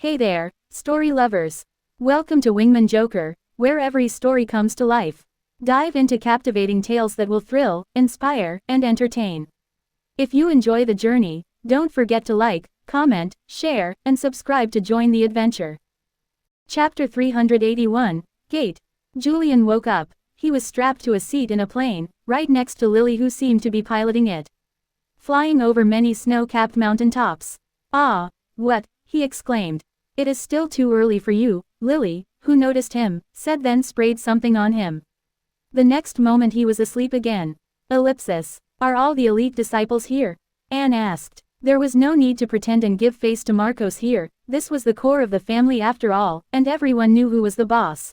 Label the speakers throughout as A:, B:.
A: Hey there, story lovers. Welcome to Wingman Joker, where every story comes to life. Dive into captivating tales that will thrill, inspire, and entertain. If you enjoy the journey, don't forget to like, comment, share, and subscribe to join the adventure. Chapter 381, Gate. Julian woke up. He was strapped to a seat in a plane, right next to Lily, who seemed to be piloting it. Flying over many snow-capped mountaintops. Ah, what, he exclaimed. It is still too early for you, Lily, who noticed him, said, then sprayed something on him. The next moment he was asleep again. Ellipsis. Are all the elite disciples here? Anne asked. There was no need to pretend and give face to Marcos here. This was the core of the family after all, and everyone knew who was the boss.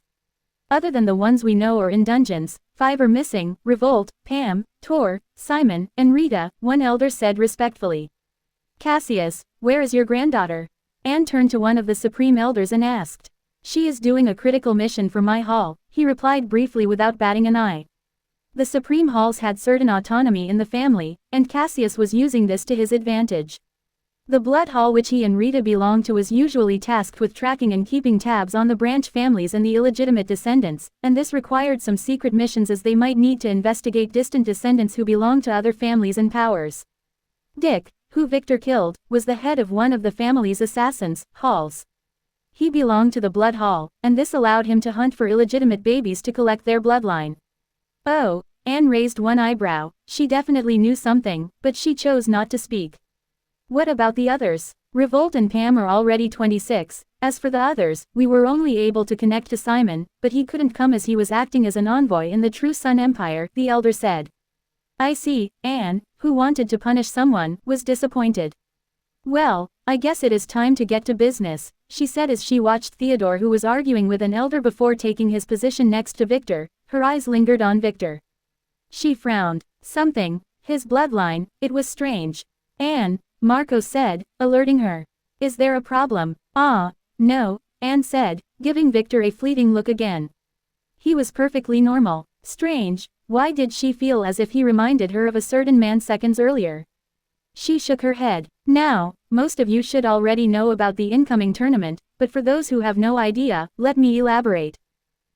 A: Other than the ones we know or in dungeons, 5 are missing: Revolt, Pam, Tor, Simon, and Rita, one elder said respectfully. Cassius, where is your granddaughter? Anne turned to one of the supreme elders and asked. She is doing a critical mission for my hall, he replied briefly without batting an eye. The supreme halls had certain autonomy in the family, and Cassius was using this to his advantage. The blood hall which he and Rita belonged to was usually tasked with tracking and keeping tabs on the branch families and the illegitimate descendants, and this required some secret missions as they might need to investigate distant descendants who belonged to other families and powers. Dick, who Victor killed, was the head of one of the family's assassins, halls. He belonged to the blood hall, and this allowed him to hunt for illegitimate babies to collect their bloodline. Oh, Anne raised one eyebrow. She definitely knew something, but she chose not to speak. What about the others? Revolt and Pam are already 26. As for the others, we were only able to connect to Simon, but he couldn't come as he was acting as an envoy in the True Sun Empire, the elder said. I see. Anne, who wanted to punish someone, was disappointed. Well, I guess it is time to get to business, she said as she watched Theodore, who was arguing with an elder before taking his position next to Victor. Her eyes lingered on Victor. She frowned. Something, his bloodline, it was strange. Anne, Marco said, alerting her. Is there a problem? Ah, no, Anne said, giving Victor a fleeting look again. He was perfectly normal. Strange. Why did she feel as if he reminded her of a certain man seconds earlier? She shook her head. Now, most of you should already know about the incoming tournament, but for those who have no idea, let me elaborate.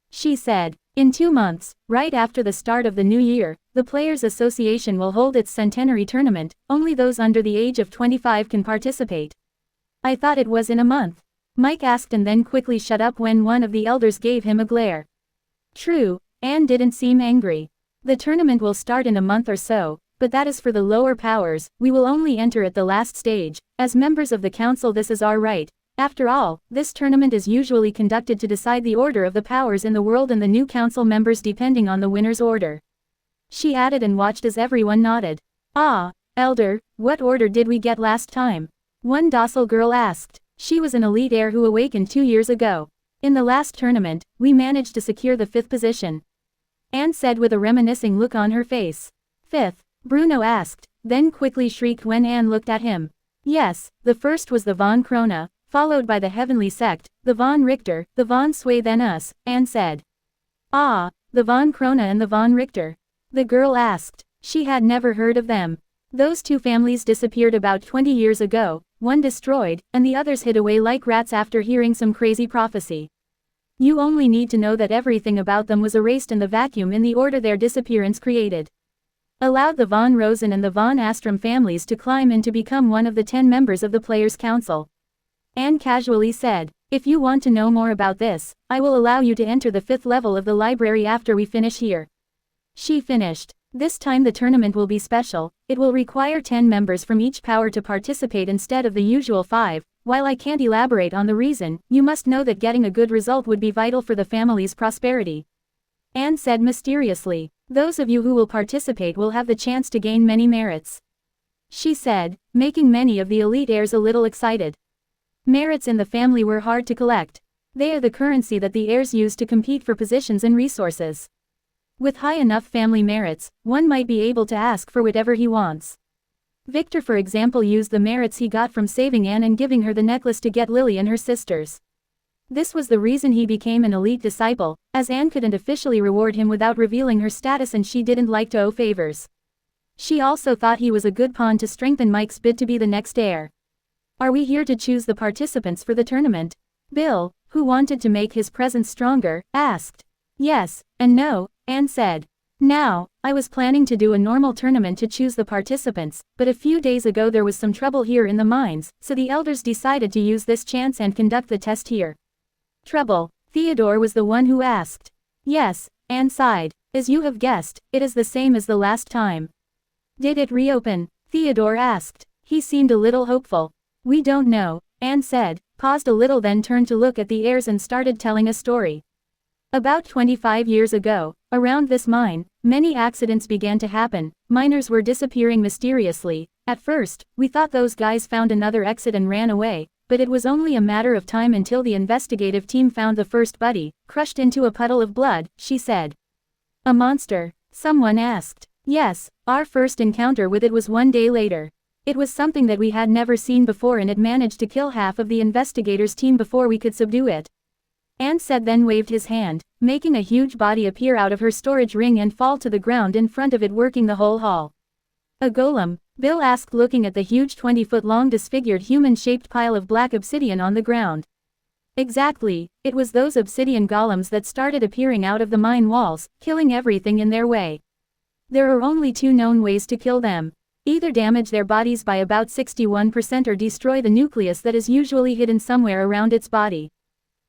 A: She said. In 2 months, right after the start of the new year, the Players Association will hold its centenary tournament. Only those under the age of 25 can participate. I thought it was in a month. Mike asked and then quickly shut up when one of the elders gave him a glare. True, Anne didn't seem angry. The tournament will start in a month or so, but that is for the lower powers. We will only enter at the last stage. As members of the council, this is our right. After all, this tournament is usually conducted to decide the order of the powers in the world and the new council members depending on the winner's order. She added and watched as everyone nodded. Ah, elder, what order did we get last time? One docile girl asked. She was an elite heir who awakened 2 years ago. In the last tournament, we managed to secure the 5th position. Anne said with a reminiscing look on her face. 5th? Bruno asked, then quickly shrieked when Anne looked at him. Yes, the first was the Von Krona, followed by the Heavenly Sect, the Von Richter, the Von Sway, then us, Anne said. Ah, the Von Krona and the Von Richter? The girl asked. She had never heard of them. Those 2 families disappeared about 20 years ago, one destroyed, and the others hid away like rats after hearing some crazy prophecy. You only need to know that everything about them was erased in the vacuum in the order their disappearance created. Allowed the Von Rosen and the Von Astrom families to climb in to become one of the 10 members of the Players' Council. Anne casually said, if you want to know more about this, I will allow you to enter the 5th level of the library after we finish here. She finished. This time the tournament will be special. It will require 10 members from each power to participate instead of the usual 5. While I can't elaborate on the reason, you must know that getting a good result would be vital for the family's prosperity. Anne said mysteriously. Those of you who will participate will have the chance to gain many merits. She said, making many of the elite heirs a little excited. Merits in the family were hard to collect. They are the currency that the heirs use to compete for positions and resources. With high enough family merits, one might be able to ask for whatever he wants. Victor, for example, used the merits he got from saving Anne and giving her the necklace to get Lily and her sisters. This was the reason he became an elite disciple, as Anne couldn't officially reward him without revealing her status and she didn't like to owe favors. She also thought he was a good pawn to strengthen Mike's bid to be the next heir. Are we here to choose the participants for the tournament? Bill, who wanted to make his presence stronger, asked. Yes, and no, Anne said. Now, I was planning to do a normal tournament to choose the participants, but a few days ago there was some trouble here in the mines, so the elders decided to use this chance and conduct the test here. Trouble? Theodore was the one who asked. Yes, Anne sighed. As you have guessed, it is the same as the last time. Did it reopen? Theodore asked. He seemed a little hopeful. We don't know, Anne said, paused a little then turned to look at the heirs and started telling a story. About 25 years ago, around this mine, many accidents began to happen. Miners were disappearing mysteriously. At first, we thought those guys found another exit and ran away, but it was only a matter of time until the investigative team found the first body, crushed into a puddle of blood, she said. A monster? Someone asked. Yes, our first encounter with it was one day later. It was something that we had never seen before and it managed to kill half of the investigators' team before we could subdue it. Anne said then waved his hand, making a huge body appear out of her storage ring and fall to the ground in front of it working the whole hall. A golem? Bill asked looking at the huge 20-foot-long disfigured human-shaped pile of black obsidian on the ground. Exactly, it was those obsidian golems that started appearing out of the mine walls, killing everything in their way. There are only two known ways to kill them. Either damage their bodies by about 61% or destroy the nucleus that is usually hidden somewhere around its body.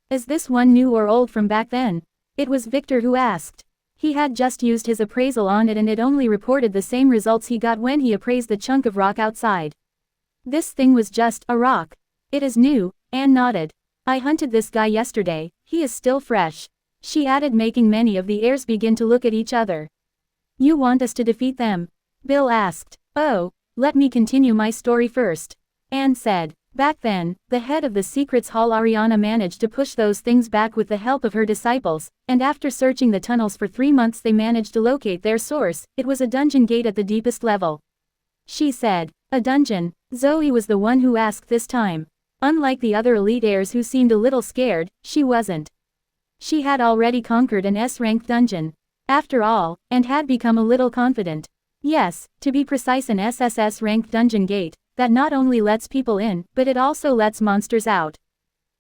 A: Is this one new or old from back then? It was Victor who asked. He had just used his appraisal on it and it only reported the same results he got when he appraised the chunk of rock outside. This thing was just a rock. It is new, Anne nodded. I hunted this guy yesterday, he is still fresh. She added making many of the heirs begin to look at each other. You want us to defeat them? Bill asked. Oh, let me continue my story first. Anne said. Back then, the head of the secrets hall Ariana managed to push those things back with the help of her disciples, and after searching the tunnels for 3 months they managed to locate their source. It was a dungeon gate at the deepest level. She said. A dungeon? Zoe was the one who asked this time. Unlike the other elite heirs who seemed a little scared, she wasn't. She had already conquered an S-ranked dungeon. After all, and had become a little confident. Yes, to be precise an SSS-ranked dungeon gate, that not only lets people in, but it also lets monsters out.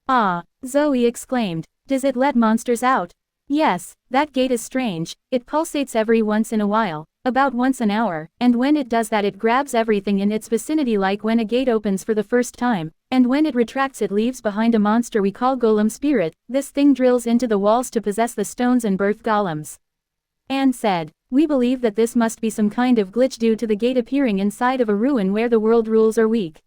A: Ah, Zoe exclaimed. Does it let monsters out? Yes, that gate is strange, it pulsates every once in a while, about once an hour, and when it does that it grabs everything in its vicinity like when a gate opens for the first time, and when it retracts it leaves behind a monster we call golem spirit. This thing drills into the walls to possess the stones and birth golems. Anne said. We believe that this must be some kind of glitch due to the gate appearing inside of a ruin where the world rules are weak.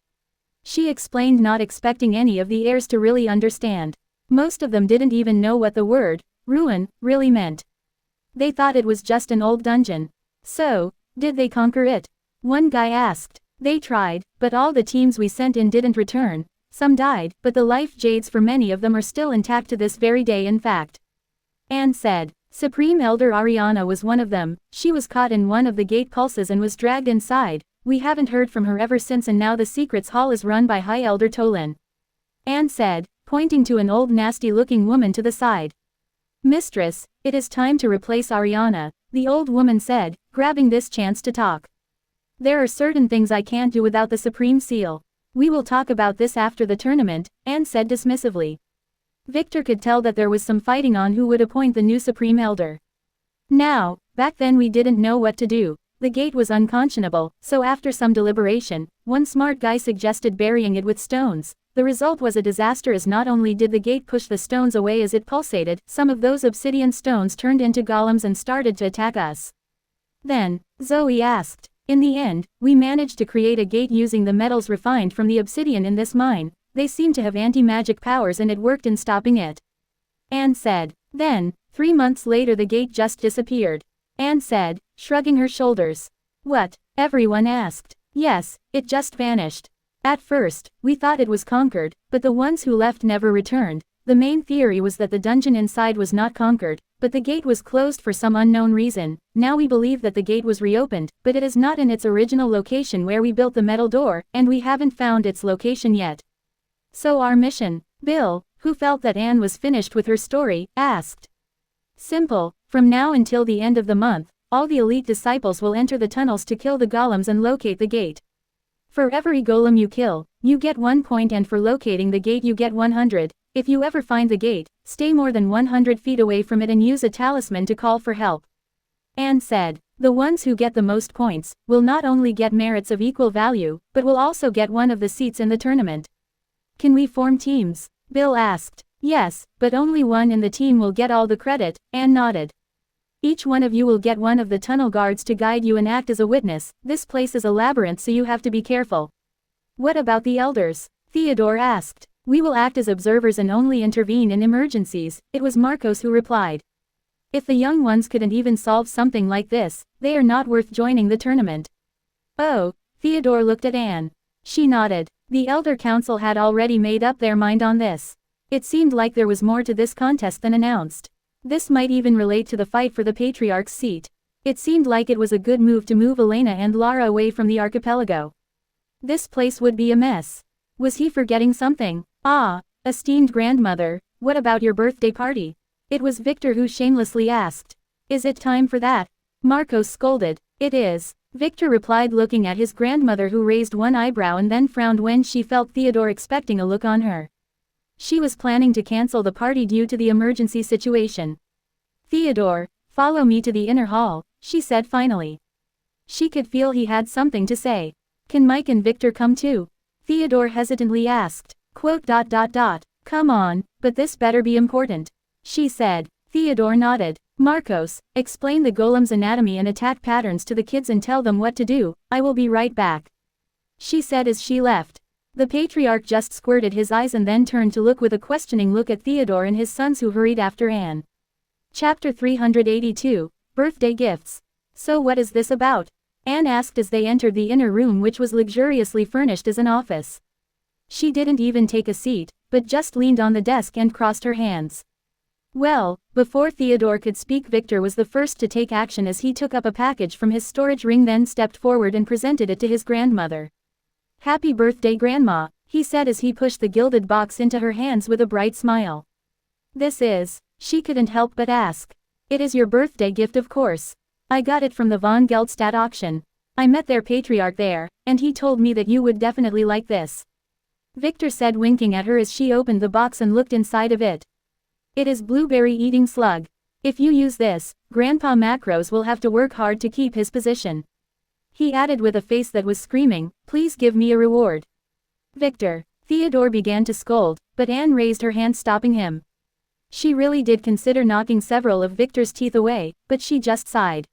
A: She explained, not expecting any of the heirs to really understand. Most of them didn't even know what the word, ruin, really meant. They thought it was just an old dungeon. So, did they conquer it? One guy asked. They tried, but all the teams we sent in didn't return. Some died, but the life jades for many of them are still intact to this very day in fact. Anne said. Supreme Elder Ariana was one of them. She was caught in one of the gate pulses and was dragged inside. We haven't heard from her ever since and now the secrets hall is run by High Elder Tolan. Anne said, pointing to an old nasty-looking woman to the side. Mistress, it is time to replace Ariana, the old woman said, grabbing this chance to talk. There are certain things I can't do without the Supreme Seal. We will talk about this after the tournament, Anne said dismissively. Victor could tell that there was some fighting on who would appoint the new Supreme Elder. Now, back then we didn't know what to do. The gate was unconscionable, so after some deliberation, one smart guy suggested burying it with stones. The result was a disaster as not only did the gate push the stones away as it pulsated, some of those obsidian stones turned into golems and started to attack us. Then, Zoe asked. In the end, we managed to create a gate using the metals refined from the obsidian in this mine. They seem to have anti-magic powers and it worked in stopping it. Anne said. Then, 3 months later the gate just disappeared. Anne said, shrugging her shoulders. What? Everyone asked. Yes, it just vanished. At first, we thought it was conquered, but the ones who left never returned. The main theory was that the dungeon inside was not conquered, but the gate was closed for some unknown reason. Now we believe that the gate was reopened, but it is not in its original location where we built the metal door, and we haven't found its location yet. So our mission? Bill, who felt that Anne was finished with her story, asked. Simple. From now until the end of the month, all the elite disciples will enter the tunnels to kill the golems and locate the gate. For every golem you kill, you get 1 point, and for locating the gate you get 100. If you ever find the gate, stay more than 100 feet away from it and use a talisman to call for help. Anne said. The ones who get the most points will not only get merits of equal value, but will also get one of the seats in the tournament. Can we form teams? Bill asked. Yes, but only one in the team will get all the credit, Anne nodded. Each one of you will get one of the tunnel guards to guide you and act as a witness. This place is a labyrinth, so you have to be careful. What about the elders? Theodore asked. We will act as observers and only intervene in emergencies. It was Marcos who replied. If the young ones couldn't even solve something like this, they are not worth joining the tournament. Oh, Theodore looked at Anne. She nodded. The Elder Council had already made up their mind on this. It seemed like there was more to this contest than announced. This might even relate to the fight for the Patriarch's seat. It seemed like it was a good move to move Elena and Lara away from the archipelago. This place would be a mess. Was he forgetting something? Ah, esteemed grandmother, what about your birthday party? It was Victor who shamelessly asked. Is it time for that? Marcos scolded. It is. Victor replied, looking at his grandmother, who raised one eyebrow and then frowned when she felt Theodore expecting a look on her. She was planning to cancel the party due to the emergency situation. Theodore, follow me to the inner hall, she said finally. She could feel he had something to say. Can Mike and Victor come too? Theodore hesitantly asked. Come on, but this better be important. She said. Theodore nodded. Marcos, explain the golem's anatomy and attack patterns to the kids and tell them what to do. I will be right back. She said as she left. The Patriarch just squirted his eyes and then turned to look with a questioning look at Theodore and his sons, who hurried after Anne. Chapter 382, Birthday Gifts. So what is this about? Anne asked as they entered the inner room, which was luxuriously furnished as an office. She didn't even take a seat, but just leaned on the desk and crossed her hands. Well, before Theodore could speak, Victor was the first to take action as he took up a package from his storage ring, then stepped forward and presented it to his grandmother. Happy birthday, Grandma, he said as he pushed the gilded box into her hands with a bright smile. This is, she couldn't help but ask. It is your birthday gift, of course. I got it from the von Geldstadt auction. I met their patriarch there, and he told me that you would definitely like this. Victor said, winking at her as she opened the box and looked inside of it. It is blueberry eating slug. If you use this, Grandpa Macros will have to work hard to keep his position. He added with a face that was screaming, please give me a reward. Victor. Theodore began to scold, but Anne raised her hand, stopping him. She really did consider knocking several of Victor's teeth away, but she just sighed.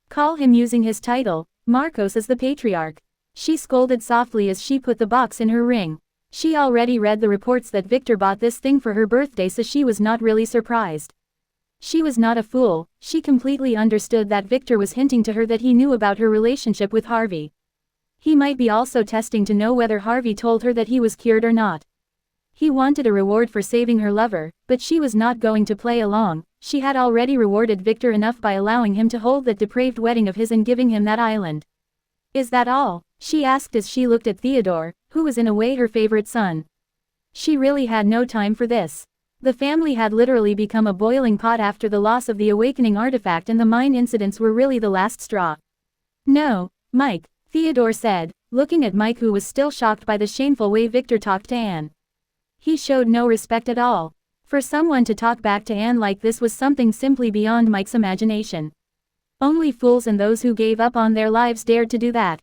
A: Call him using his title, Marcos is the Patriarch. She scolded softly as she put the box in her ring. She already read the reports that Victor bought this thing for her birthday, so she was not really surprised. She was not a fool. She completely understood that Victor was hinting to her that he knew about her relationship with Harvey. He might be also testing to know whether Harvey told her that he was cured or not. He wanted a reward for saving her lover, but she was not going to play along. She had already rewarded Victor enough by allowing him to hold that depraved wedding of his and giving him that island. Is that all? She asked as she looked at Theodore, who was in a way her favorite son. She really had no time for this. The family had literally become a boiling pot after the loss of the awakening artifact, and the mine incidents were really the last straw. No, Mike, Theodore said, looking at Mike, who was still shocked by the shameful way Victor talked to Anne. He showed no respect at all. For someone to talk back to Anne like this was something simply beyond Mike's imagination. Only fools and those who gave up on their lives dared to do that.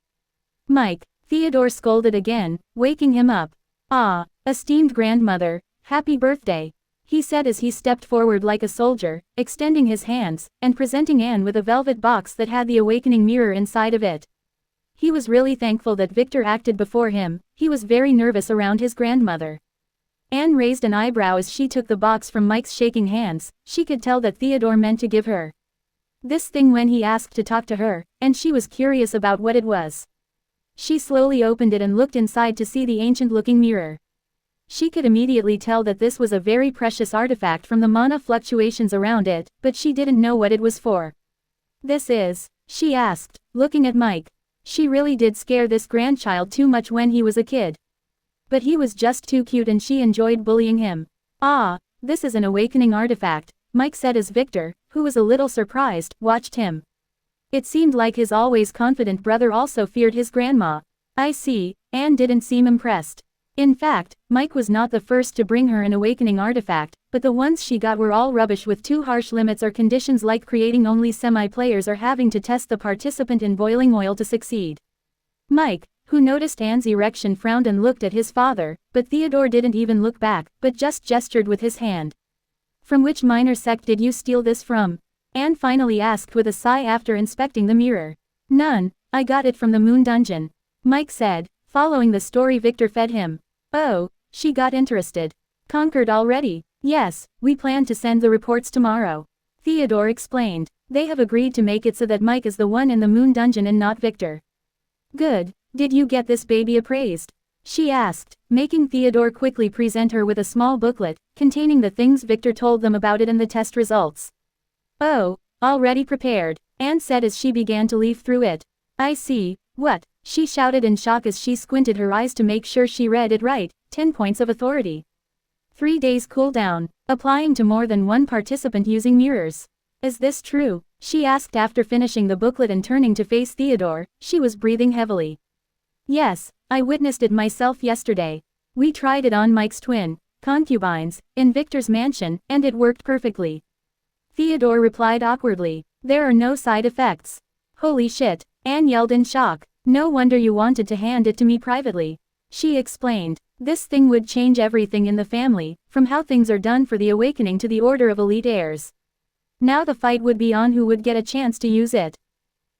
A: Mike, Theodore scolded again, waking him up. Ah, esteemed grandmother, happy birthday, he said as he stepped forward like a soldier, extending his hands, and presenting Anne with a velvet box that had the awakening mirror inside of it. He was really thankful that Victor acted before him. He was very nervous around his grandmother. Anne raised an eyebrow as she took the box from Mike's shaking hands. She could tell that Theodore meant to give her this thing when he asked to talk to her, and she was curious about what it was. She slowly opened it and looked inside to see the ancient-looking mirror. She could immediately tell that this was a very precious artifact from the mana fluctuations around it, but she didn't know what it was for. This is, she asked, looking at Mike. She really did scare this grandchild too much when he was a kid. But he was just too cute and she enjoyed bullying him. Ah, this is an awakening artifact, Mike said as Victor, who was a little surprised, watched him. It seemed like his always confident brother also feared his grandma. I see, Anne didn't seem impressed. In fact, Mike was not the first to bring her an awakening artifact, but the ones she got were all rubbish with too harsh limits or conditions like creating only semi-players or having to test the participant in boiling oil to succeed. Mike, who noticed Anne's erection, frowned and looked at his father, but Theodore didn't even look back, but just gestured with his hand. From which minor sect did you steal this from? Anne finally asked with a sigh after inspecting the mirror. None, I got it from the Moon Dungeon, Mike said, following the story Victor fed him. Oh, she got interested. Conquered already? Yes, we plan to send the reports tomorrow. Theodore explained. They have agreed to make it so that Mike is the one in the Moon Dungeon and not Victor. Good. Did you get this baby appraised? She asked, making Theodore quickly present her with a small booklet, containing the things Victor told them about it and the test results. Oh, already prepared, Anne said as she began to leaf through it. I see, what? She shouted in shock as she squinted her eyes to make sure she read it right. 10 points of authority. 3 days cooldown, applying to more than one participant using mirrors. Is this true? She asked after finishing the booklet and turning to face Theodore. She was breathing heavily. Yes, I witnessed it myself yesterday. We tried it on Mike's twin concubines in Victor's mansion, and it worked perfectly. Theodore replied awkwardly. There are no side effects. Holy shit, Anne yelled in shock. No wonder you wanted to hand it to me privately. She explained. This thing would change everything in the family, from how things are done for the awakening to the order of elite heirs. Now the fight would be on who would get a chance to use it.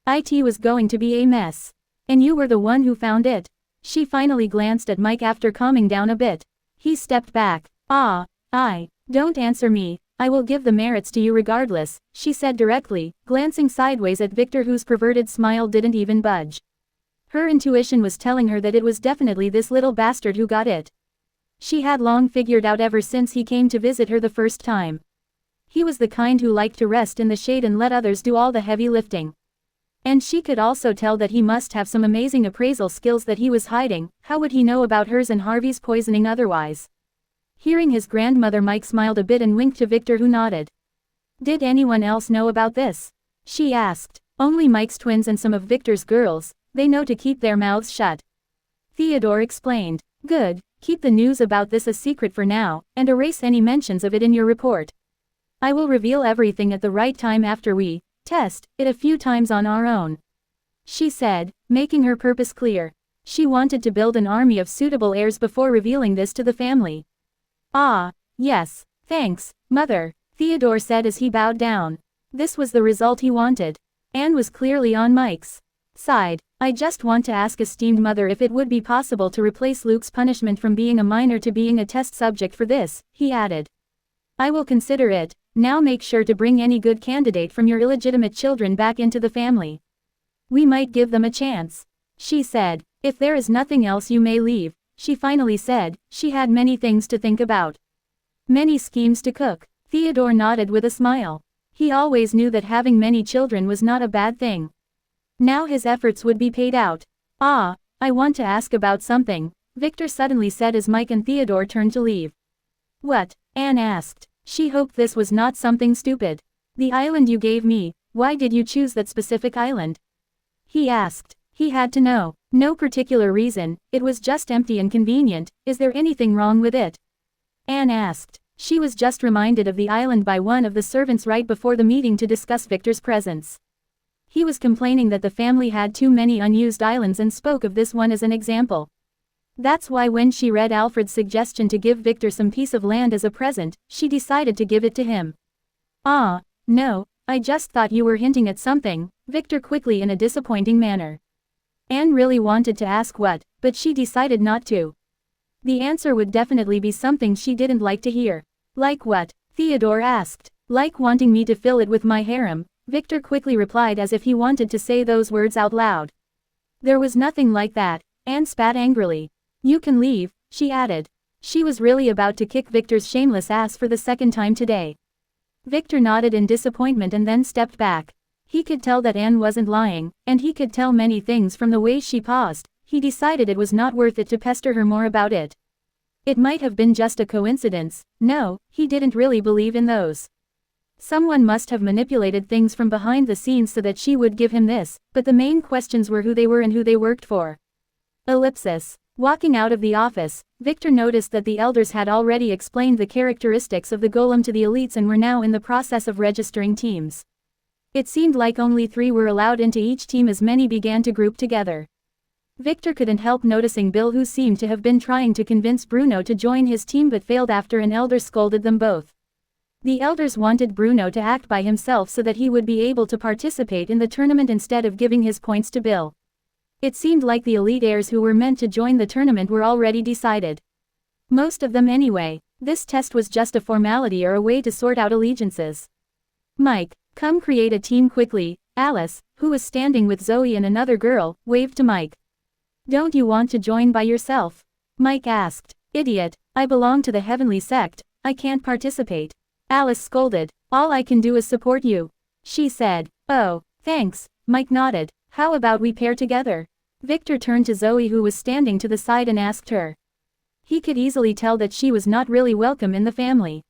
A: It was going to be a mess. And you were the one who found it. She finally glanced at Mike after calming down a bit. He stepped back. Don't answer me, I will give the merits to you regardless, she said directly, glancing sideways at Victor whose perverted smile didn't even budge. Her intuition was telling her that it was definitely this little bastard who got it. She had long figured out ever since he came to visit her the first time. He was the kind who liked to rest in the shade and let others do all the heavy lifting. And she could also tell that he must have some amazing appraisal skills that he was hiding. How would he know about hers and Harvey's poisoning otherwise? Hearing his grandmother, Mike smiled a bit and winked to Victor, who nodded. Did anyone else know about this? She asked. Only Mike's twins and some of Victor's girls. They know to keep their mouths shut. Theodore explained. Good, keep the news about this a secret for now, and erase any mentions of it in your report. I will reveal everything at the right time after we test it a few times on our own. She said, making her purpose clear. She wanted to build an army of suitable heirs before revealing this to the family. Yes, thanks, Mother, Theodore said as he bowed down. This was the result he wanted. Anne was clearly on Mike's side. I just want to ask esteemed Mother if it would be possible to replace Luke's punishment from being a minor to being a test subject for this, he added. I will consider it. Now make sure to bring any good candidate from your illegitimate children back into the family. We might give them a chance. She said. If there is nothing else you may leave, she finally said. She had many things to think about. Many schemes to cook. Theodore nodded with a smile. He always knew that having many children was not a bad thing. Now his efforts would be paid out. I want to ask about something, Victor suddenly said as Mike and Theodore turned to leave. What? Anne asked. She hoped this was not something stupid. The island you gave me, why did you choose that specific island? He asked. He had to know. No particular reason, it was just empty and convenient. Is there anything wrong with it? Anne asked. She was just reminded of the island by one of the servants right before the meeting to discuss Victor's presence. He was complaining that the family had too many unused islands and spoke of this one as an example. That's why when she read Alfred's suggestion to give Victor some piece of land as a present, she decided to give it to him. No, I just thought you were hinting at something, Victor quickly in a disappointing manner. Anne really wanted to ask what, but she decided not to. The answer would definitely be something she didn't like to hear. Like what? Theodore asked. Like wanting me to fill it with my harem, Victor quickly replied as if he wanted to say those words out loud. There was nothing like that, Anne spat angrily. You can leave, she added. She was really about to kick Victor's shameless ass for the second time today. Victor nodded in disappointment and then stepped back. He could tell that Anne wasn't lying, and he could tell many things from the way she paused. He decided it was not worth it to pester her more about it. It might have been just a coincidence. No, he didn't really believe in those. Someone must have manipulated things from behind the scenes so that she would give him this, but the main questions were who they were and who they worked for. Ellipsis. Walking out of the office, Victor noticed that the elders had already explained the characteristics of the golem to the elites and were now in the process of registering teams. It seemed like only 3 were allowed into each team as many began to group together. Victor couldn't help noticing Bill, who seemed to have been trying to convince Bruno to join his team but failed after an elder scolded them both. The elders wanted Bruno to act by himself so that he would be able to participate in the tournament instead of giving his points to Bill. It seemed like the elite heirs who were meant to join the tournament were already decided. Most of them anyway. This test was just a formality or a way to sort out allegiances. Mike, come create a team quickly. Alice, who was standing with Zoe and another girl, waved to Mike. Don't you want to join by yourself? Mike asked. Idiot, I belong to the heavenly sect, I can't participate. Alice scolded. All I can do is support you. She said. Oh, thanks, Mike nodded. How about we pair together? Victor turned to Zoe, who was standing to the side, and asked her. He could easily tell that she was not really welcome in the family.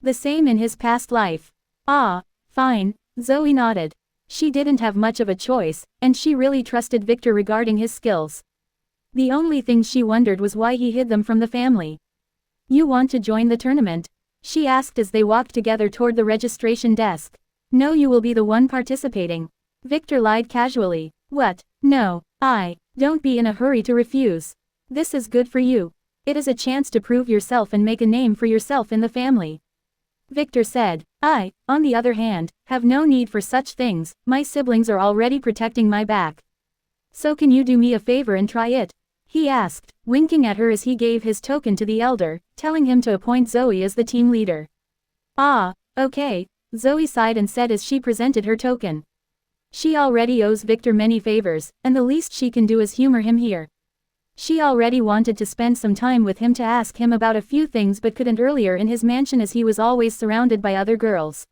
A: The same in his past life. Ah, fine, Zoe nodded. She didn't have much of a choice, and she really trusted Victor regarding his skills. The only thing she wondered was why he hid them from the family. You want to join the tournament? She asked as they walked together toward the registration desk. No, you will be the one participating. Victor lied casually. What? No, don't be in a hurry to refuse. This is good for you. It is a chance to prove yourself and make a name for yourself in the family. Victor said. I, on the other hand, have no need for such things, my siblings are already protecting my back. So can you do me a favor and try it? He asked, winking at her as he gave his token to the elder, telling him to appoint Zoe as the team leader. Ah, okay, Zoe sighed and said as she presented her token. She already owes Victor many favors, and the least she can do is humor him here. She already wanted to spend some time with him to ask him about a few things but couldn't earlier in his mansion as he was always surrounded by other girls.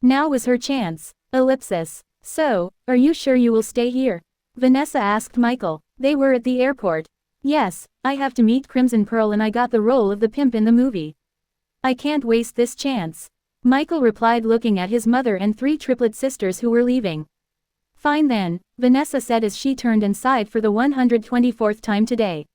A: Now was her chance. Ellipsis. So, are you sure you will stay here? Vanessa asked Michael. They were at the airport. Yes, I have to meet Crimson Pearl and I got the role of the pimp in the movie. I can't waste this chance. Michael replied, looking at his mother and 3 triplet sisters who were leaving. Fine then, Vanessa said as she turned and sighed for the 124th time today.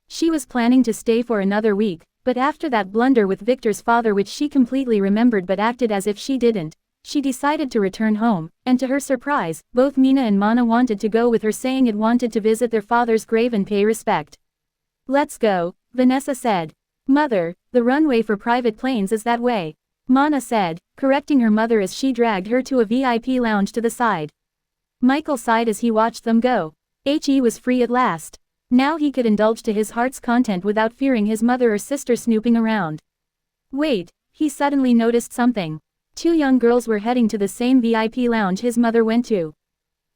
A: She was planning to stay for another week, but after that blunder with Victor's father, which she completely remembered but acted as if she didn't, she decided to return home, and to her surprise, both Mina and Mana wanted to go with her, saying it wanted to visit their father's grave and pay respect. Let's go, Vanessa said. Mother, the runway for private planes is that way. Mana said, correcting her mother as she dragged her to a VIP lounge to the side. Michael sighed as he watched them go. He was free at last. Now he could indulge to his heart's content without fearing his mother or sister snooping around. Wait, he suddenly noticed something. 2 young girls were heading to the same VIP lounge his mother went to.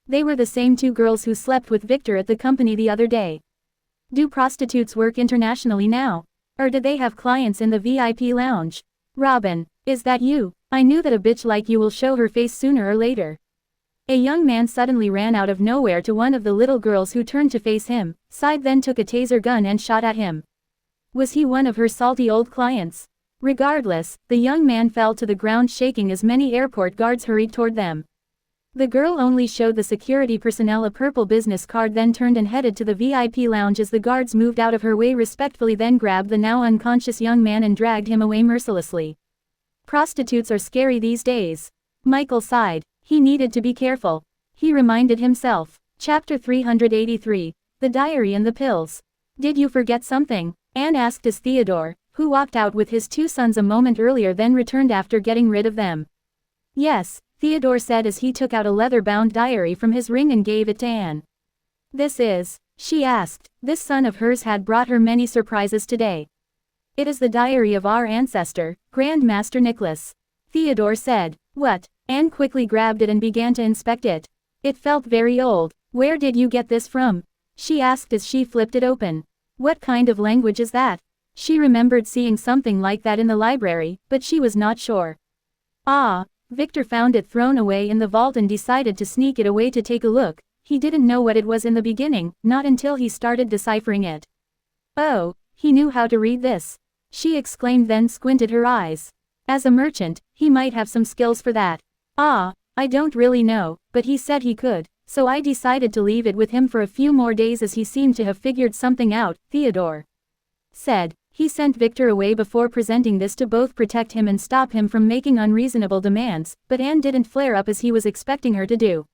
A: They were the same 2 girls who slept with Victor at the company the other day. Do prostitutes work internationally now? Or did they have clients in the VIP lounge? Robin, is that you? I knew that a bitch like you will show her face sooner or later. A young man suddenly ran out of nowhere to one of the little girls, who turned to face him, sighed, then took a taser gun and shot at him. Was he one of her salty old clients? Regardless, the young man fell to the ground shaking as many airport guards hurried toward them. The girl only showed the security personnel a purple business card, then turned and headed to the VIP lounge as the guards moved out of her way respectfully, then grabbed the now unconscious young man and dragged him away mercilessly. Prostitutes are scary these days. Michael sighed. He needed to be careful. He reminded himself. Chapter 383. The Diary and the Pills. Did you forget something? Anne asked as Theodore, who walked out with his 2 sons a moment earlier, then returned after getting rid of them. Yes, Theodore said as he took out a leather-bound diary from his ring and gave it to Anne. This is, she asked. This son of hers had brought her many surprises today. It is the diary of our ancestor, Grand Master Nicholas. Theodore said. What? Anne quickly grabbed it and began to inspect it. It felt very old. Where did you get this from? She asked as she flipped it open. What kind of language is that? She remembered seeing something like that in the library, but she was not sure. Ah, Victor found it thrown away in the vault and decided to sneak it away to take a look. He didn't know what it was in the beginning, not until he started deciphering it. Oh, he knew how to read this. She exclaimed, then squinted her eyes. As a merchant, he might have some skills for that. Ah, I don't really know, but he said he could, So I decided to leave it with him for a few more days as he seemed to have figured something out, Theodore said. He sent Victor away before presenting this to both protect him and stop him from making unreasonable demands, but Anne didn't flare up as he was expecting her to do.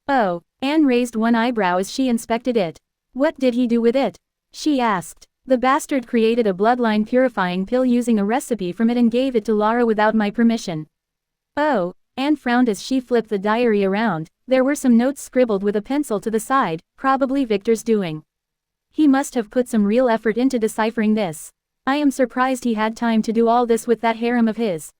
A: Oh, Anne raised one eyebrow as she inspected it. What did he do with it? She asked. The bastard created a bloodline purifying pill using a recipe from it and gave it to Lara without my permission. Oh, Anne frowned as she flipped the diary around. There were some notes scribbled with a pencil to the side, probably Victor's doing. He must have put some real effort into deciphering this. I am surprised he had time to do all this with that harem of his.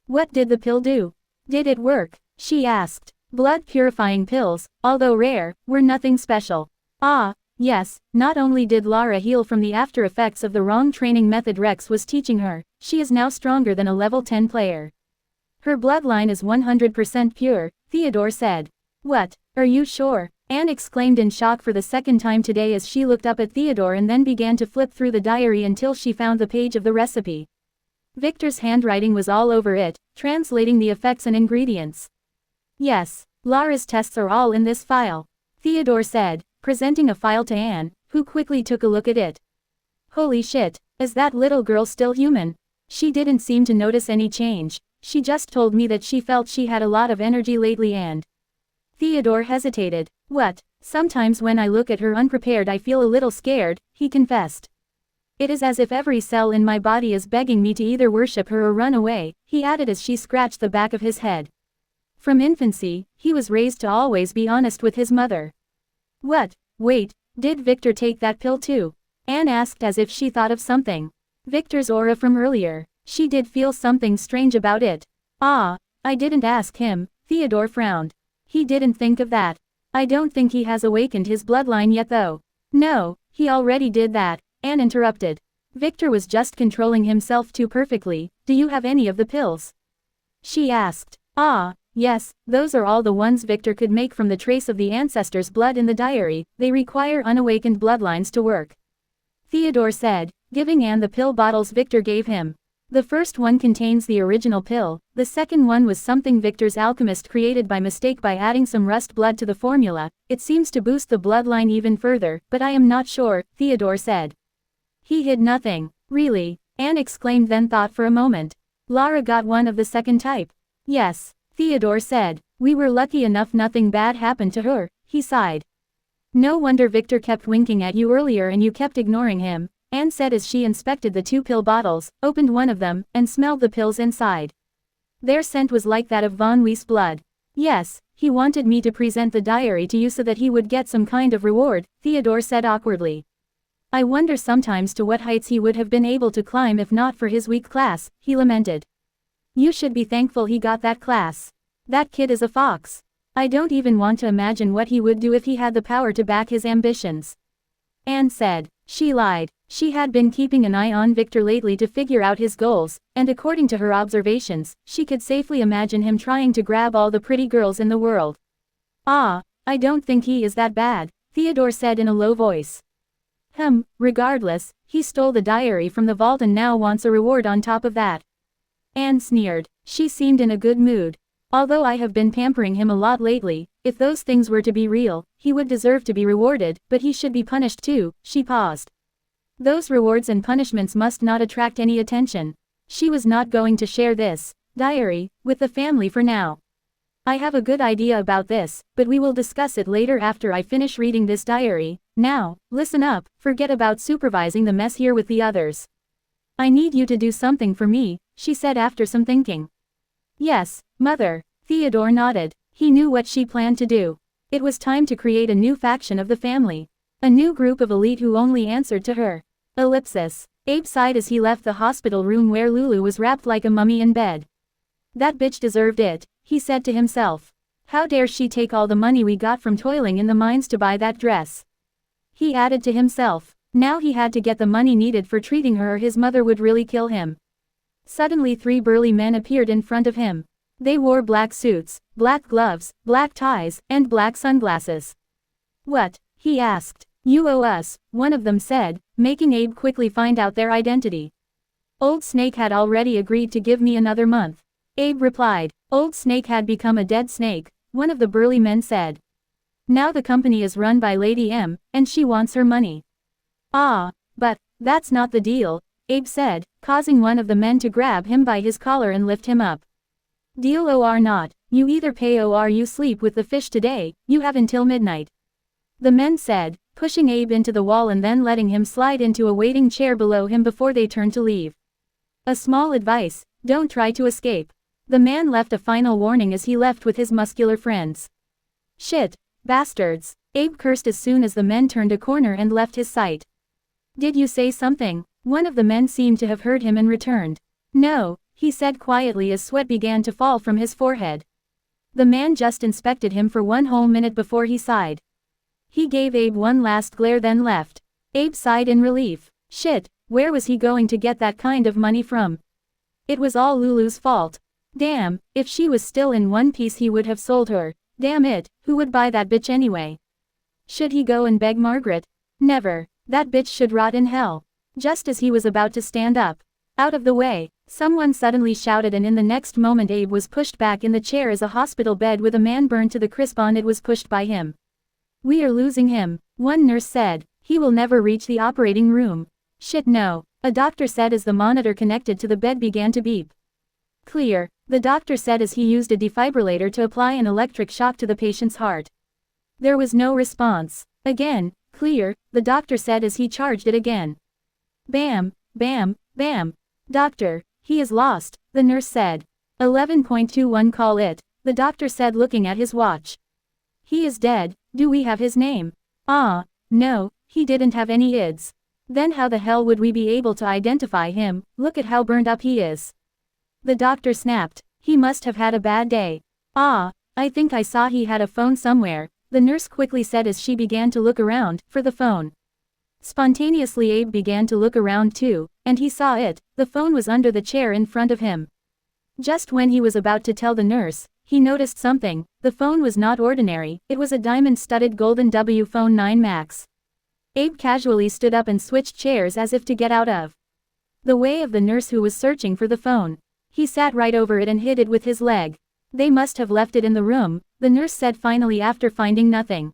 A: What did the pill do? Did it work? She asked. Blood purifying pills, although rare, were nothing special. Ah, yes, not only did Lara heal from the after effects of the wrong training method Rex was teaching her, she is now stronger than a level 10 player. Her bloodline is 100% pure, Theodore said. What, are you sure? Anne exclaimed in shock for the second time today as she looked up at Theodore and then began to flip through the diary until she found the page of the recipe. Victor's handwriting was all over it, translating the effects and ingredients. Yes, Lara's tests are all in this file, Theodore said, presenting a file to Anne, who quickly took a look at it. Holy shit, is that little girl still human? She didn't seem to notice any change, she just told me that she felt she had a lot of energy lately and… Theodore hesitated. What? Sometimes when I look at her unprepared I feel a little scared, he confessed. It is as if every cell in my body is begging me to either worship her or run away, he added as she scratched the back of his head. From infancy, he was raised to always be honest with his mother. What? Wait, did Victor take that pill too? Anne asked as if she thought of something. Victor's aura from earlier. She did feel something strange about it. Ah, I didn't ask him, Theodore frowned. He didn't think of that. I don't think he has awakened his bloodline yet though. No, he already did that, Anne interrupted. Victor was just controlling himself too perfectly. Do you have any of the pills? She asked. Ah, yes, those are all the ones Victor could make from the trace of the ancestors' blood in the diary. They require unawakened bloodlines to work. Theodore said, giving Anne the pill bottles Victor gave him. The first one contains the original pill, the second one was something Victor's alchemist created by mistake by adding some rust blood to the formula. It seems to boost the bloodline even further, but I am not sure, Theodore said. He hid nothing. Really? Anne exclaimed then thought for a moment. Lara got one of the second type. Yes, Theodore said. We were lucky enough nothing bad happened to her, he sighed. No wonder Victor kept winking at you earlier and you kept ignoring him, Anne said as she inspected the 2 pill bottles, opened one of them, and smelled the pills inside. Their scent was like that of Von Weiss's blood. Yes, he wanted me to present the diary to you so that he would get some kind of reward, Theodore said awkwardly. I wonder sometimes to what heights he would have been able to climb if not for his weak class, he lamented. You should be thankful he got that class. That kid is a fox. I don't even want to imagine what he would do if he had the power to back his ambitions. Anne said. She lied. She had been keeping an eye on Victor lately to figure out his goals, and according to her observations, she could safely imagine him trying to grab all the pretty girls in the world. Ah, I don't think he is that bad, Theodore said in a low voice. Regardless, he stole the diary from the vault and now wants a reward on top of that. Anne sneered. She seemed in a good mood. Although I have been pampering him a lot lately, if those things were to be real, he would deserve to be rewarded, but he should be punished too, she paused. Those rewards and punishments must not attract any attention. She was not going to share this diary with the family for now. I have a good idea about this, but we will discuss it later after I finish reading this diary. Now, listen up, forget about supervising the mess here with the others. I need you to do something for me, she said after some thinking. Yes, Mother, Theodore nodded. He knew what she planned to do. It was time to create a new faction of the family. A new group of elite who only answered to her. Ellipsis. Abe sighed as he left the hospital room where Lulu was wrapped like a mummy in bed. That bitch deserved it, he said to himself. How dare she take all the money we got from toiling in the mines to buy that dress? He added to himself. Now he had to get the money needed for treating her or his mother would really kill him. Suddenly 3 burly men appeared in front of him. They wore black suits, black gloves, black ties, and black sunglasses. What? He asked. You owe us, one of them said, making Abe quickly find out their identity. Old Snake had already agreed to give me another month. Abe replied. Old Snake had become a dead snake, one of the burly men said. Now the company is run by Lady M, and she wants her money. Ah, but that's not the deal, Abe said, causing one of the men to grab him by his collar and lift him up. Deal or not, you either pay or you sleep with the fish today, you have until midnight. The men said, pushing Abe into the wall and then letting him slide into a waiting chair below him before they turned to leave. A small advice, don't try to escape. The man left a final warning as he left with his muscular friends. Shit, bastards, Abe cursed as soon as the men turned a corner and left his sight. Did you say something? One of the men seemed to have heard him and returned. No, he said quietly as sweat began to fall from his forehead. The man just inspected him for 1 whole minute before he sighed. He gave Abe one last glare then left. Abe sighed in relief. Shit, where was he going to get that kind of money from? It was all Lulu's fault. Damn, if she was still in one piece he would have sold her. Damn it, who would buy that bitch anyway? Should he go and beg Margaret? Never, that bitch should rot in hell. Just as he was about to stand up. Out of the way, someone suddenly shouted and in the next moment Abe was pushed back in the chair as a hospital bed with a man burned to the crisp on it was pushed by him. We are losing him, one nurse said. He will never reach the operating room. Shit no, a doctor said as the monitor connected to the bed began to beep. Clear, the doctor said as he used a defibrillator to apply an electric shock to the patient's heart. There was no response. Again, clear, the doctor said as he charged it again. Bam, bam, bam. Doctor, he is lost, the nurse said. 11.21 call it, the doctor said looking at his watch. He is dead, do we have his name? Ah, no, he didn't have any IDs. Then how the hell would we be able to identify him, look at how burned up he is. The doctor snapped, he must have had a bad day. Ah, I think I saw he had a phone somewhere, the nurse quickly said as she began to look around, for the phone. Spontaneously Abe began to look around too, and he saw it, the phone was under the chair in front of him. Just when he was about to tell the nurse, he noticed something, the phone was not ordinary, it was a diamond-studded golden W Phone 9 Max. Abe casually stood up and switched chairs as if to get out of the way of the nurse who was searching for the phone. He sat right over it and hit it with his leg. They must have left it in the room, the nurse said finally after finding nothing.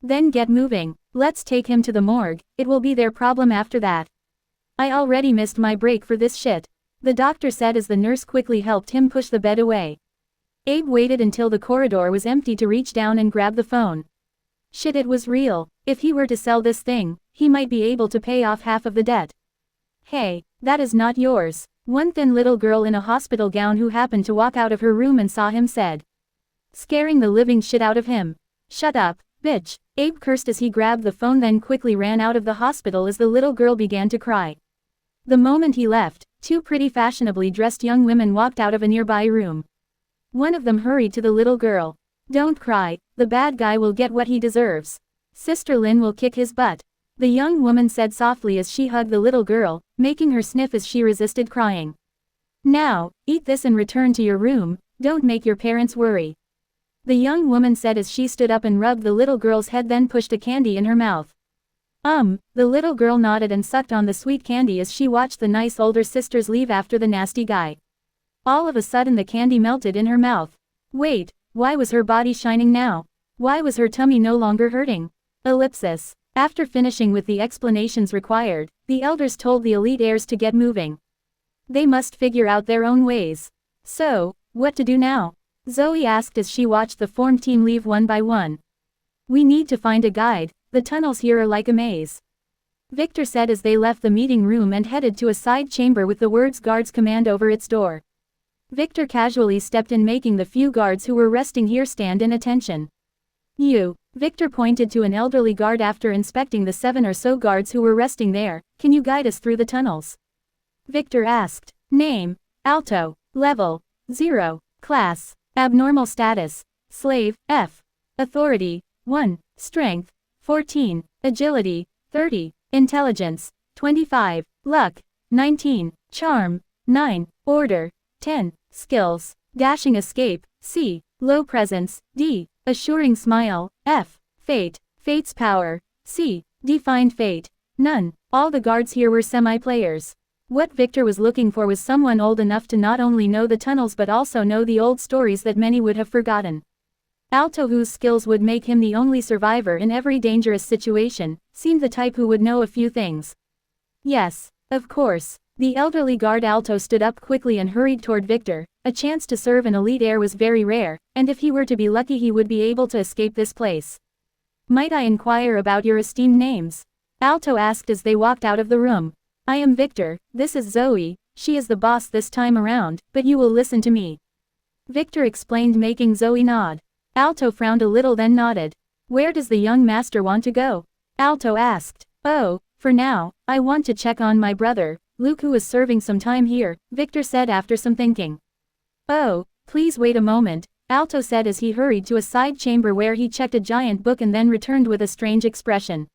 A: Then get moving, let's take him to the morgue, it will be their problem after that. I already missed my break for this shit, the doctor said as the nurse quickly helped him push the bed away. Abe waited until the corridor was empty to reach down and grab the phone. Shit, it was real. If he were to sell this thing, he might be able to pay off half of the debt. Hey, that is not yours, one thin little girl in a hospital gown who happened to walk out of her room and saw him said. Scaring the living shit out of him. Shut up, bitch, Abe cursed as he grabbed the phone then quickly ran out of the hospital as the little girl began to cry. The moment he left, 2 pretty fashionably dressed young women walked out of a nearby room. One of them hurried to the little girl. Don't cry, the bad guy will get what he deserves. Sister Lin will kick his butt, the young woman said softly as she hugged the little girl, making her sniff as she resisted crying. Now, eat this and return to your room, don't make your parents worry. The young woman said as she stood up and rubbed the little girl's head then pushed a candy in her mouth. The little girl nodded and sucked on the sweet candy as she watched the nice older sisters leave after the nasty guy. All of a sudden the candy melted in her mouth. Wait, why was her body shining now? Why was her tummy no longer hurting? Ellipsis. After finishing with the explanations required, the elders told the elite heirs to get moving. They must figure out their own ways. So, what to do now? Zoe asked as she watched the form team leave one by one. We need to find a guide, the tunnels here are like a maze. Victor said as they left the meeting room and headed to a side chamber with the words guards command over its door. Victor casually stepped in making the few guards who were resting here stand in attention. You, Victor pointed to an elderly guard after inspecting the 7 or so guards who were resting there, can you guide us through the tunnels? Victor asked. Name, Alto, level, 0, class, abnormal status, slave, F. Authority, 1, strength, 14, agility, 30, intelligence, 25, luck, 19, charm, 9, order, 10, skills, dashing escape, C, low presence, D, assuring smile, F, fate, fate's power, C, defined fate, none. All the guards here were semi-players. What Victor was looking for was someone old enough to not only know the tunnels but also know the old stories that many would have forgotten. Alto, whose skills would make him the only survivor in every dangerous situation, seemed the type who would know a few things. Yes, of course. The elderly guard Alto stood up quickly and hurried toward Victor. A chance to serve in elite air was very rare, and if he were to be lucky he would be able to escape this place. Might I inquire about your esteemed names? Alto asked as they walked out of the room. I am Victor, this is Zoe, she is the boss this time around, but you will listen to me. Victor explained, making Zoe nod. Alto frowned a little then nodded. Where does the young master want to go? Alto asked. Oh, for now, I want to check on my brother, Luke, who is serving some time here, Victor said after some thinking. Oh, please wait a moment, Alto said as he hurried to a side chamber where he checked a giant book and then returned with a strange expression.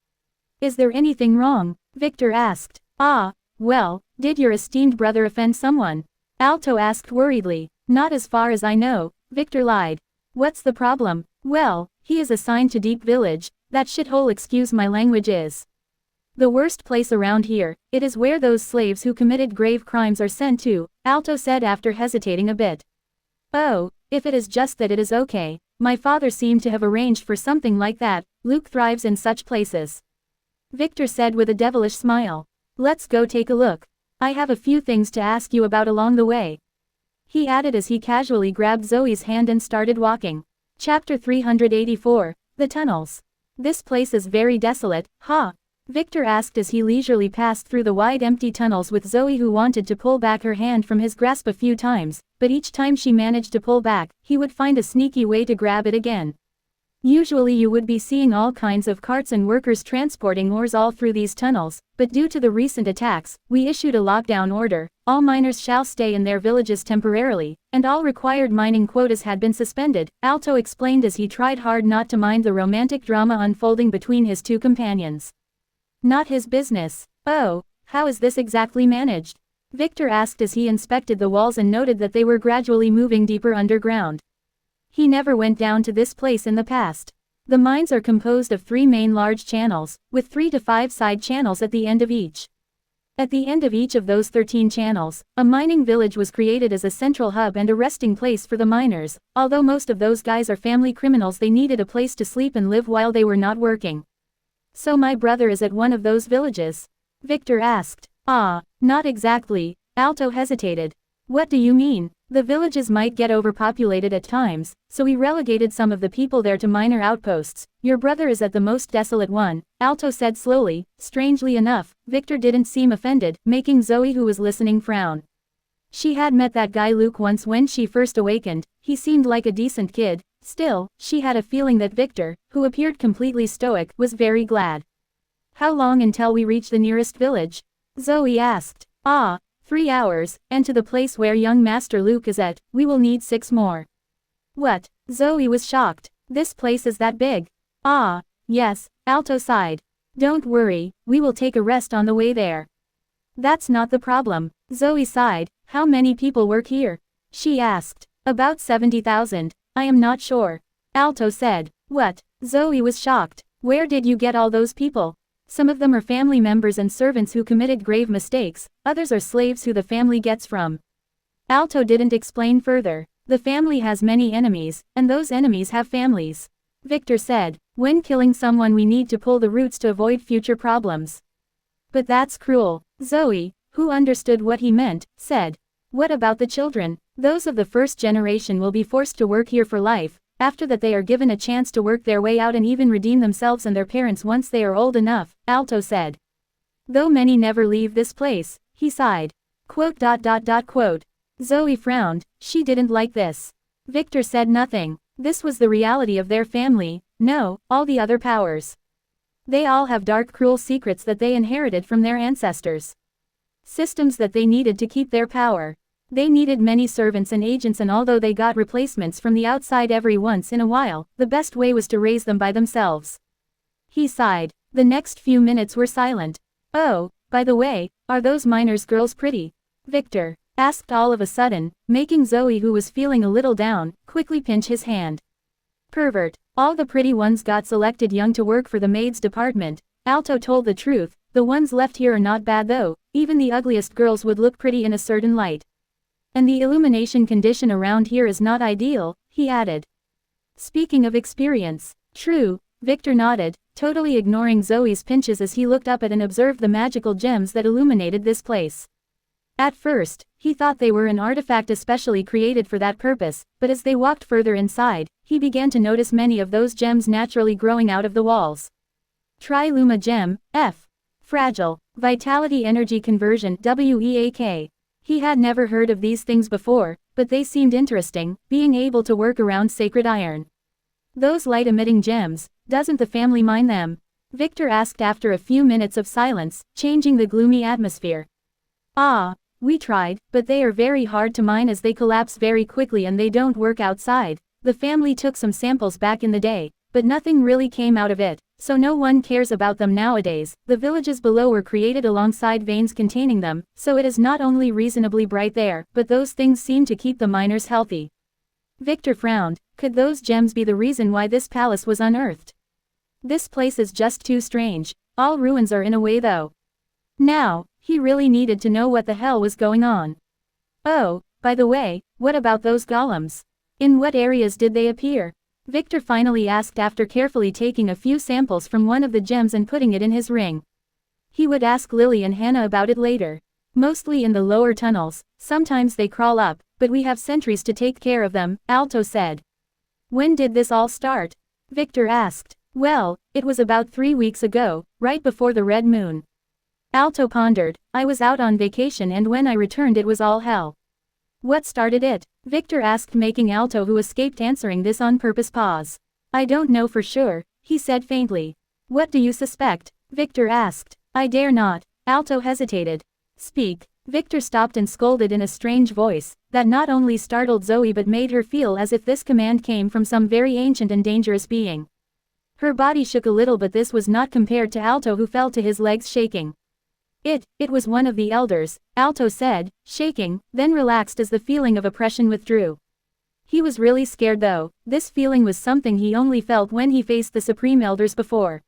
A: Is there anything wrong? Victor asked. Ah, well, did your esteemed brother offend someone? Alto asked worriedly. Not as far as I know, Victor lied. What's the problem? Well, he is assigned to Deep Village, that shithole, excuse my language, is the worst place around here. It is where those slaves who committed grave crimes are sent to, Alto said after hesitating a bit. Oh, if it is just that, it is okay. My father seemed to have arranged for something like that. Luke thrives in such places. Victor said with a devilish smile. Let's go take a look. I have a few things to ask you about along the way. He added as he casually grabbed Zoe's hand and started walking. Chapter 384, The Tunnels. This place is very desolate, huh? Victor asked as he leisurely passed through the wide empty tunnels with Zoe, who wanted to pull back her hand from his grasp a few times, but each time she managed to pull back, he would find a sneaky way to grab it again. Usually you would be seeing all kinds of carts and workers transporting ores all through these tunnels, but due to the recent attacks, we issued a lockdown order. All miners shall stay in their villages temporarily, and all required mining quotas had been suspended, Alto explained as he tried hard not to mind the romantic drama unfolding between his two companions. Not his business. Oh, how is this exactly managed? Victor asked as he inspected the walls and noted that they were gradually moving deeper underground. He never went down to this place in the past. The mines are composed of 3 main large channels, with 3 to 5 side channels at the end of each. At the end of each of those 13 channels, a mining village was created as a central hub and a resting place for the miners. Although most of those guys are family criminals, they needed a place to sleep and live while they were not working. So my brother is at one of those villages? Victor asked. Ah, not exactly. Alto hesitated. What do you mean? The villages might get overpopulated at times, so we relegated some of the people there to minor outposts. Your brother is at the most desolate one, Alto said slowly. Strangely enough, Victor didn't seem offended, making Zoe, who was listening, frown. She had met that guy Luke once when she first awakened. He seemed like a decent kid. Still, she had a feeling that Victor, who appeared completely stoic, was very glad. How long until we reach the nearest village? Zoe asked. Ah, 3 hours, and to the place where young Master Luke is at, we will need 6 more. What? Zoe was shocked. This place is that big? Ah, yes, Alto sighed. Don't worry, we will take a rest on the way there. That's not the problem. Zoe sighed. How many people work here? She asked. About 70,000. I am not sure. Alto said. What? Zoe was shocked. Where did you get all those people? Some of them are family members and servants who committed grave mistakes, others are slaves who the family gets from. Alto didn't explain further. The family has many enemies, and those enemies have families. Victor said. When killing someone we need to pull the roots to avoid future problems. But that's cruel. Zoe, who understood what he meant, said. What about the children? Those of the first generation will be forced to work here for life. After that they are given a chance to work their way out and even redeem themselves and their parents once they are old enough, Alto said. Though many never leave this place, he sighed. Quote. Zoe frowned. She didn't like this. Victor said nothing. This was the reality of their family. No, all the other powers. They all have dark, cruel secrets that they inherited from their ancestors. Systems that they needed to keep their power. They needed many servants and agents, and although they got replacements from the outside every once in a while, the best way was to raise them by themselves. He sighed. The next few minutes were silent. Oh, by the way, are those miners' girls pretty? Victor asked all of a sudden, making Zoe, who was feeling a little down, quickly pinch his hand. Pervert. All the pretty ones got selected young to work for the maids department. Alto told the truth. The ones left here are not bad though, even the ugliest girls would look pretty in a certain light. And the illumination condition around here is not ideal, he added. Speaking of experience. True, Victor nodded, totally ignoring Zoe's pinches as he looked up at and observed the magical gems that illuminated this place. At first, he thought they were an artifact especially created for that purpose, but as they walked further inside, he began to notice many of those gems naturally growing out of the walls. Tri-Luma Gem, F. Fragile. Vitality Energy Conversion, WEAK. He had never heard of these things before, but they seemed interesting, being able to work around sacred iron. Those light-emitting gems, doesn't the family mine them? Victor asked after a few minutes of silence, changing the gloomy atmosphere. Ah. We tried, but they are very hard to mine as they collapse very quickly and they don't work outside. The family took some samples back in the day, but nothing really came out of it, so no one cares about them nowadays. The villages below were created alongside veins containing them, so it is not only reasonably bright there, but those things seem to keep the miners healthy. Victor frowned. Could those gems be the reason why this palace was unearthed? This place is just too strange. All ruins are in a way though. Now, he really needed to know what the hell was going on. Oh, by the way, what about those golems? In what areas did they appear? Victor finally asked after carefully taking a few samples from one of the gems and putting it in his ring. He would ask Lily and Hannah about it later. Mostly in the lower tunnels, sometimes they crawl up, but we have sentries to take care of them, Alto said. When did this all start? Victor asked. Well, it was about 3 weeks ago, right before the red moon. Alto pondered. I was out on vacation and when I returned it was all hell. What started it? Victor asked, making Alto, who escaped answering this on purpose, pause. I don't know for sure, he said faintly. What do you suspect? Victor asked. I dare not. Alto hesitated. Speak. Victor stopped and scolded in a strange voice, that not only startled Zoe but made her feel as if this command came from some very ancient and dangerous being. Her body shook a little, but this was not compared to Alto, who fell to his legs shaking. It was one of the elders, Alto said, shaking, then relaxed as the feeling of oppression withdrew. He was really scared though. This feeling was something he only felt when he faced the Supreme Elders before.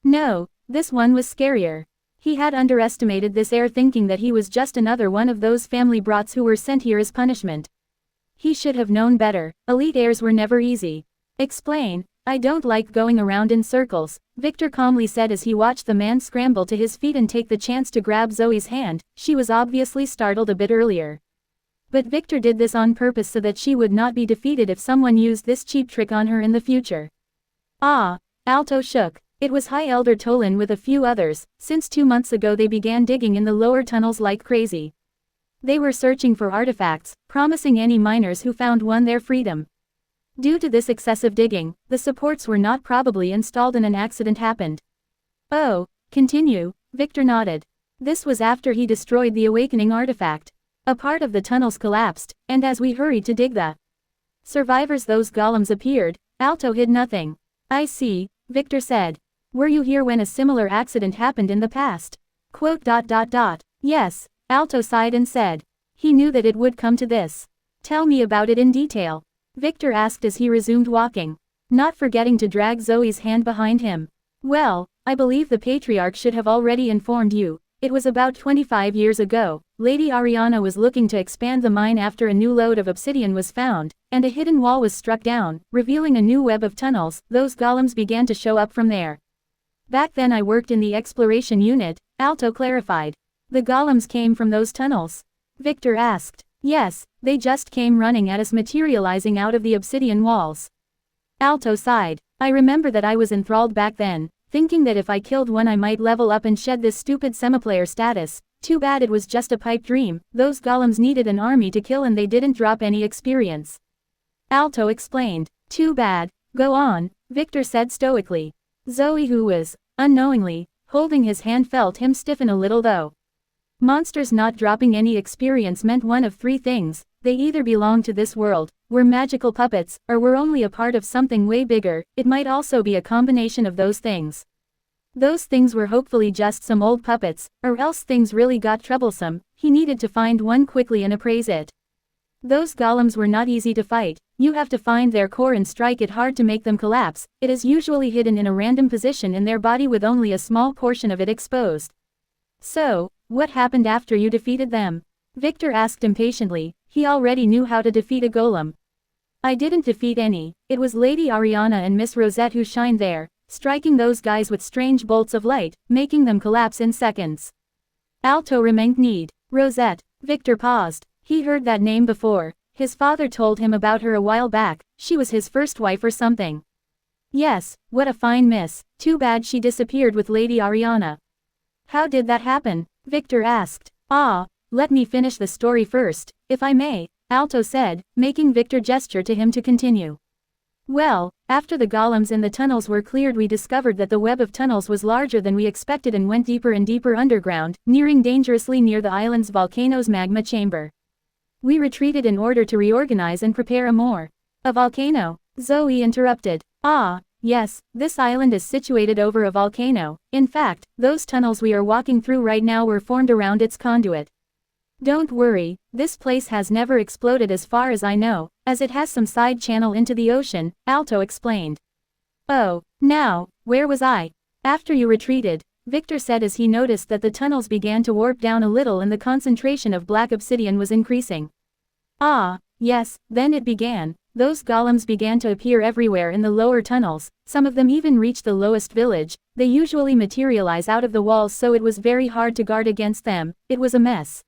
A: No, this one was scarier. He had underestimated this heir, thinking that he was just another one of those family brats who were sent here as punishment. He should have known better. Elite heirs were never easy. Explain. I don't like going around in circles, Victor calmly said as he watched the man scramble to his feet and take the chance to grab Zoe's hand. She was obviously startled a bit earlier. But Victor did this on purpose so that she would not be defeated if someone used this cheap trick on her in the future. Ah, Alto shook. It was High Elder Tolan with a few others. Since 2 months ago they began digging in the lower tunnels like crazy. They were searching for artifacts, promising any miners who found one their freedom. Due to this excessive digging, the supports were not probably installed and an accident happened. Oh, continue, Victor nodded. This was after he destroyed the awakening artifact. A part of the tunnels collapsed, and as we hurried to dig the survivors, those golems appeared. Alto hid nothing. I see, Victor said. Were you here when a similar accident happened in the past? Yes, Alto sighed and said. He knew that it would come to this. Tell me about it in detail, Victor asked as he resumed walking, not forgetting to drag Zoe's hand behind him. Well, I believe the Patriarch should have already informed you. It was about 25 years ago. Lady Ariana was looking to expand the mine after a new lode of obsidian was found, and a hidden wall was struck down, revealing a new web of tunnels. Those golems began to show up from there. Back then I worked in the exploration unit, Alto clarified. The golems came from those tunnels? Victor asked. Yes, they just came running at us, materializing out of the obsidian walls. Alto sighed. I remember that I was enthralled back then, thinking that if I killed one I might level up and shed this stupid semi-player status. Too bad it was just a pipe dream. Those golems needed an army to kill and they didn't drop any experience. Alto explained. Too bad. Go on, Victor said stoically. Zoe, who was, unknowingly, holding his hand, felt him stiffen a little though. Monsters not dropping any experience meant one of 3 things. They either belonged to this world, were magical puppets, or were only a part of something way bigger. It might also be a combination of those things. Those things were hopefully just some old puppets, or else things really got troublesome. He needed to find one quickly and appraise it. Those golems were not easy to fight. You have to find their core and strike it hard to make them collapse. It is usually hidden in a random position in their body with only a small portion of it exposed. So, what happened after you defeated them? Victor asked impatiently. He already knew how to defeat a golem. I didn't defeat any, it was Lady Ariana and Miss Rosette who shined there, striking those guys with strange bolts of light, making them collapse in seconds. Alto remained. Rosette. Victor paused. He heard that name before. His father told him about her a while back. She was his first wife or something. Yes, what a fine miss. Too bad she disappeared with Lady Ariana. How did that happen? Victor asked. Let me finish the story first, if I may, Alto said, making Victor gesture to him to continue. Well, after the golems in the tunnels were cleared, we discovered that the web of tunnels was larger than we expected and went deeper and deeper underground, nearing dangerously near the island's volcano's magma chamber. We retreated in order to reorganize and prepare a volcano. Zoe interrupted. Yes, this island is situated over a volcano. In fact, those tunnels we are walking through right now were formed around its conduit. Don't worry, this place has never exploded as far as I know, as it has some side channel into the ocean, Alto explained. Oh, now, where was I? After you retreated, Victor said as he noticed that the tunnels began to warp down a little and the concentration of black obsidian was increasing. Yes, then it began. Those golems began to appear everywhere in the lower tunnels, some of them even reached the lowest village. They usually materialize out of the walls, so it was very hard to guard against them. It was a mess.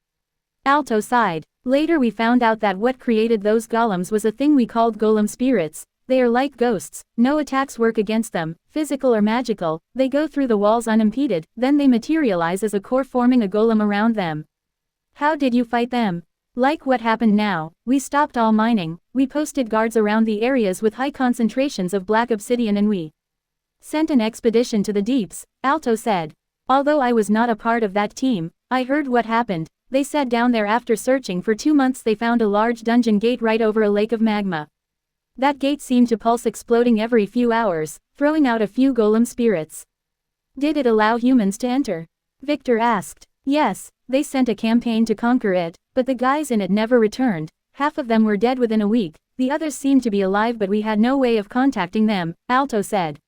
A: Alto sighed. Later we found out that what created those golems was a thing we called golem spirits. They are like ghosts, no attacks work against them, physical or magical, they go through the walls unimpeded, then they materialize as a core forming a golem around them. How did you fight them? Like what happened now, we stopped all mining, we posted guards around the areas with high concentrations of black obsidian and we sent an expedition to the deeps, Alto said. Although I was not a part of that team, I heard what happened. They said down there after searching for 2 months they found a large dungeon gate right over a lake of magma. That gate seemed to pulse, exploding every few hours, throwing out a few golem spirits. Did it allow humans to enter? Victor asked. Yes, they sent a campaign to conquer it, but the guys in it never returned. Half of them were dead within a week, the others seemed to be alive but we had no way of contacting them, Alto said.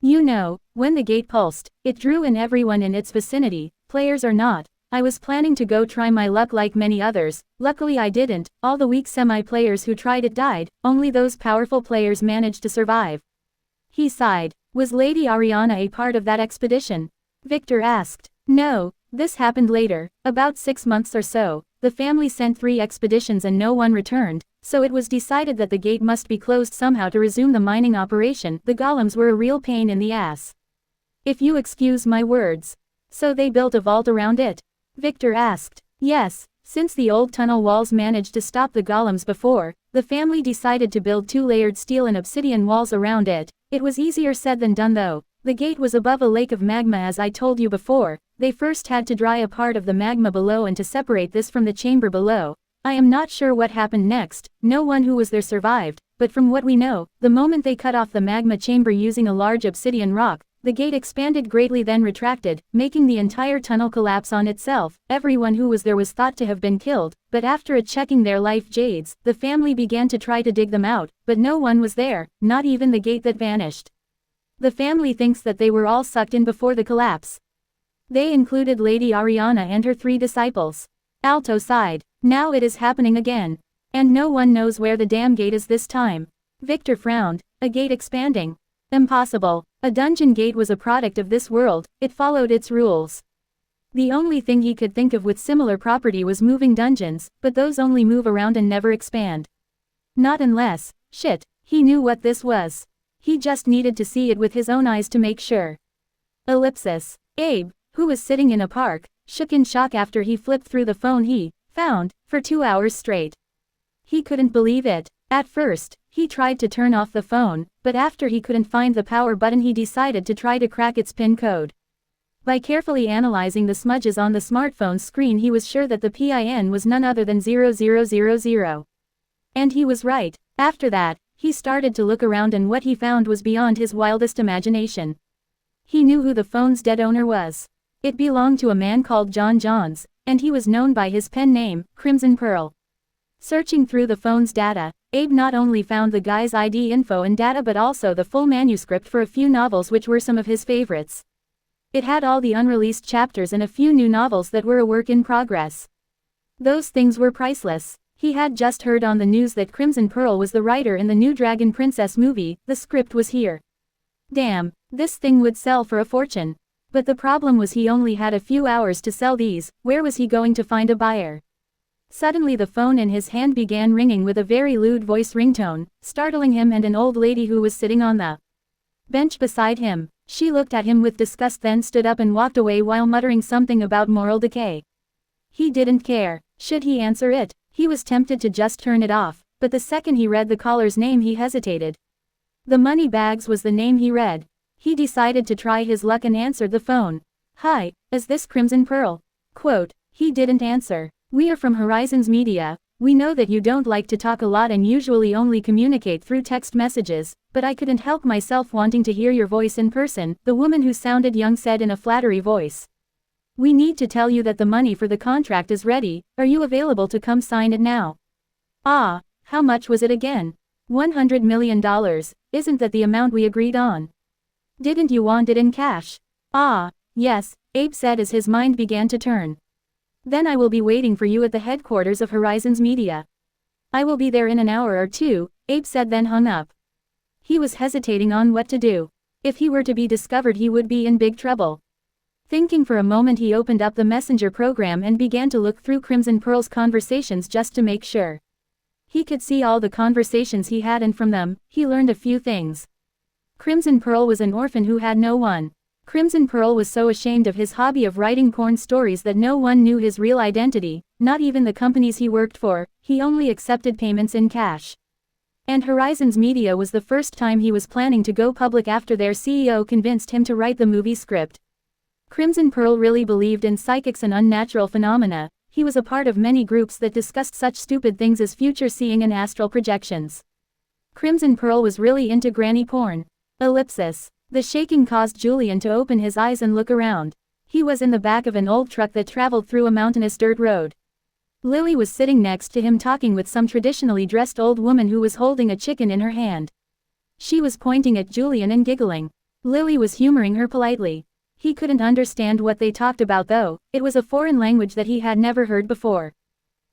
A: You know, when the gate pulsed, it drew in everyone in its vicinity, players or not. I was planning to go try my luck like many others, luckily I didn't. All the weak semi-players who tried it died, only those powerful players managed to survive. He sighed. Was Lady Ariana a part of that expedition? Victor asked. No, this happened later, about 6 months or so. The family sent 3 expeditions and no one returned, so it was decided that the gate must be closed somehow to resume the mining operation. The golems were a real pain in the ass. If you excuse my words. So they built a vault around it? Victor asked. Yes, since the old tunnel walls managed to stop the golems before, the family decided to build 2-layered steel and obsidian walls around it. It was easier said than done though. The gate was above a lake of magma as I told you before. They first had to dry a part of the magma below and to separate this from the chamber below. I am not sure what happened next, no one who was there survived, but from what we know, the moment they cut off the magma chamber using a large obsidian rock, the gate expanded greatly then retracted, making the entire tunnel collapse on itself. Everyone who was there was thought to have been killed, but after checking their life jades, the family began to try to dig them out, but no one was there, not even the gate that vanished. The family thinks that they were all sucked in before the collapse. They included Lady Ariana and her 3 disciples. Alto sighed. Now it is happening again. And no one knows where the damn gate is this time. Victor frowned. A gate expanding? Impossible. A dungeon gate was a product of this world, it followed its rules. The only thing he could think of with similar property was moving dungeons, but those only move around and never expand. Not unless, shit, he knew what this was. He just needed to see it with his own eyes to make sure. Ellipsis. Abe, who was sitting in a park, shook in shock after he flipped through the phone he found for 2 hours straight. He couldn't believe it. At first, he tried to turn off the phone, but after he couldn't find the power button he decided to try to crack its PIN code. By carefully analyzing the smudges on the smartphone's screen he was sure that the PIN was none other than 0000. And he was right. After that, he started to look around and what he found was beyond his wildest imagination. He knew who the phone's dead owner was. It belonged to a man called John Johns, and he was known by his pen name, Crimson Pearl. Searching through the phone's data, Abe not only found the guy's ID info and data but also the full manuscript for a few novels which were some of his favorites. It had all the unreleased chapters and a few new novels that were a work in progress. Those things were priceless. He had just heard on the news that Crimson Pearl was the writer in the new Dragon Princess movie. The script was here. Damn, this thing would sell for a fortune. But the problem was he only had a few hours to sell these. Where was he going to find a buyer? Suddenly the phone in his hand began ringing with a very lewd voice ringtone, startling him and an old lady who was sitting on the bench beside him. She looked at him with disgust, then stood up and walked away while muttering something about moral decay. He didn't care. Should he answer it? He was tempted to just turn it off, but the second he read the caller's name he hesitated. The Money Bags was the name he read. He decided to try his luck and answered the phone. "Hi, is this Crimson Pearl?" Quote. He didn't answer. "We are from Horizons Media. We know that you don't like to talk a lot and usually only communicate through text messages, but I couldn't help myself wanting to hear your voice in person," the woman who sounded young said in a flattery voice. "We need to tell you that the money for the contract is ready. Are you available to come sign it now?" "Ah, how much was it again?" $100 million, isn't that the amount we agreed on? Didn't you want it in cash? "Ah, yes," Abe said as his mind began to turn. "Then I will be waiting for you at the headquarters of Horizons Media." "I will be there in an hour or two," Abe said, then hung up. He was hesitating on what to do. If he were to be discovered he would be in big trouble. Thinking for a moment he opened up the messenger program and began to look through Crimson Pearl's conversations just to make sure. He could see all the conversations he had, and from them, he learned a few things. Crimson Pearl was an orphan who had no one. Crimson Pearl was so ashamed of his hobby of writing porn stories that no one knew his real identity, not even the companies he worked for. He only accepted payments in cash. And Horizons Media was the first time he was planning to go public after their CEO convinced him to write the movie script. Crimson Pearl really believed in psychics and unnatural phenomena. He was a part of many groups that discussed such stupid things as future seeing and astral projections. Crimson Pearl was really into granny porn. Ellipsis. The shaking caused Julian to open his eyes and look around. He was in the back of an old truck that traveled through a mountainous dirt road. Lily was sitting next to him talking with some traditionally dressed old woman who was holding a chicken in her hand. She was pointing at Julian and giggling. Lily was humoring her politely. He couldn't understand what they talked about though. It was a foreign language that he had never heard before.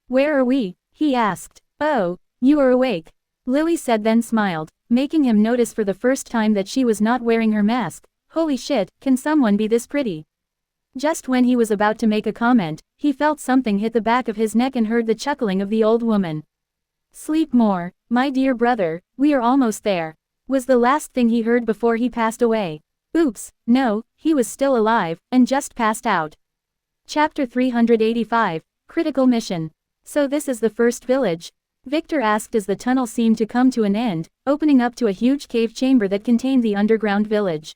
A: "Where are we?" he asked. "Oh, you are awake," Lily said, then smiled, making him notice for the first time that she was not wearing her mask. Holy shit, can someone be this pretty? Just when he was about to make a comment, he felt something hit the back of his neck and heard the chuckling of the old woman. "Sleep more, my dear brother, we are almost there," was the last thing he heard before he passed away. Oops, no, he was still alive, and just passed out. Chapter 385, Critical Mission. "So this is the first village?" Victor asked as the tunnel seemed to come to an end, opening up to a huge cave chamber that contained the underground village.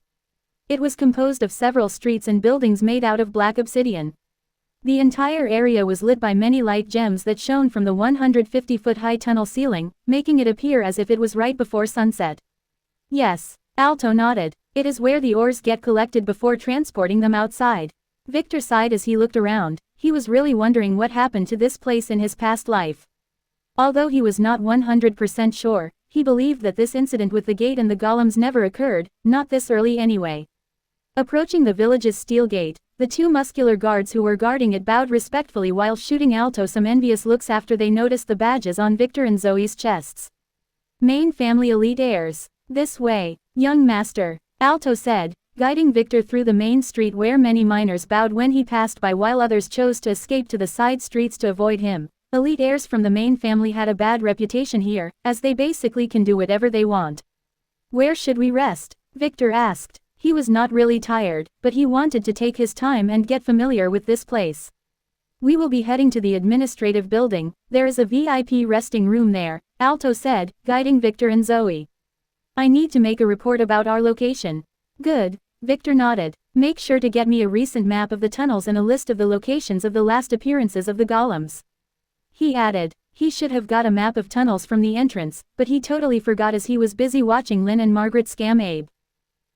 A: It was composed of several streets and buildings made out of black obsidian. The entire area was lit by many light gems that shone from the 150-foot-high tunnel ceiling, making it appear as if it was right before sunset. "Yes," Alto nodded. "It is where the ores get collected before transporting them outside." Victor sighed as he looked around. He was really wondering what happened to this place in his past life. Although he was not 100% sure, he believed that this incident with the gate and the golems never occurred, not this early anyway. Approaching the village's steel gate, the two muscular guards who were guarding it bowed respectfully while shooting Alto some envious looks after they noticed the badges on Victor and Zoe's chests. "Main family elite heirs. This way, young master," Alto said, guiding Victor through the main street where many miners bowed when he passed by while others chose to escape to the side streets to avoid him. Elite heirs from the main family had a bad reputation here, as they basically can do whatever they want. "Where should we rest?" Victor asked. He was not really tired, but he wanted to take his time and get familiar with this place. "We will be heading to the administrative building. There is a VIP resting room there," Alto said, guiding Victor and Zoe. "I need to make a report about our location." "Good," Victor nodded. "Make sure to get me a recent map of the tunnels and a list of the locations of the last appearances of the golems." He added. He should have got a map of tunnels from the entrance, but he totally forgot as he was busy watching Lynn and Margaret scam Abe.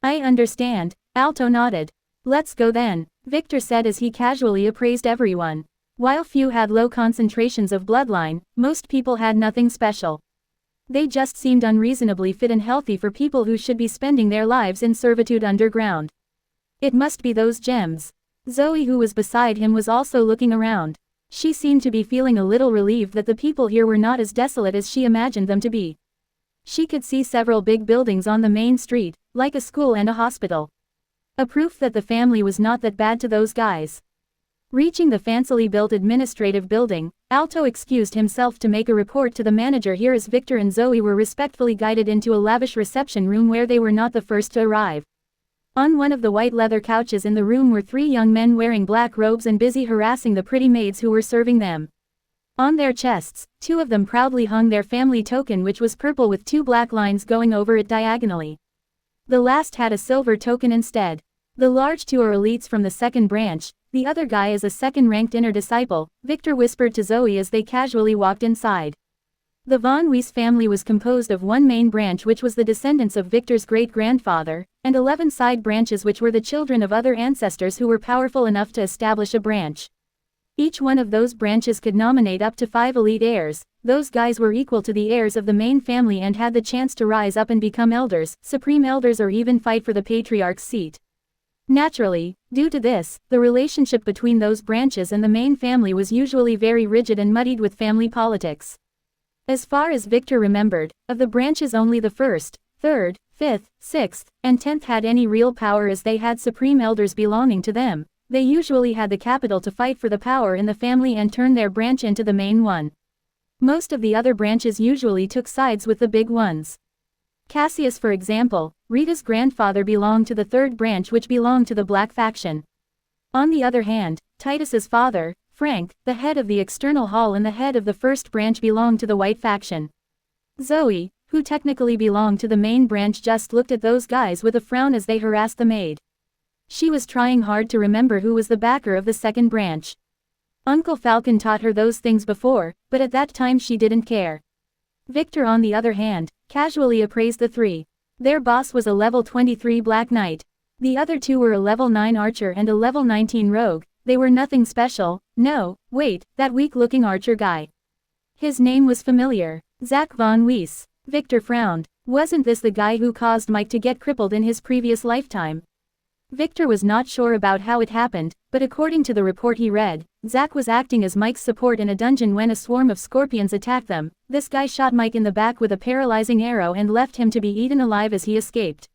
A: "I understand," Alto nodded. "Let's go then," Victor said as he casually appraised everyone. While few had low concentrations of bloodline, most people had nothing special. They just seemed unreasonably fit and healthy for people who should be spending their lives in servitude underground. It must be those gems. Zoe, who was beside him, was also looking around. She seemed to be feeling a little relieved that the people here were not as desolate as she imagined them to be. She could see several big buildings on the main street, like a school and a hospital. A proof that the family was not that bad to those guys. Reaching the fancily built administrative building, Alto excused himself to make a report to the manager here as Victor and Zoe were respectfully guided into a lavish reception room where they were not the first to arrive. On one of the white leather couches in the room were 3 young men wearing black robes and busy harassing the pretty maids who were serving them. On their chests, 2 of them proudly hung their family token, which was purple with 2 black lines going over it diagonally. The last had a silver token instead. The large 2 are elites from the second branch, the other guy is a second-ranked inner disciple, Victor whispered to Zoe as they casually walked inside. The Von Weiss family was composed of one main branch which was the descendants of Victor's great-grandfather, and 11 side branches which were the children of other ancestors who were powerful enough to establish a branch. Each one of those branches could nominate up to 5 elite heirs. Those guys were equal to the heirs of the main family and had the chance to rise up and become elders, supreme elders, or even fight for the patriarch's seat. Naturally, due to this, the relationship between those branches and the main family was usually very rigid and muddied with family politics. As far as Victor remembered, of the branches only the 1st, 3rd, 5th, 6th, and 10th had any real power as they had supreme elders belonging to them. They usually had the capital to fight for the power in the family and turn their branch into the main one. Most of the other branches usually took sides with the big ones. Cassius, for example, Rita's grandfather, belonged to the 3rd branch, which belonged to the Black faction. On the other hand, Titus's father, Frank, the head of the external hall and the head of the 1st branch, belonged to the White faction. Zoe, who technically belonged to the main branch, just looked at those guys with a frown as they harassed the maid. She was trying hard to remember who was the backer of the second branch. Uncle Falcon taught her those things before, but at that time she didn't care. Victor, on the other hand, casually appraised the 3. Their boss was a level 23 Black Knight. The other 2 were a level 9 archer and a level 19 rogue. They were nothing special. No, wait, that weak-looking archer guy. His name was familiar. Zach Von Weiss. Victor frowned. Wasn't this the guy who caused Mike to get crippled in his previous lifetime? Victor was not sure about how it happened, but according to the report he read, Zach was acting as Mike's support in a dungeon when a swarm of scorpions attacked them. This guy shot Mike in the back with a paralyzing arrow and left him to be eaten alive as he escaped.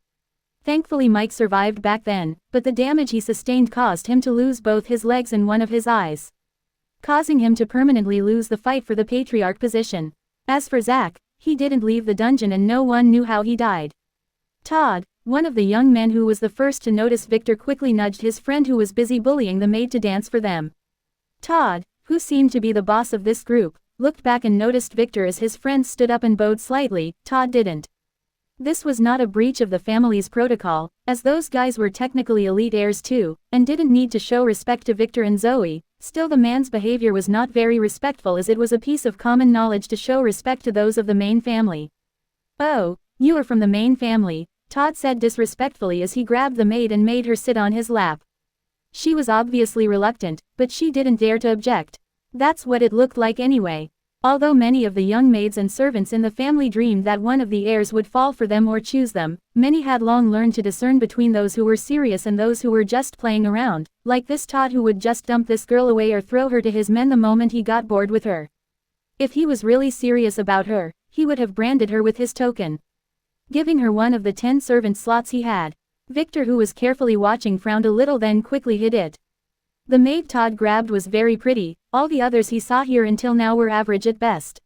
A: Thankfully Mike survived back then, but the damage he sustained caused him to lose both his legs and one of his eyes, causing him to permanently lose the fight for the patriarch position. As for Zach, he didn't leave the dungeon and no one knew how he died. Todd, one of the young men who was the first to notice Victor, quickly nudged his friend who was busy bullying the maid to dance for them. Todd, who seemed to be the boss of this group, looked back and noticed Victor as his friend stood up and bowed slightly. Todd didn't. This was not a breach of the family's protocol, as those guys were technically elite heirs too, and didn't need to show respect to Victor and Zoe. Still, the man's behavior was not very respectful, as it was a piece of common knowledge to show respect to those of the main family. "Oh, you are from the main family," Todd said disrespectfully as he grabbed the maid and made her sit on his lap. She was obviously reluctant, but she didn't dare to object. That's what it looked like anyway. Although many of the young maids and servants in the family dreamed that one of the heirs would fall for them or choose them, many had long learned to discern between those who were serious and those who were just playing around, like this Todd, who would just dump this girl away or throw her to his men the moment he got bored with her. If he was really serious about her, he would have branded her with his token, giving her one of the 10 servant slots he had. Victor, who was carefully watching, frowned a little, then quickly hid it. The maid Todd grabbed was very pretty. All the others he saw here until now were average at best.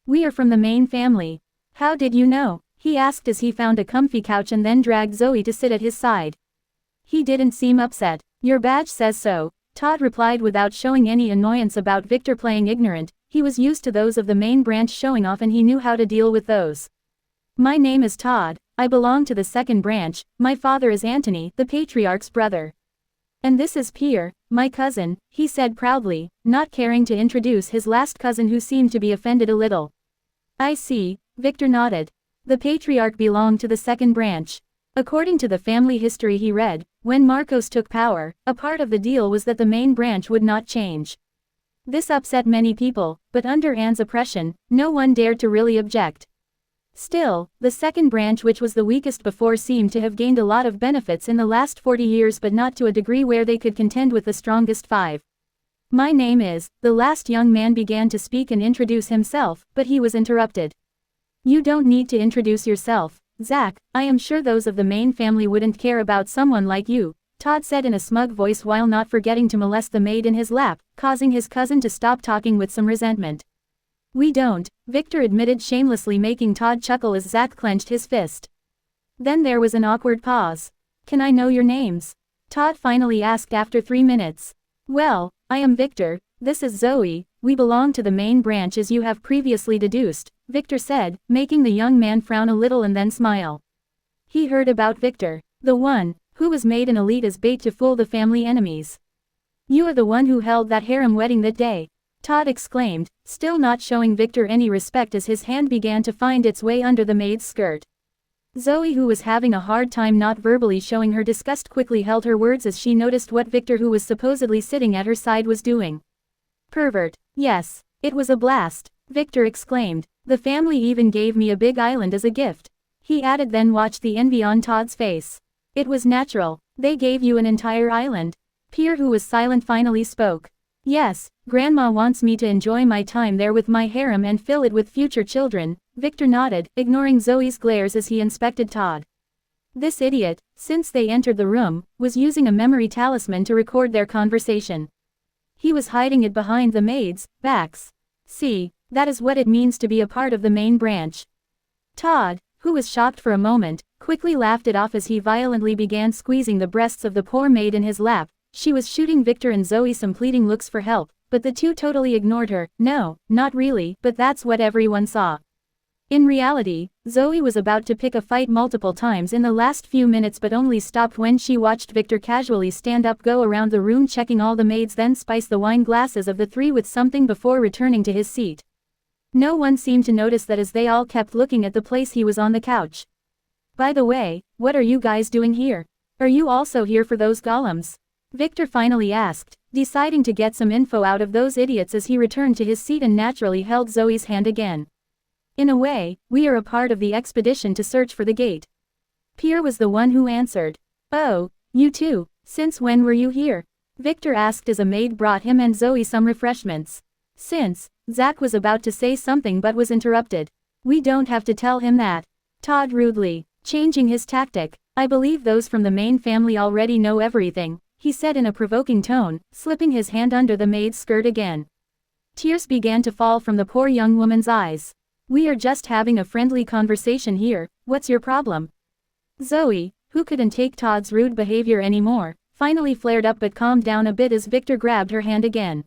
A: "We are from the main family." "How did you know?" he asked as he found a comfy couch and then dragged Zoe to sit at his side. He didn't seem upset. "Your badge says so," Todd replied without showing any annoyance about Victor playing ignorant. He was used to those of the main branch showing off and he knew how to deal with those. "My name is Todd. I belong to the second branch. My father is Anthony, the patriarch's brother. And this is Pierre, my cousin," he said proudly, not caring to introduce his last cousin, who seemed to be offended a little. "I see," Victor nodded. The patriarch belonged to the second branch. According to the family history he read, when Marcos took power, a part of the deal was that the main branch would not change. This upset many people, but under Anne's oppression, no one dared to really object. Still, the second branch, which was the weakest before, seemed to have gained a lot of benefits in the last 40 years, but not to a degree where they could contend with the strongest 5. My name is, the last young man began to speak and introduce himself, but he was interrupted. You don't need to introduce yourself, Zach, I am sure those of the main family wouldn't care about someone like you, Todd said in a smug voice while not forgetting to molest the maid in his lap, causing his cousin to stop talking with some resentment. We don't, Victor admitted shamelessly, making Todd chuckle as Zach clenched his fist. Then there was an awkward pause. Can I know your names? Todd finally asked after 3 minutes. Well, I am Victor, this is Zoe, we belong to the main branch as you have previously deduced, Victor said, making the young man frown a little and then smile. He heard about Victor, the one who was made an elite as bait to fool the family enemies. You are the one who held that harem wedding that day, Todd exclaimed, still not showing Victor any respect as his hand began to find its way under the maid's skirt. Zoe, who was having a hard time not verbally showing her disgust, quickly held her words as she noticed what Victor, who was supposedly sitting at her side, was doing. Pervert. Yes, it was a blast, Victor exclaimed. The family even gave me a big island as a gift. He added, then watched the envy on Todd's face. It was natural. They gave you an entire island. Pierre, who was silent, finally spoke. Yes, Grandma wants me to enjoy my time there with my harem and fill it with future children, Victor nodded, ignoring Zoe's glares as he inspected Todd. This idiot, since they entered the room, was using a memory talisman to record their conversation. He was hiding it behind the maids' backs. See, that is what it means to be a part of the main branch. Todd, who was shocked for a moment, quickly laughed it off as he violently began squeezing the breasts of the poor maid in his lap. She was shooting Victor and Zoe some pleading looks for help, but the two totally ignored her. No, not really, but that's what everyone saw. In reality, Zoe was about to pick a fight multiple times in the last few minutes, but only stopped when she watched Victor casually stand up, go around the room checking all the maids, then spice the wine glasses of the three with something before returning to his seat. No one seemed to notice that as they all kept looking at the place he was on the couch. By the way, what are you guys doing here? Are you also here for those golems? Victor finally asked, deciding to get some info out of those idiots as he returned to his seat and naturally held Zoe's hand again. In a way, we are a part of the expedition to search for the gate. Pierre was the one who answered. Oh, you too, since when were you here? Victor asked as a maid brought him and Zoe some refreshments. Since, Zach was about to say something but was interrupted. We don't have to tell him that. Todd rudely, changing his tactic. I believe those from the main family already know everything, he said in a provoking tone, slipping his hand under the maid's skirt again. Tears began to fall from the poor young woman's eyes. We are just having a friendly conversation here, what's your problem? Zoe, who couldn't take Todd's rude behavior anymore, finally flared up but calmed down a bit as Victor grabbed her hand again.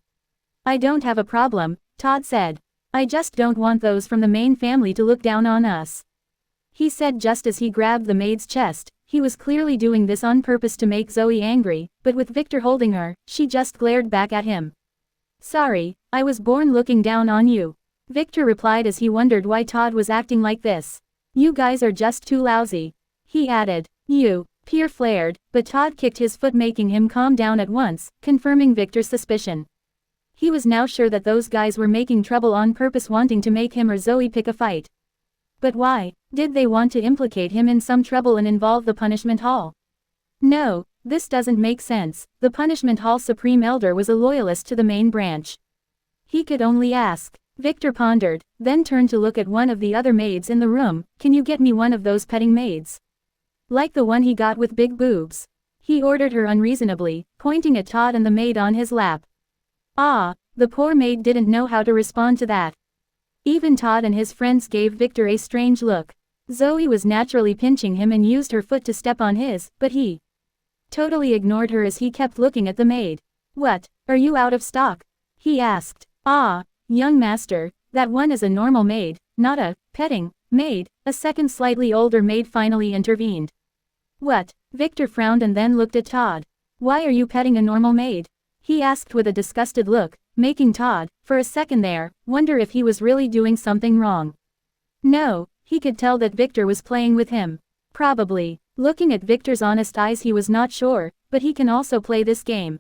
A: I don't have a problem, Todd said. I just don't want those from the main family to look down on us. He said just as he grabbed the maid's chest. He was clearly doing this on purpose to make Zoe angry, but with Victor holding her, she just glared back at him. Sorry, I was born looking down on you, Victor replied as he wondered why Todd was acting like this. You guys are just too lousy, he added. You, Pierre flared, but Todd kicked his foot, making him calm down at once, confirming Victor's suspicion. He was now sure that those guys were making trouble on purpose, wanting to make him or Zoe pick a fight. But why? Did they want to implicate him in some trouble and involve the punishment hall? No, this doesn't make sense. The punishment hall supreme elder was a loyalist to the main branch. He could only ask. Victor pondered, then turned to look at one of the other maids in the room. Can you get me one of those petting maids? Like the one he got with big boobs. He ordered her unreasonably, pointing at Todd and the maid on his lap. Ah, the poor maid didn't know how to respond to that. Even Todd and his friends gave Victor a strange look. Zoe was naturally pinching him and used her foot to step on his, but he totally ignored her as he kept looking at the maid. What, are you out of stock? He asked. Ah, young master, that one is a normal maid, not a petting maid, a second slightly older maid finally intervened. What? Victor frowned and then looked at Todd. Why are you petting a normal maid? He asked with a disgusted look, making Todd, for a second there, wonder if he was really doing something wrong. No, he could tell that Victor was playing with him. Probably. Looking at Victor's honest eyes, he was not sure, but he can also play this game.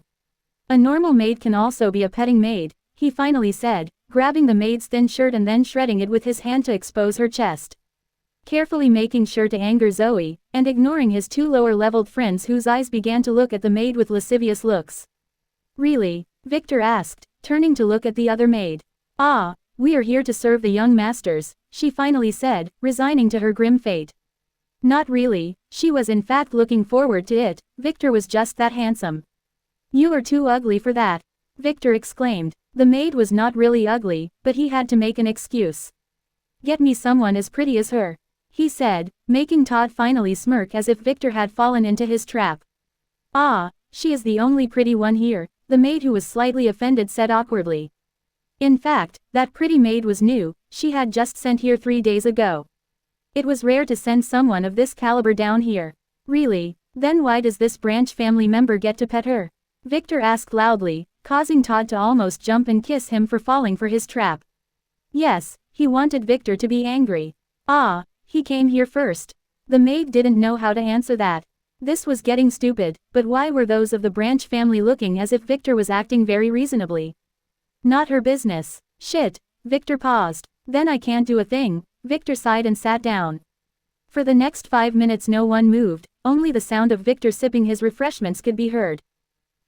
A: A normal maid can also be a petting maid, he finally said, grabbing the maid's thin shirt and then shredding it with his hand to expose her chest. Carefully making sure to anger Zoe, and ignoring his two lower-leveled friends whose eyes began to look at the maid with lascivious looks. Really, Victor asked, turning to look at the other maid. Ah, we are here to serve the young masters, she finally said, resigning to her grim fate. Not really, she was in fact looking forward to it, Victor was just that handsome. You are too ugly for that, Victor exclaimed. The maid was not really ugly, but he had to make an excuse. Get me someone as pretty as her, he said, making Todd finally smirk as if Victor had fallen into his trap. Ah, she is the only pretty one here, the maid who was slightly offended said awkwardly. In fact, that pretty maid was new, she had just sent here 3 days ago. It was rare to send someone of this caliber down here. Really? Then why does this branch family member get to pet her? Victor asked loudly, causing Todd to almost jump and kiss him for falling for his trap. Yes, he wanted Victor to be angry. Ah, he came here first. The maid didn't know how to answer that. This was getting stupid, but why were those of the branch family looking as if Victor was acting very reasonably? Not her business. Shit, Victor paused. Then I can't do a thing, Victor sighed and sat down. For the next 5 minutes no one moved, only the sound of Victor sipping his refreshments could be heard.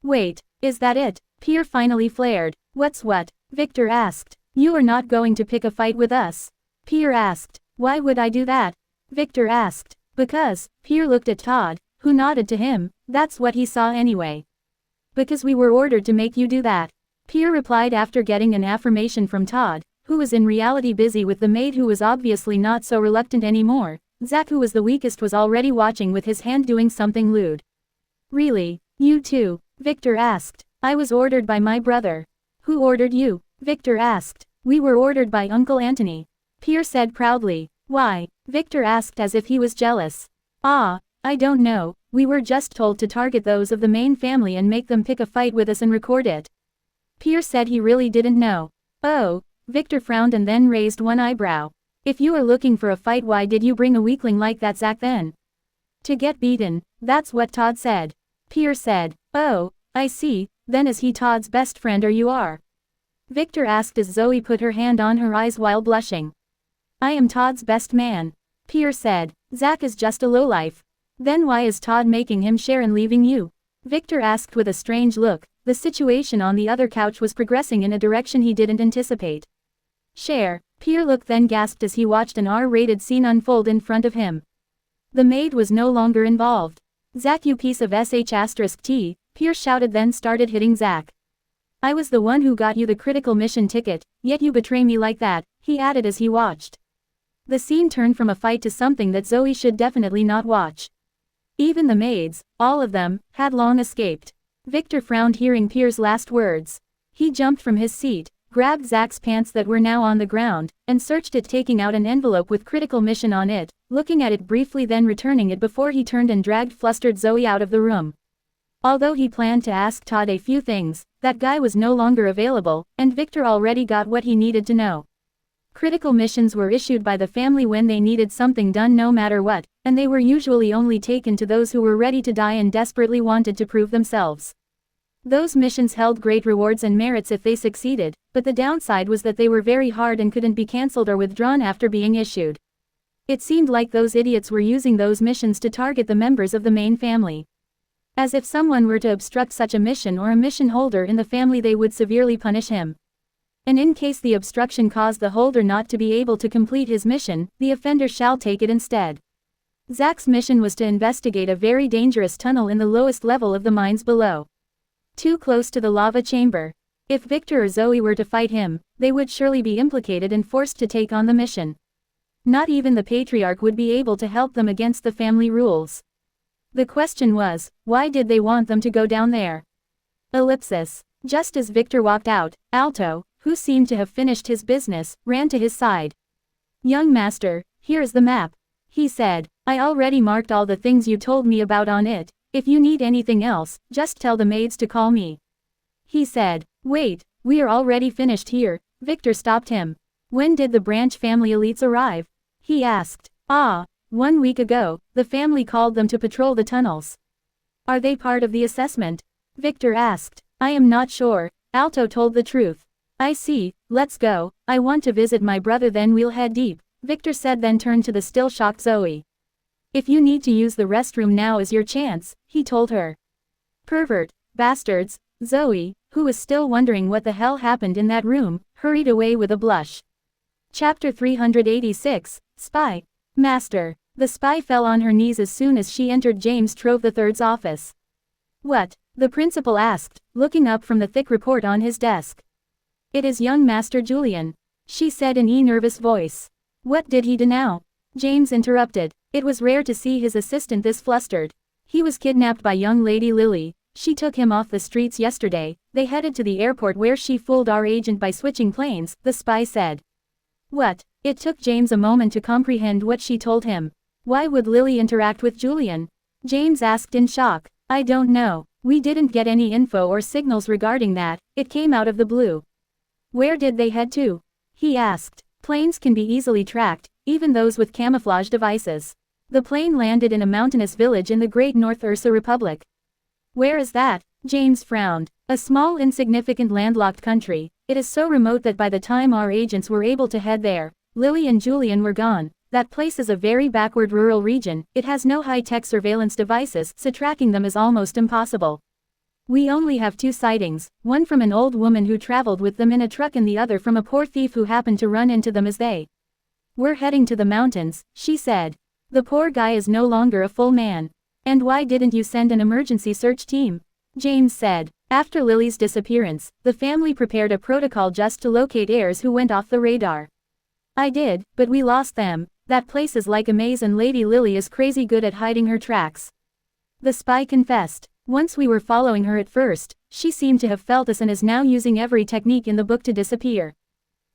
A: Wait, is that it? Pierre finally flared. What's what? Victor asked. You are not going to pick a fight with us? Pierre asked. Why would I do that? Victor asked. Because, Pierre looked at Todd, who nodded to him, that's what he saw anyway. Because we were ordered to make you do that. Pierre replied after getting an affirmation from Todd, who was in reality busy with the maid who was obviously not so reluctant anymore. Zach, who was the weakest, was already watching with his hand doing something lewd. Really? You too? Victor asked. I was ordered by my brother. Who ordered you? Victor asked. We were ordered by Uncle Anthony. Pierre said proudly. Why? Victor asked as if he was jealous. Ah, I don't know, we were just told to target those of the main family and make them pick a fight with us and record it. Pierre said he really didn't know. Oh, Victor frowned and then raised one eyebrow. If you are looking for a fight, why did you bring a weakling like that Zach then? To get beaten, that's what Todd said. Pierre said. Oh, I see, then is he Todd's best friend or you are? Victor asked as Zoe put her hand on her eyes while blushing. I am Todd's best man. Pierre said. Zach is just a lowlife. Then why is Todd making him share and leaving you? Victor asked with a strange look. The situation on the other couch was progressing in a direction he didn't anticipate. Share, Pierre looked then gasped as he watched an R-rated scene unfold in front of him. The maid was no longer involved. Zach, you piece of sh*t, Pierre shouted then started hitting Zach. I was the one who got you the critical mission ticket, yet you betray me like that, he added as he watched. The scene turned from a fight to something that Zoe should definitely not watch. Even the maids, all of them, had long escaped. Victor frowned hearing Pierre's last words. He jumped from his seat, grabbed Zach's pants that were now on the ground, and searched it, taking out an envelope with critical mission on it, looking at it briefly then returning it before he turned and dragged flustered Zoe out of the room. Although he planned to ask Todd a few things, that guy was no longer available, and Victor already got what he needed to know. Critical missions were issued by the family when they needed something done no matter what, and they were usually only taken to those who were ready to die and desperately wanted to prove themselves. Those missions held great rewards and merits if they succeeded, but the downside was that they were very hard and couldn't be cancelled or withdrawn after being issued. It seemed like those idiots were using those missions to target the members of the main family. As if someone were to obstruct such a mission or a mission holder in the family, they would severely punish him. And in case the obstruction caused the holder not to be able to complete his mission, the offender shall take it instead. Zach's mission was to investigate a very dangerous tunnel in the lowest level of the mines below. Too close to the lava chamber. If Victor or Zoe were to fight him, they would surely be implicated and forced to take on the mission. Not even the patriarch would be able to help them against the family rules. The question was, why did they want them to go down there? Ellipsis. Just as Victor walked out, Alto, who seemed to have finished his business, ran to his side. Young master, here is the map, he said. I already marked all the things you told me about on it. If you need anything else, just tell the maids to call me. He said. Wait, we are already finished here, Victor stopped him. When did the branch family elites arrive? He asked. 1 week ago, the family called them to patrol the tunnels. Are they part of the assessment? Victor asked. I am not sure, Alto told the truth. I see, let's go, I want to visit my brother then we'll head deep, Victor said then turned to the still shocked Zoe. If you need to use the restroom now is your chance, he told her. Pervert, bastards, Zoe, who was still wondering what the hell happened in that room, hurried away with a blush. Chapter 386, Spy. Master. The spy fell on her knees as soon as she entered James Trove III's office. What? The principal asked, looking up from the thick report on his desk. It is young Master Julian, she said in a nervous voice. What did he do now? James interrupted. It was rare to see his assistant this flustered. He was kidnapped by young Lady Lily. She took him off the streets yesterday. They headed to the airport where she fooled our agent by switching planes, the spy said. What? It took James a moment to comprehend what she told him. Why would Lily interact with Julian? James asked in shock. I don't know. We didn't get any info or signals regarding that. It came out of the blue. Where did they head to? He asked. Planes can be easily tracked, even those with camouflage devices. The plane landed in a mountainous village in the Great North Ursa Republic. Where is that? James frowned. A small insignificant landlocked country. It is so remote that by the time our agents were able to head there, Lily and Julian were gone. That place is a very backward rural region. It has no high-tech surveillance devices, so tracking them is almost impossible. We only have 2 sightings, one from an old woman who traveled with them in a truck and the other from a poor thief who happened to run into them as they were heading to the mountains, she said. The poor guy is no longer a full man. And why didn't you send an emergency search team? James said. After Lily's disappearance, the family prepared a protocol just to locate heirs who went off the radar. I did, but we lost them. That place is like a maze and Lady Lily is crazy good at hiding her tracks. The spy confessed. Once we were following her at first, she seemed to have felt us and is now using every technique in the book to disappear.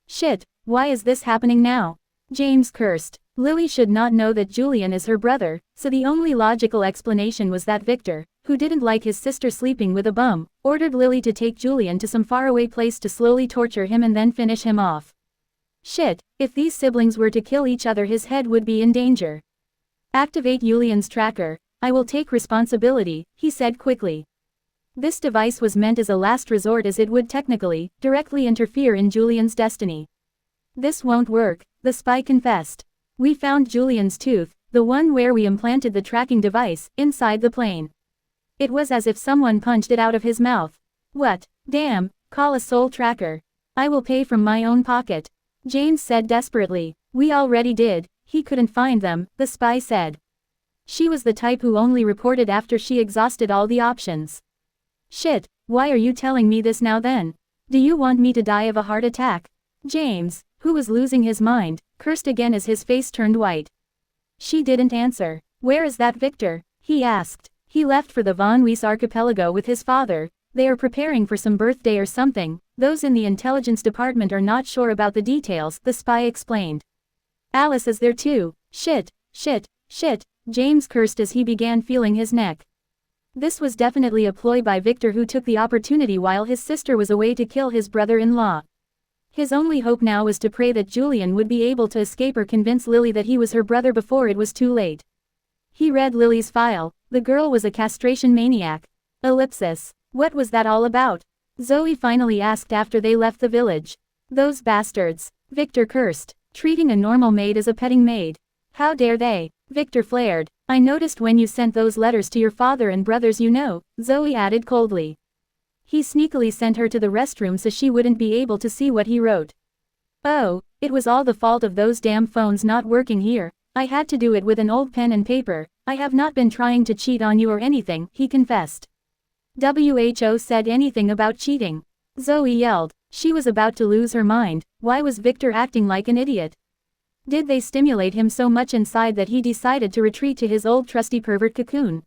A: Shit, why is this happening now? James cursed. Lily should not know that Julian is her brother, so the only logical explanation was that Victor, who didn't like his sister sleeping with a bum, ordered Lily to take Julian to some faraway place to slowly torture him and then finish him off. Shit, if these siblings were to kill each other his head would be in danger. Activate Julian's tracker. I will take responsibility, he said quickly. This device was meant as a last resort as it would technically, directly interfere in Julian's destiny. This won't work, the spy confessed. We found Julian's tooth, the one where we implanted the tracking device, inside the plane. It was as if someone punched it out of his mouth. What? Damn, call a soul tracker. I will pay from my own pocket. James said desperately. We already did, he couldn't find them, the spy said. She was the type who only reported after she exhausted all the options. Shit, why are you telling me this now then? Do you want me to die of a heart attack? James, who was losing his mind, cursed again as his face turned white. She didn't answer. Where is that Victor? He asked. He left for the Von Weiss archipelago with his father. They are preparing for some birthday or something. Those in the intelligence department are not sure about the details, the spy explained. Alice is there too. Shit, shit, shit, James cursed as he began feeling his neck. This was definitely a ploy by Victor, who took the opportunity while his sister was away to kill his brother-in-law. His only hope now was to pray that Julian would be able to escape or convince Lily that he was her brother before it was too late. He read Lily's file. The girl was a castration maniac. Ellipsis. What was that all about? Zoe finally asked after they left the village. Those bastards. Victor cursed. Treating a normal maid as a petting maid. How dare they? Victor flared. I noticed when you sent those letters to your father and brothers, you know, Zoe added coldly. He sneakily sent her to the restroom so she wouldn't be able to see what he wrote. Oh, it was all the fault of those damn phones not working here. I had to do it with an old pen and paper. I have not been trying to cheat on you or anything, he confessed. WHO said anything about cheating? Zoe yelled. She was about to lose her mind. Why was Victor acting like an idiot? Did they stimulate him so much inside that he decided to retreat to his old trusty pervert cocoon?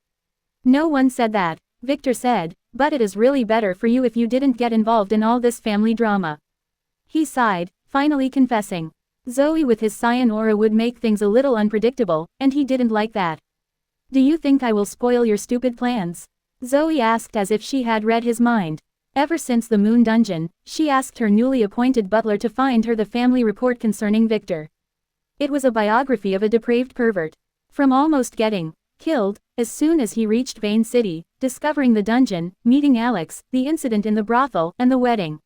A: No one said that, Victor said, but it is really better for you if you didn't get involved in all this family drama. He sighed, finally confessing. Zoe with his cyan aura would make things a little unpredictable, and he didn't like that. Do you think I will spoil your stupid plans? Zoe asked as if she had read his mind. Ever since the Moon Dungeon, she asked her newly appointed butler to find her the family report concerning Victor. It was a biography of a depraved pervert. From almost getting killed, as soon as he reached Vane City, discovering the dungeon, meeting Alex, the incident in the brothel, and the wedding.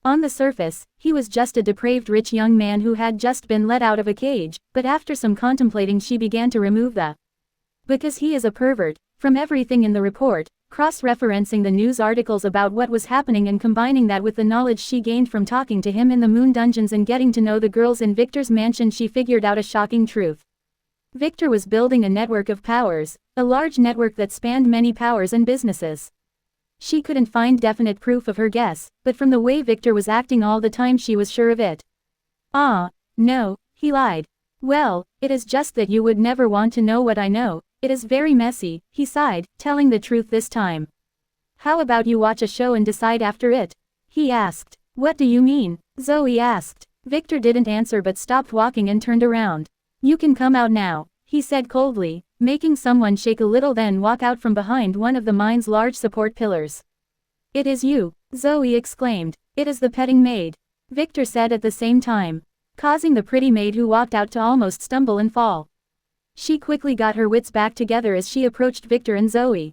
A: On the surface, he was just a depraved rich young man who had just been let out of a cage, but after some contemplating she began to remove the because he is a pervert from everything in the report, cross-referencing the news articles about what was happening and combining that with the knowledge she gained from talking to him in the moon dungeons and getting to know the girls in Victor's mansion, she figured out a shocking truth. Victor was building a network of powers, a large network that spanned many powers and businesses. She couldn't find definite proof of her guess, but from the way Victor was acting all the time she was sure of it. No, he lied. Well, it is just that you would never want to know what I know. It is very messy, he sighed, telling the truth this time. How about you watch a show and decide after it? He asked. What do you mean? Zoe asked. Victor didn't answer but stopped walking and turned around. You can come out now, he said coldly, making someone shake a little, then walk out from behind one of the mine's large support pillars. It is you, Zoe exclaimed. It is the petting maid, Victor said at the same time, causing the pretty maid who walked out to almost stumble and fall. She quickly got her wits back together as she approached Victor and Zoe.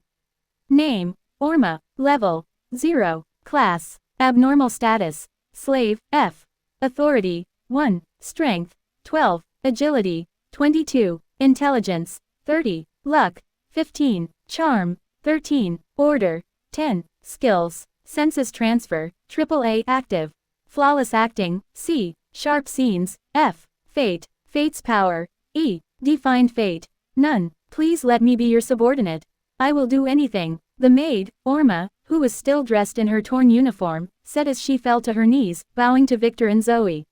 A: Name, Orma, level, 0, class, abnormal status, slave, F, authority, 1, strength, 12, agility, 22, intelligence, 30, luck, 15, charm, 13, order, 10, skills, senses transfer, AAA active, flawless acting, C, sharp scenes, F, fate, fate's power, E, defined fate, none. Please let me be your subordinate. I will do anything, the maid, Orma, who was still dressed in her torn uniform, said as she fell to her knees, bowing to Victor and Zoe.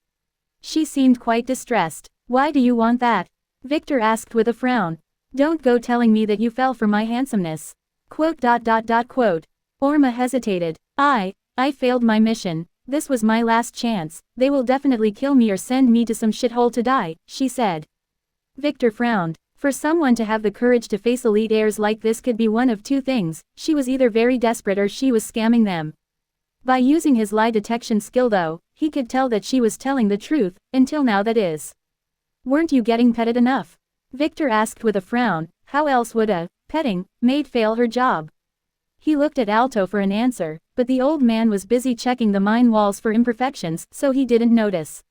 A: She seemed quite distressed. Why do you want that? Victor asked with a frown. Don't go telling me that you fell for my handsomeness. Orma hesitated. I failed my mission. This was my last chance. They will definitely kill me or send me to some shithole to die, she said. Victor frowned. For someone to have the courage to face elite heirs like this could be one of two things: she was either very desperate or she was scamming them. By using his lie detection skill though, he could tell that she was telling the truth, until now that is. Weren't you getting petted enough? Victor asked with a frown. How else would a petting maid fail her job? He looked at Alto for an answer, but the old man was busy checking the mine walls for imperfections, so he didn't notice.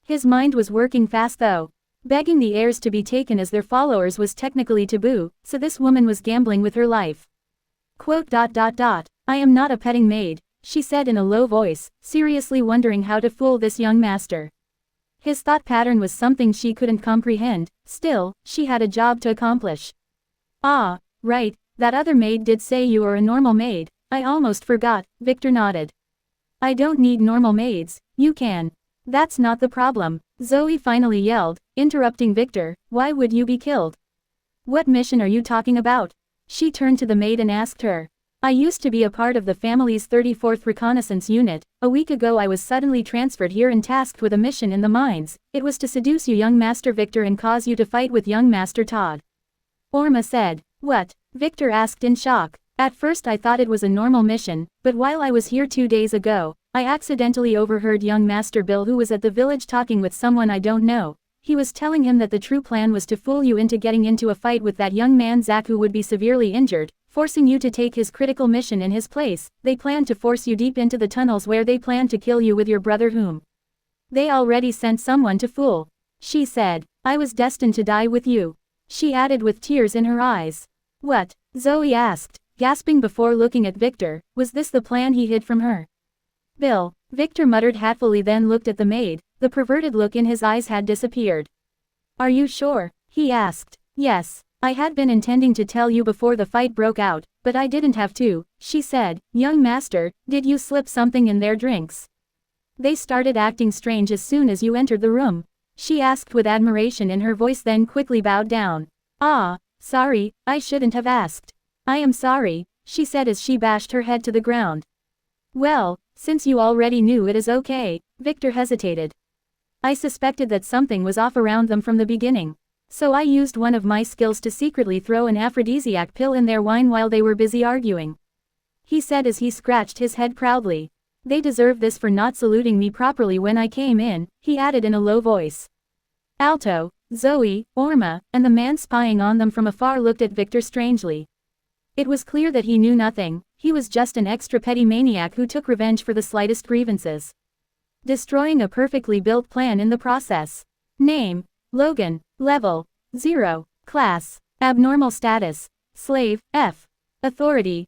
A: His mind was working fast though. Begging the heirs to be taken as their followers was technically taboo, so this woman was gambling with her life. I am not a petting maid, she said in a low voice, seriously wondering how to fool this young master. His thought pattern was something she couldn't comprehend, still, she had a job to accomplish. Ah, right, that other maid did say you are a normal maid, I almost forgot, Victor nodded. I don't need normal maids, you can. That's not the problem, Zoe finally yelled, interrupting Victor. Why would you be killed? What mission are you talking about? She turned to the maid and asked her. I used to be a part of the family's 34th Reconnaissance Unit. A week ago I was suddenly transferred here and tasked with a mission in the mines. It was to seduce you, young Master Victor, and cause you to fight with young Master Todd. Orma said. What? Victor asked in shock. At first I thought it was a normal mission, but while I was here 2 days ago, I accidentally overheard young Master Bill, who was at the village, talking with someone I don't know. He was telling him that the true plan was to fool you into getting into a fight with that young man Zach, who would be severely injured, forcing you to take his critical mission in his place. They planned to force you deep into the tunnels where they planned to kill you with your brother, whom they already sent someone to fool. She said. I was destined to die with you, she added with tears in her eyes. What? Zoe asked, gasping before looking at Victor. Was this the plan he hid from her? Bill, Victor muttered hatefully, then looked at the maid. The perverted look in his eyes had disappeared. Are you sure? He asked. Yes, I had been intending to tell you before the fight broke out, but I didn't have to, she said. Young master, did you slip something in their drinks? They started acting strange as soon as you entered the room, she asked with admiration in her voice, then quickly bowed down. Ah, sorry, I shouldn't have asked. I am sorry, she said as she bashed her head to the ground. Well, since you already knew, it is okay, Victor hesitated. I suspected that something was off around them from the beginning. So I used one of my skills to secretly throw an aphrodisiac pill in their wine while they were busy arguing, he said as he scratched his head proudly. They deserve this for not saluting me properly when I came in, he added in a low voice. Alto, Zoe, Orma, and the man spying on them from afar looked at Victor strangely. It was clear that he knew nothing. He was just an extra petty maniac who took revenge for the slightest grievances, destroying a perfectly built plan in the process. Name, Logan, level, 0, class, abnormal status, slave, F, authority,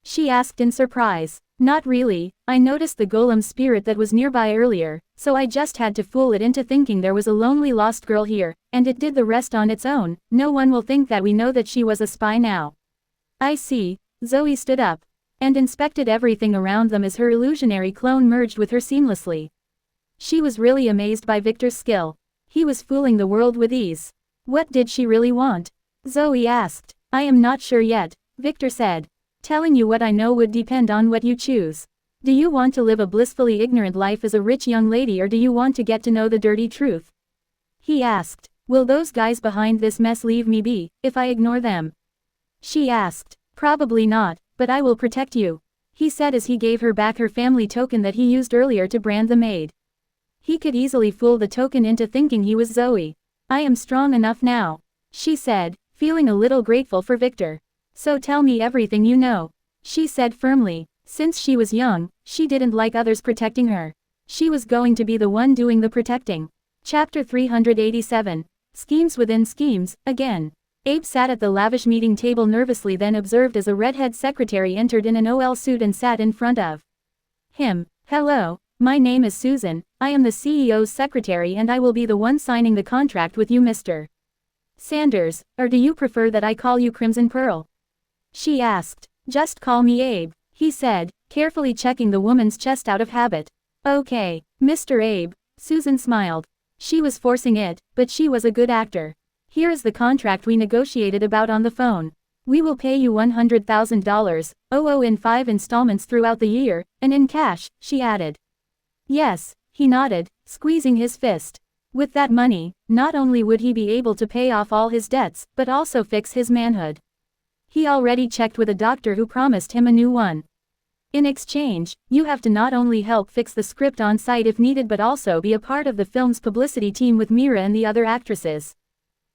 A: She asked in surprise. Not really, I noticed the golem's spirit that was nearby earlier, so I just had to fool it into thinking there was a lonely lost girl here, and it did the rest on its own. No one will think that we know that she was a spy now. I see. Zoe stood up and inspected everything around them as her illusionary clone merged with her seamlessly. She was really amazed by Victor's skill. He was fooling the world with ease. What did she really want? Zoe asked. I am not sure yet, Victor said. Telling you what I know would depend on what you choose. Do you want to live a blissfully ignorant life as a rich young lady, or do you want to get to know the dirty truth? He asked. Will those guys behind this mess leave me be, if I ignore them? She asked. Probably not, but I will protect you, he said as he gave her back her family token that he used earlier to brand the maid. He could easily fool the token into thinking he was Zoe. I am strong enough now, she said, feeling a little grateful for Victor. So tell me everything you know, she said firmly. Since she was young, she didn't like others protecting her. She was going to be the one doing the protecting. Chapter 387. Schemes within schemes, again. Abe sat at the lavish meeting table nervously, then observed as a redhead secretary entered in an OL suit and sat in front of him. Hello, my name is Susan, I am the CEO's secretary and I will be the one signing the contract with you, Mr. Sanders, or do you prefer that I call you Crimson Pearl? She asked. Just call me Abe, he said, carefully checking the woman's chest out of habit. Okay, Mr. Abe, Susan smiled. She was forcing it, but she was a good actor. Here is the contract we negotiated about on the phone. We will pay you $100,000, in 5 installments throughout the year, and in cash, she added. Yes, he nodded, squeezing his fist. With that money, not only would he be able to pay off all his debts, but also fix his manhood. He already checked with a doctor who promised him a new one. In exchange, you have to not only help fix the script on site if needed but also be a part of the film's publicity team with Mira and the other actresses.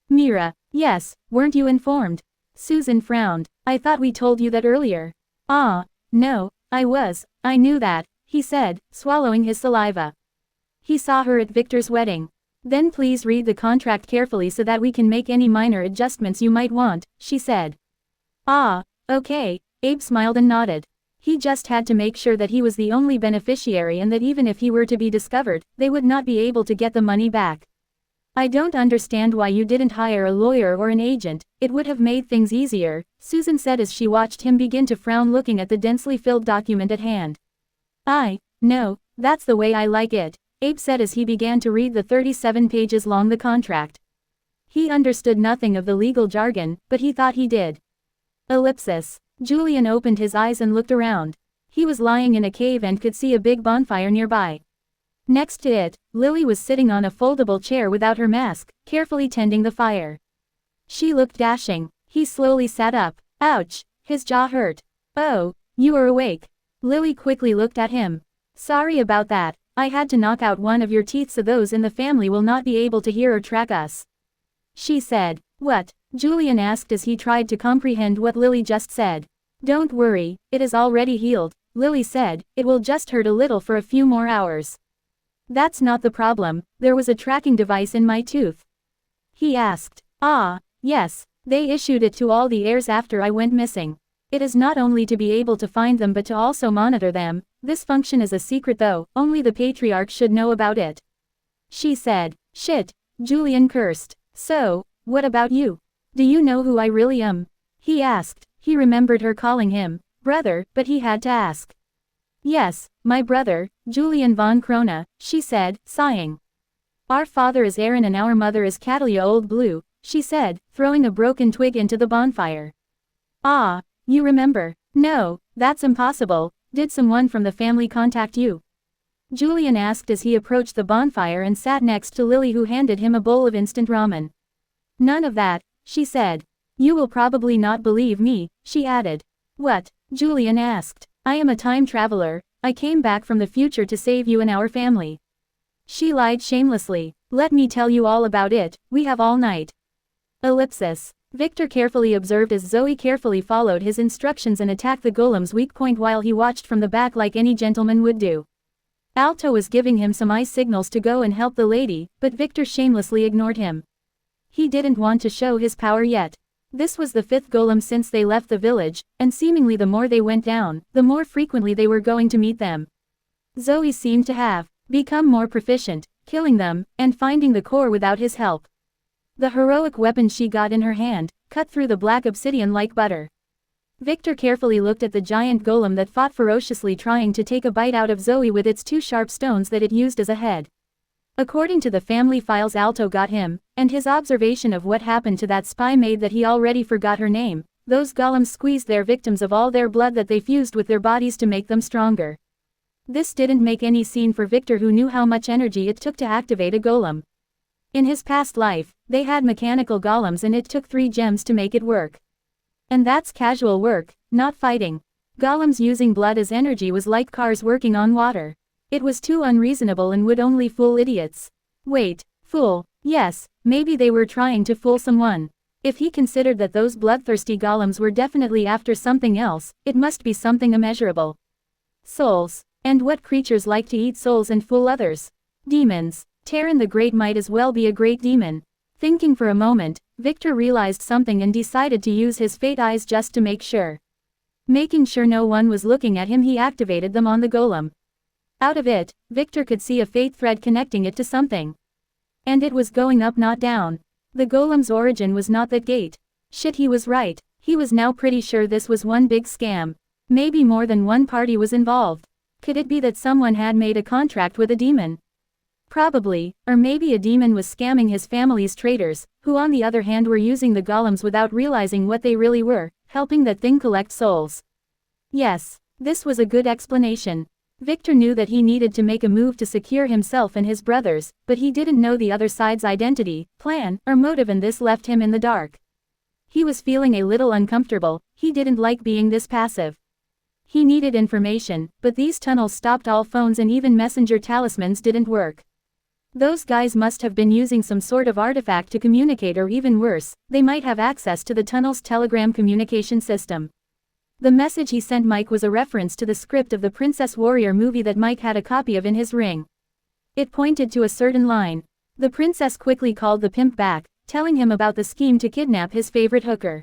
A: Mira, yes, weren't you informed? Susan frowned. I thought we told you that earlier. No, I knew that, he said, swallowing his saliva. He saw her at Victor's wedding. Then please read the contract carefully so that we can make any minor adjustments you might want, she said. Okay, Abe smiled and nodded. He just had to make sure that he was the only beneficiary and that even if he were to be discovered, they would not be able to get the money back. I don't understand why you didn't hire a lawyer or an agent, it would have made things easier, Susan said as she watched him begin to frown looking at the densely filled document at hand. No, that's the way I like it, Abe said as he began to read the 37 pages long the contract. He understood nothing of the legal jargon, but he thought he did. Ellipsis. Julian opened his eyes and looked around. He was lying in a cave and could see a big bonfire nearby. Next to it, Lily was sitting on a foldable chair without her mask, carefully tending the fire. She looked dashing. He slowly sat up. Ouch, his jaw hurt. Oh, you are awake. Lily quickly looked at him. Sorry about that, I had to knock out one of your teeth so those in the family will not be able to hear or track us. She said. What? Julian asked as he tried to comprehend what Lily just said. Don't worry, it is already healed, Lily said, it will just hurt a little for a few more hours. That's not the problem, there was a tracking device in my tooth. He asked. Yes, they issued it to all the heirs after I went missing. It is not only to be able to find them but to also monitor them. This function is a secret though, only the patriarch should know about it. She said. Shit, Julian cursed. So, what about you? Do you know who I really am? He asked. He remembered her calling him brother, but he had to ask. Yes, my brother, Julian von Krona, she said, sighing. Our father is Aaron and our mother is Catalia Old Blue, she said, throwing a broken twig into the bonfire. You remember? No, that's impossible, did someone from the family contact you? Julian asked as he approached the bonfire and sat next to Lily who handed him a bowl of instant ramen. None of that, she said. You will probably not believe me, she added. What? Julian asked. I am a time traveler, I came back from the future to save you and our family. She lied shamelessly. Let me tell you all about it, we have all night. Ellipsis. Victor carefully observed as Zoe carefully followed his instructions and attacked the golem's weak point while he watched from the back like any gentleman would do. Alto was giving him some eye signals to go and help the lady, but Victor shamelessly ignored him. He didn't want to show his power yet. This was the 5th golem since they left the village, and seemingly the more they went down, the more frequently they were going to meet them. Zoe seemed to have become more proficient, killing them, and finding the core without his help. The heroic weapon she got in her hand cut through the black obsidian like butter. Victor carefully looked at the giant golem that fought ferociously, trying to take a bite out of Zoe with its 2 sharp stones that it used as a head. According to the family files Alto got him, and his observation of what happened to that spy maid that he already forgot her name, those golems squeezed their victims of all their blood that they fused with their bodies to make them stronger. This didn't make any scene for Victor, who knew how much energy it took to activate a golem. In his past life, they had mechanical golems and it took 3 gems to make it work. And that's casual work, not fighting. Golems using blood as energy was like cars working on water. It was too unreasonable and would only fool idiots. Wait, fool? Yes, maybe they were trying to fool someone. If he considered that those bloodthirsty golems were definitely after something else, it must be something immeasurable. Souls. And what creatures like to eat souls and fool others? Demons. Terran the Great might as well be a great demon. Thinking for a moment, Victor realized something and decided to use his fate eyes just to make sure. Making sure no one was looking at him, he activated them on the golem. Out of it, Victor could see a fate thread connecting it to something. And it was going up, not down. The golem's origin was not that gate. Shit, he was right. He was now pretty sure this was one big scam. Maybe more than one party was involved. Could it be that someone had made a contract with a demon? Probably, or maybe a demon was scamming his family's traders, who on the other hand were using the golems without realizing what they really were, helping that thing collect souls. Yes, this was a good explanation. Victor knew that he needed to make a move to secure himself and his brothers, but he didn't know the other side's identity, plan, or motive, and this left him in the dark. He was feeling a little uncomfortable. He didn't like being this passive. He needed information, but these tunnels stopped all phones and even messenger talismans didn't work. Those guys must have been using some sort of artifact to communicate, or even worse, they might have access to the tunnel's telegram communication system. The message he sent Mike was a reference to the script of the Princess Warrior movie that Mike had a copy of in his ring. It pointed to a certain line. The princess quickly called the pimp back, telling him about the scheme to kidnap his favorite hooker.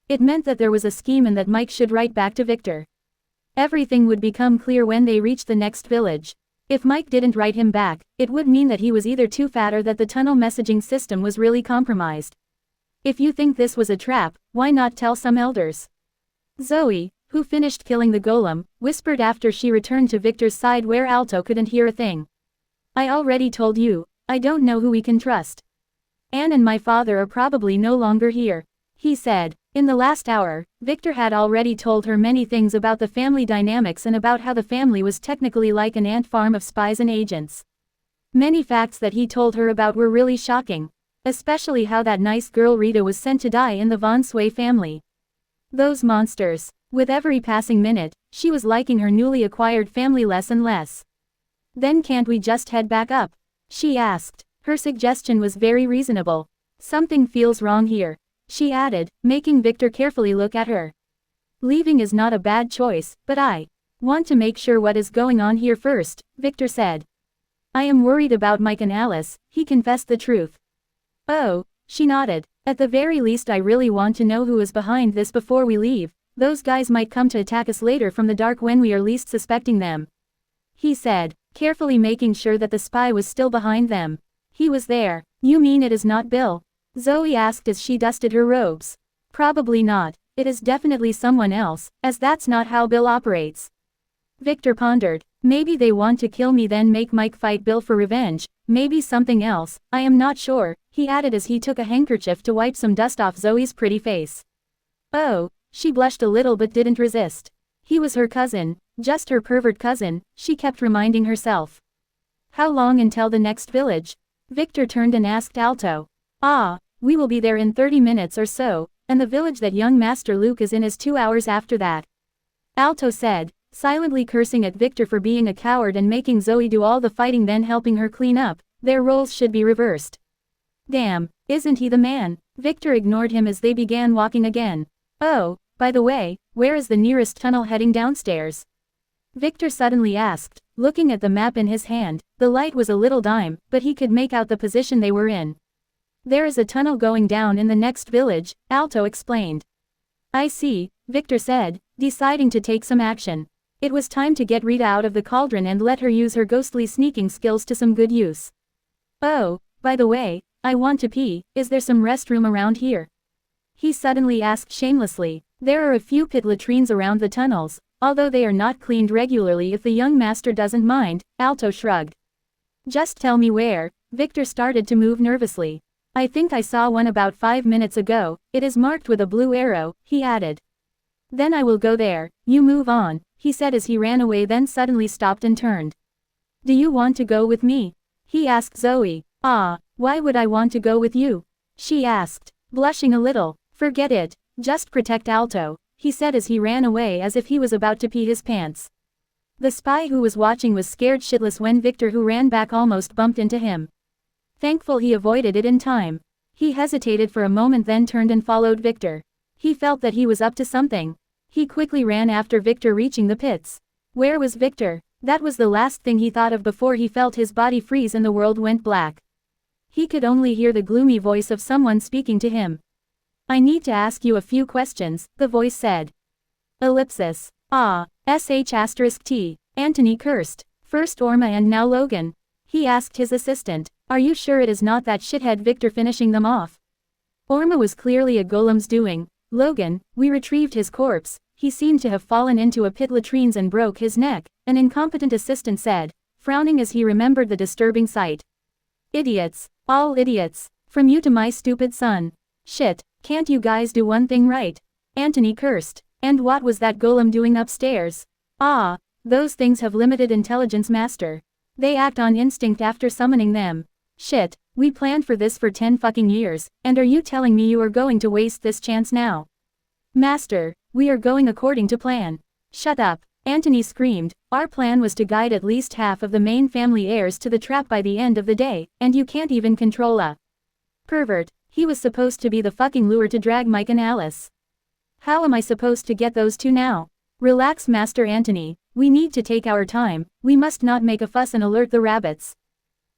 A: It meant that there was a scheme and that Mike should write back to Victor. Everything would become clear when they reached the next village. If Mike didn't write him back, it would mean that he was either too fat or that the tunnel messaging system was really compromised. If you think this was a trap, why not tell some elders? Zoe, who finished killing the golem, whispered after she returned to Victor's side where Alto couldn't hear a thing. I already told you, I don't know who we can trust. Anne and my father are probably no longer here, he said. In the last hour, Victor had already told her many things about the family dynamics and about how the family was technically like an ant farm of spies and agents. Many facts that he told her about were really shocking. Especially how that nice girl Rita was sent to die in the Von Sway family. Those monsters. With every passing minute, she was liking her newly acquired family less and less. Then can't we just head back up? She asked. Her suggestion was very reasonable. Something feels wrong here, she added, making Victor carefully look at her. Leaving is not a bad choice, but I want to make sure what is going on here first, Victor said. I am worried about Mike and Alice, he confessed the truth. Oh, she nodded. At the very least I really want to know who is behind this before we leave. Those guys might come to attack us later from the dark when we are least suspecting them, he said, carefully making sure that the spy was still behind them. He was there. You mean it is not Bill? Zoe asked as she dusted her robes. Probably not. It is definitely someone else, as that's not how Bill operates. Victor pondered. Maybe they want to kill me then make Mike fight Bill for revenge, maybe something else, I am not sure, he added as he took a handkerchief to wipe some dust off Zoe's pretty face. Oh, she blushed a little but didn't resist. He was her cousin, just her pervert cousin, she kept reminding herself. How long until the next village? Victor turned and asked Alto. We will be there in 30 minutes or so, and the village that young Master Luke is in is 2 hours after that. Alto said, silently cursing at Victor for being a coward and making Zoe do all the fighting then helping her clean up. Their roles should be reversed. Damn, isn't he the man? Victor ignored him as they began walking again. Oh, by the way, where is the nearest tunnel heading downstairs? Victor suddenly asked, looking at the map in his hand. The light was a little dim, but he could make out the position they were in. There is a tunnel going down in the next village, Alto explained. I see, Victor said, deciding to take some action. It was time to get Rita out of the cauldron and let her use her ghostly sneaking skills to some good use. Oh, by the way, I want to pee, is there some restroom around here? He suddenly asked shamelessly. There are a few pit latrines around the tunnels, although they are not cleaned regularly if the young master doesn't mind, Alto shrugged. Just tell me where. Victor started to move nervously. I think I saw one about 5 minutes ago, it is marked with a blue arrow, he added. Then I will go there, you move on, he said as he ran away, then suddenly stopped and turned. Do you want to go with me? He asked Zoe. Why would I want to go with you? She asked, blushing a little. Forget it, just protect Alto, he said as he ran away as if he was about to pee his pants. The spy who was watching was scared shitless when Victor, who ran back, almost bumped into him. Thankful he avoided it in time. He hesitated for a moment, then turned and followed Victor. He felt that he was up to something. He quickly ran after Victor, reaching the pits. Where was Victor? That was the last thing he thought of before he felt his body freeze and the world went black. He could only hear the gloomy voice of someone speaking to him. I need to ask you a few questions, the voice said. Ellipsis. *T. Anthony cursed. First Orma and now Logan. He asked his assistant. Are you sure it is not that shithead Victor finishing them off? Orma was clearly a golem's doing. Logan, we retrieved his corpse. He seemed to have fallen into a pit latrines and broke his neck, an incompetent assistant said, frowning as he remembered the disturbing sight. Idiots. All idiots. From you to my stupid son. Shit, can't you guys do one thing right? Anthony cursed. And what was that golem doing upstairs? Those things have limited intelligence, master. They act on instinct after summoning them. Shit, we planned for this for 10 fucking years, and are you telling me you are going to waste this chance now? Master, we are going according to plan. Shut up, Anthony screamed. Our plan was to guide at least half of the main family heirs to the trap by the end of the day, and you can't even control a pervert. He was supposed to be the fucking lure to drag Mike and Alice. How am I supposed to get those two now? Relax, Master Anthony, we need to take our time, we must not make a fuss and alert the rabbits.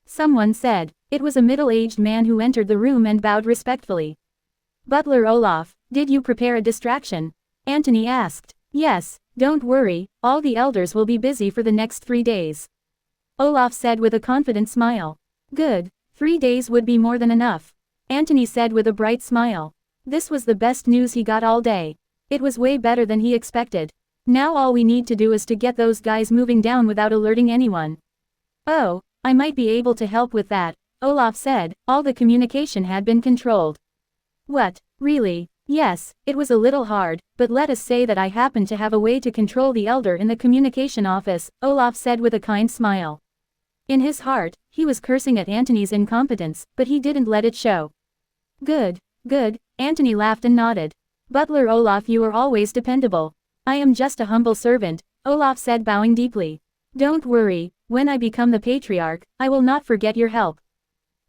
A: Someone said. It was a middle-aged man who entered the room and bowed respectfully. Butler Olaf, did you prepare a distraction? Anthony asked. Yes, don't worry, all the elders will be busy for the next 3 days. Olaf said with a confident smile. Good, 3 days would be more than enough. Anthony said with a bright smile. This was the best news he got all day. It was way better than he expected. Now all we need to do is to get those guys moving down without alerting anyone. Oh, I might be able to help with that, Olaf said. All the communication had been controlled. What, really? Yes, it was a little hard, but let us say that I happen to have a way to control the elder in the communication office, Olaf said with a kind smile. In his heart, he was cursing at Anthony's incompetence, but he didn't let it show. Good, Anthony laughed and nodded. Butler Olaf, you are always dependable. I am just a humble servant, Olaf said, bowing deeply. Don't worry, when I become the patriarch, I will not forget your help.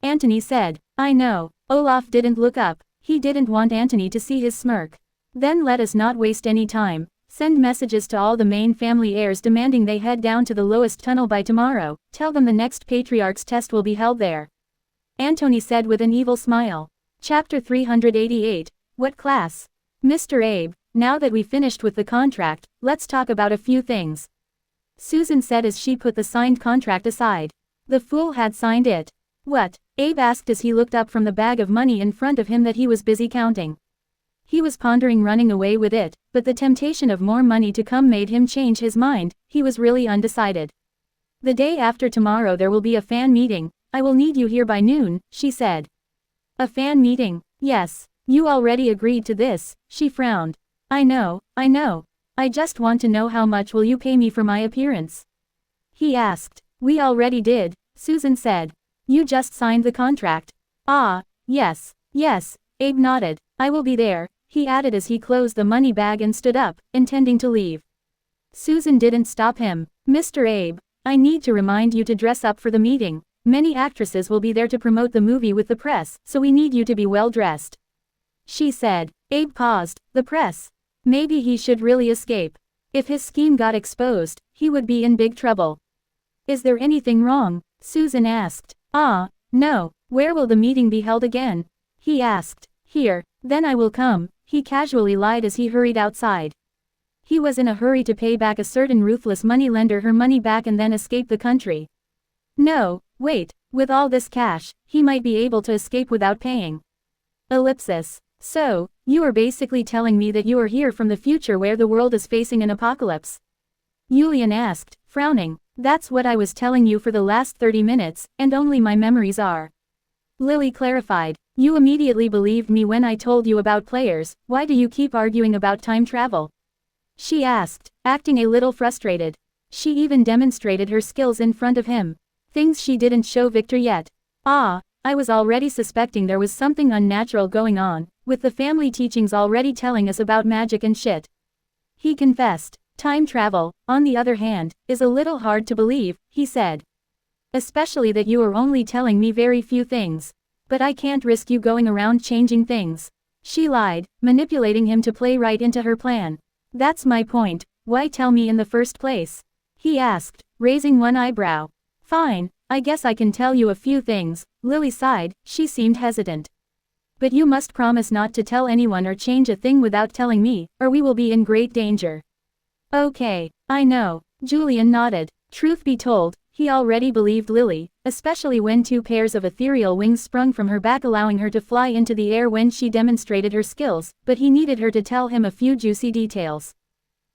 A: Anthony said. I know. Olaf didn't look up. He didn't want Anthony to see his smirk. Then let us not waste any time. Send messages to all the main family heirs demanding they head down to the lowest tunnel by tomorrow. Tell them the next patriarch's test will be held there. Anthony said with an evil smile. Chapter 388. What class? Mr. Abe, now that we finished with the contract, let's talk about a few things. Susan said as she put the signed contract aside. The fool had signed it. What? Abe asked as he looked up from the bag of money in front of him that he was busy counting. He was pondering running away with it, but the temptation of more money to come made him change his mind. He was really undecided. The day after tomorrow there will be a fan meeting. I will need you here by noon, she said. A fan meeting? Yes. You already agreed to this, she frowned. I know. I just want to know how much will you pay me for my appearance? He asked. We already did, Susan said. You just signed the contract. Yes, Abe nodded. I will be there, he added as he closed the money bag and stood up, intending to leave. Susan didn't stop him. Mr. Abe, I need to remind you to dress up for the meeting. Many actresses will be there to promote the movie with the press, so we need you to be well dressed. She said. Abe paused. The press. Maybe he should really escape. If his scheme got exposed, he would be in big trouble. Is there anything wrong? Susan asked. No, Where will the meeting be held again? He asked. Here. Then I will come, he casually lied as he hurried outside. He was in a hurry to pay back a certain ruthless moneylender her money back and then escape the country. No, wait, with all this cash, he might be able to escape without paying. Ellipsis. So, you are basically telling me that you are here from the future where the world is facing an apocalypse? Julian asked, frowning. That's what I was telling you for the last 30 minutes, and only my memories are. Lily clarified. You immediately believed me when I told you about players, why do you keep arguing about time travel? She asked, acting a little frustrated. She even demonstrated her skills in front of him. Things she didn't show Victor yet. I was already suspecting there was something unnatural going on, with the family teachings already telling us about magic and shit. He confessed. Time travel, on the other hand, is a little hard to believe, he said. Especially that you are only telling me very few things. But I can't risk you going around changing things. She lied, manipulating him to play right into her plan. That's my point, why tell me in the first place? He asked, raising one eyebrow. Fine, I guess I can tell you a few things, Lily sighed, she seemed hesitant. But you must promise not to tell anyone or change a thing without telling me, or we will be in great danger. Okay, I know, Julian nodded. Truth be told, he already believed Lily, especially when 2 pairs of ethereal wings sprung from her back allowing her to fly into the air when she demonstrated her skills, but he needed her to tell him a few juicy details.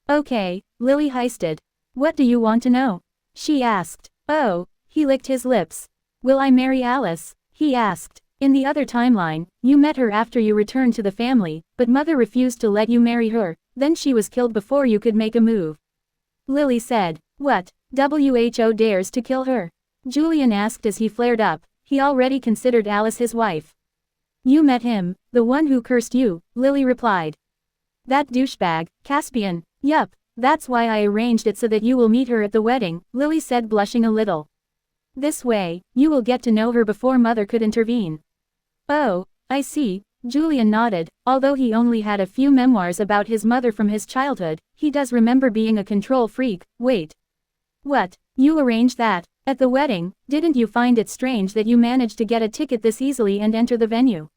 A: Okay, Lily heisted. What do you want to know? She asked. Oh, he licked his lips. Will I marry Alice? He asked. In the other timeline, you met her after you returned to the family, but Mother refused to let you marry her, then she was killed before you could make a move. Lily said. What? WHO dares to kill her? Julian asked as he flared up. He already considered Alice his wife. You met him, the one who cursed you, Lily replied. That douchebag, Caspian. Yup, that's why I arranged it so that you will meet her at the wedding, Lily said, blushing a little. This way, you will get to know her before Mother could intervene. Oh, I see, Julian nodded. Although he only had a few memoirs about his mother from his childhood, he does remember being a control freak. Wait. What? You arranged that? At the wedding, didn't you find it strange that you managed to get a ticket this easily and enter the venue?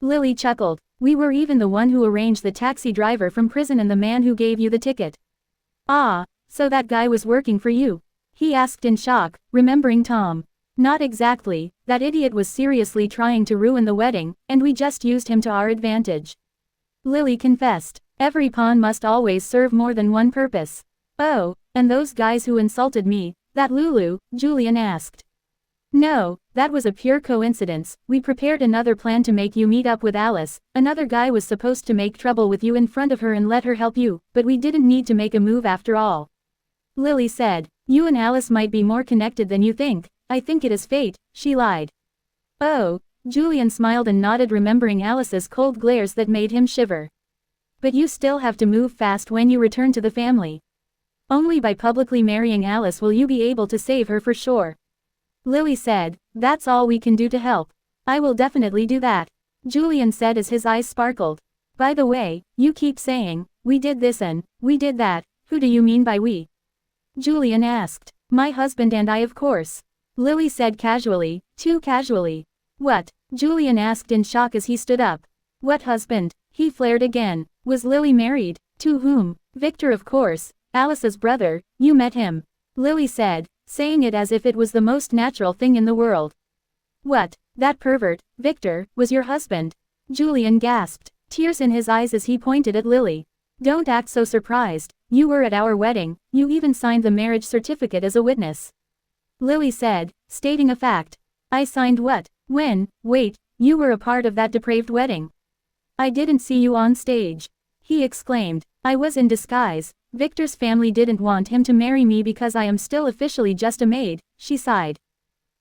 A: Lily chuckled. We were even the one who arranged the taxi driver from prison and the man who gave you the ticket. Ah, so that guy was working for you? He asked in shock, remembering Tom. Not exactly, that idiot was seriously trying to ruin the wedding, and we just used him to our advantage. Lily confessed. Every pawn must always serve more than one purpose. Oh, and those guys who insulted me, that Lulu, Julian asked. No, that was a pure coincidence. We prepared another plan to make you meet up with Alice. Another guy was supposed to make trouble with you in front of her and let her help you, but we didn't need to make a move after all. Lily said. You and Alice might be more connected than you think. I think it is fate, she lied. Oh, Julian smiled and nodded, remembering Alice's cold glares that made him shiver. But you still have to move fast when you return to the family. Only by publicly marrying Alice will you be able to save her for sure. Lily said, that's all we can do to help. I will definitely do that. Julian said as his eyes sparkled. By the way, you keep saying, we did this and, we did that, who do you mean by we? Julian asked. My husband and I, of course. Lily said casually, too casually. What? Julian asked in shock as he stood up. What husband? He flared again. Was Lily married? To whom? Victor, of course, Alice's brother. You met him. Lily said, saying it as if it was the most natural thing in the world. What? That pervert, Victor, was your husband? Julian gasped, tears in his eyes as he pointed at Lily. Don't act so surprised. You were at our wedding, you even signed the marriage certificate as a witness. Lily said, stating a fact. I signed what? When? Wait, you were a part of that depraved wedding. I didn't see you on stage. He exclaimed. I was in disguise. Victor's family didn't want him to marry me because I am still officially just a maid, she sighed.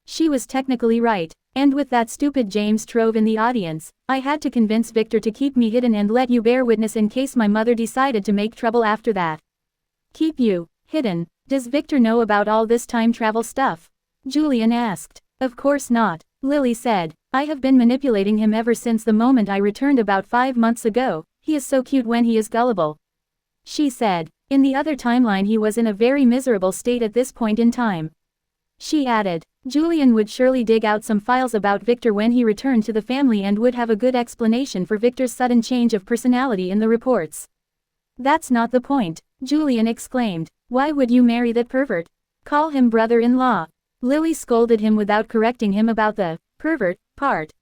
A: She was technically right, and with that stupid James Trove in the audience, I had to convince Victor to keep me hidden and let you bear witness in case my mother decided to make trouble after that. Keep you hidden? Does Victor know about all this time travel stuff? Julian asked. Of course not, Lily said. I have been manipulating him ever since the moment I returned about 5 months ago. He is so cute when he is gullible. She said. In the other timeline he was in a very miserable state at this point in time. She added. Julian would surely dig out some files about Victor when he returned to the family and would have a good explanation for Victor's sudden change of personality in the reports. That's not the point, Julian exclaimed. Why would you marry that pervert? Call him brother-in-law. Lily scolded him without correcting him about the pervert part.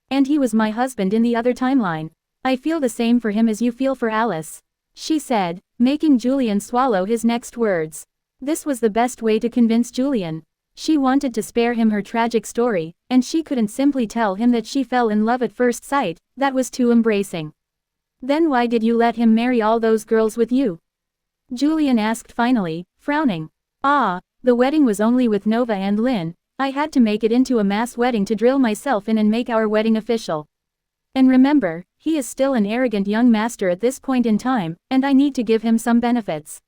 A: And he was my husband in the other timeline. I feel the same for him as you feel for Alice, she said, making Julian swallow his next words. This was the best way to convince Julian. She wanted to spare him her tragic story, and she couldn't simply tell him that she fell in love at first sight. That was too embracing. Then why did you let him marry all those girls with you? Julian asked finally, frowning. The wedding was only with Nova and Lynn. I had to make it into a mass wedding to drill myself in and make our wedding official. And remember, he is still an arrogant young master at this point in time, and I need to give him some benefits.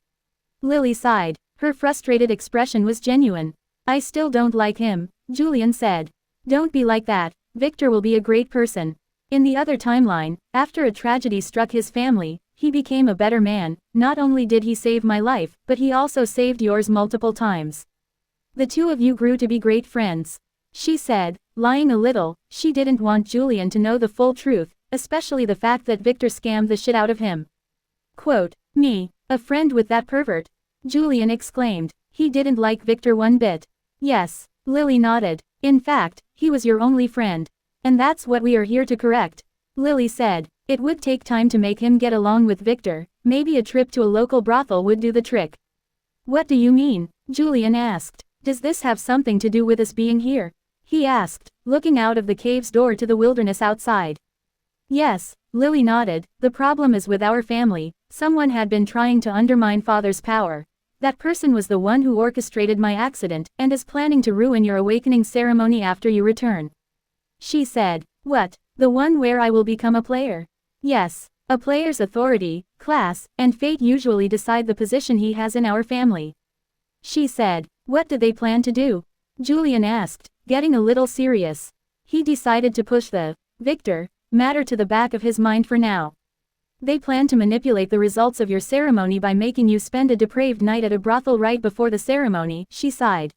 A: Lily sighed. Her frustrated expression was genuine. I still don't like him, Julian said. Don't be like that, Victor will be a great person. In the other timeline, after a tragedy struck his family, he became a better man. Not only did he save my life, but he also saved yours multiple times. The two of you grew to be great friends, she said, lying a little. She didn't want Julian to know the full truth, especially the fact that Victor scammed the shit out of him. Quote, me, a friend with that pervert? Julian exclaimed. He didn't like Victor one bit. Yes, Lily nodded. In fact, he was your only friend. And that's what we are here to correct, Lily said. It would take time to make him get along with Victor. Maybe a trip to a local brothel would do the trick. What do you mean? Julian asked. Does this have something to do with us being here? He asked, looking out of the cave's door to the wilderness outside. Yes, Lily nodded. The problem is with our family. Someone had been trying to undermine Father's power. That person was the one who orchestrated my accident, and is planning to ruin your awakening ceremony after you return. She said. What? The one where I will become a player? Yes. A player's authority, class, and fate usually decide the position he has in our family. She said. What do they plan to do? Julian asked, getting a little serious. He decided to push the Victor matter to the back of his mind for now. They plan to manipulate the results of your ceremony by making you spend a depraved night at a brothel right before the ceremony, she sighed.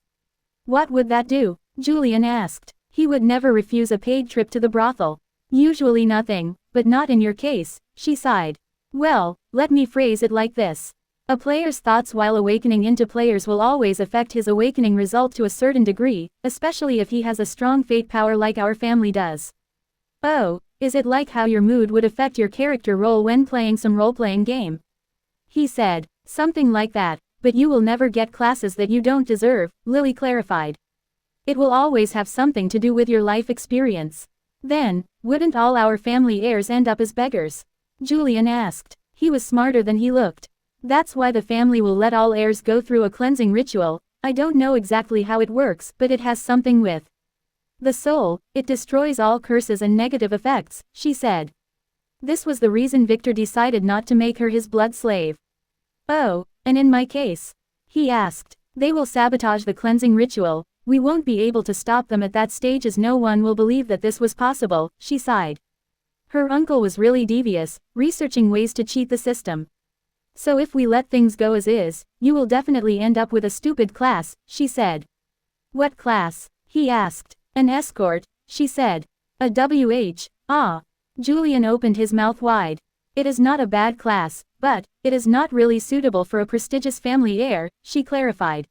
A: What would that do? Julian asked. He would never refuse a paid trip to the brothel. Usually nothing, but not in your case, she sighed. Well, let me phrase it like this. A player's thoughts while awakening into players will always affect his awakening result to a certain degree, especially if he has a strong fate power like our family does. Oh, is it like how your mood would affect your character role when playing some role-playing game? He said. Something like that, but you will never get classes that you don't deserve, Lily clarified. It will always have something to do with your life experience. Then, wouldn't all our family heirs end up as beggars? Julian asked. He was smarter than he looked. That's why the family will let all heirs go through a cleansing ritual. I don't know exactly how it works, but it has something with the soul. It destroys all curses and negative effects, she said. This was the reason Victor decided not to make her his blood slave. Oh, and in my case? He asked. They will sabotage the cleansing ritual. We won't be able to stop them at that stage as no one will believe that this was possible, she sighed. Her uncle was really devious, researching ways to cheat the system. So if we let things go as is, you will definitely end up with a stupid class, she said. What class? He asked. An escort, she said. A WH, Julian opened his mouth wide. It is not a bad class, but it is not really suitable for a prestigious family heir, she clarified.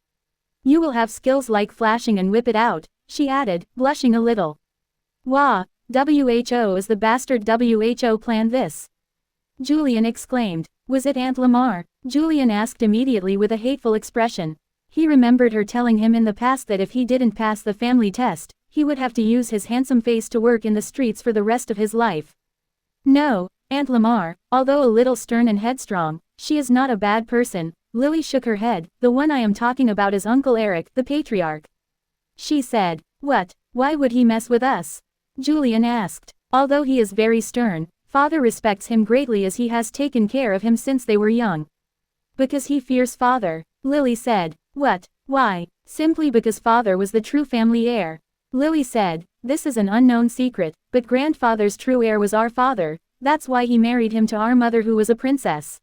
A: You will have skills like flashing and whip it out, she added, blushing a little. Wah, WHO is the bastard WHO planned this. Julian exclaimed. Was it Aunt Lamar? Julian asked immediately with a hateful expression. He remembered her telling him in the past that if he didn't pass the family test, he would have to use his handsome face to work in the streets for the rest of his life. No, Aunt Lamar, although a little stern and headstrong, she is not a bad person. Lily shook her head. The one I am talking about is Uncle Eric, the patriarch. She said. What? Why would he mess with us? Julian asked. Although he is very stern, Father respects him greatly as he has taken care of him since they were young. Because he fears Father, Lily said. What? Why? Simply because Father was the true family heir. Lily said. This is an unknown secret, but Grandfather's true heir was our father. That's why he married him to our mother who was a princess.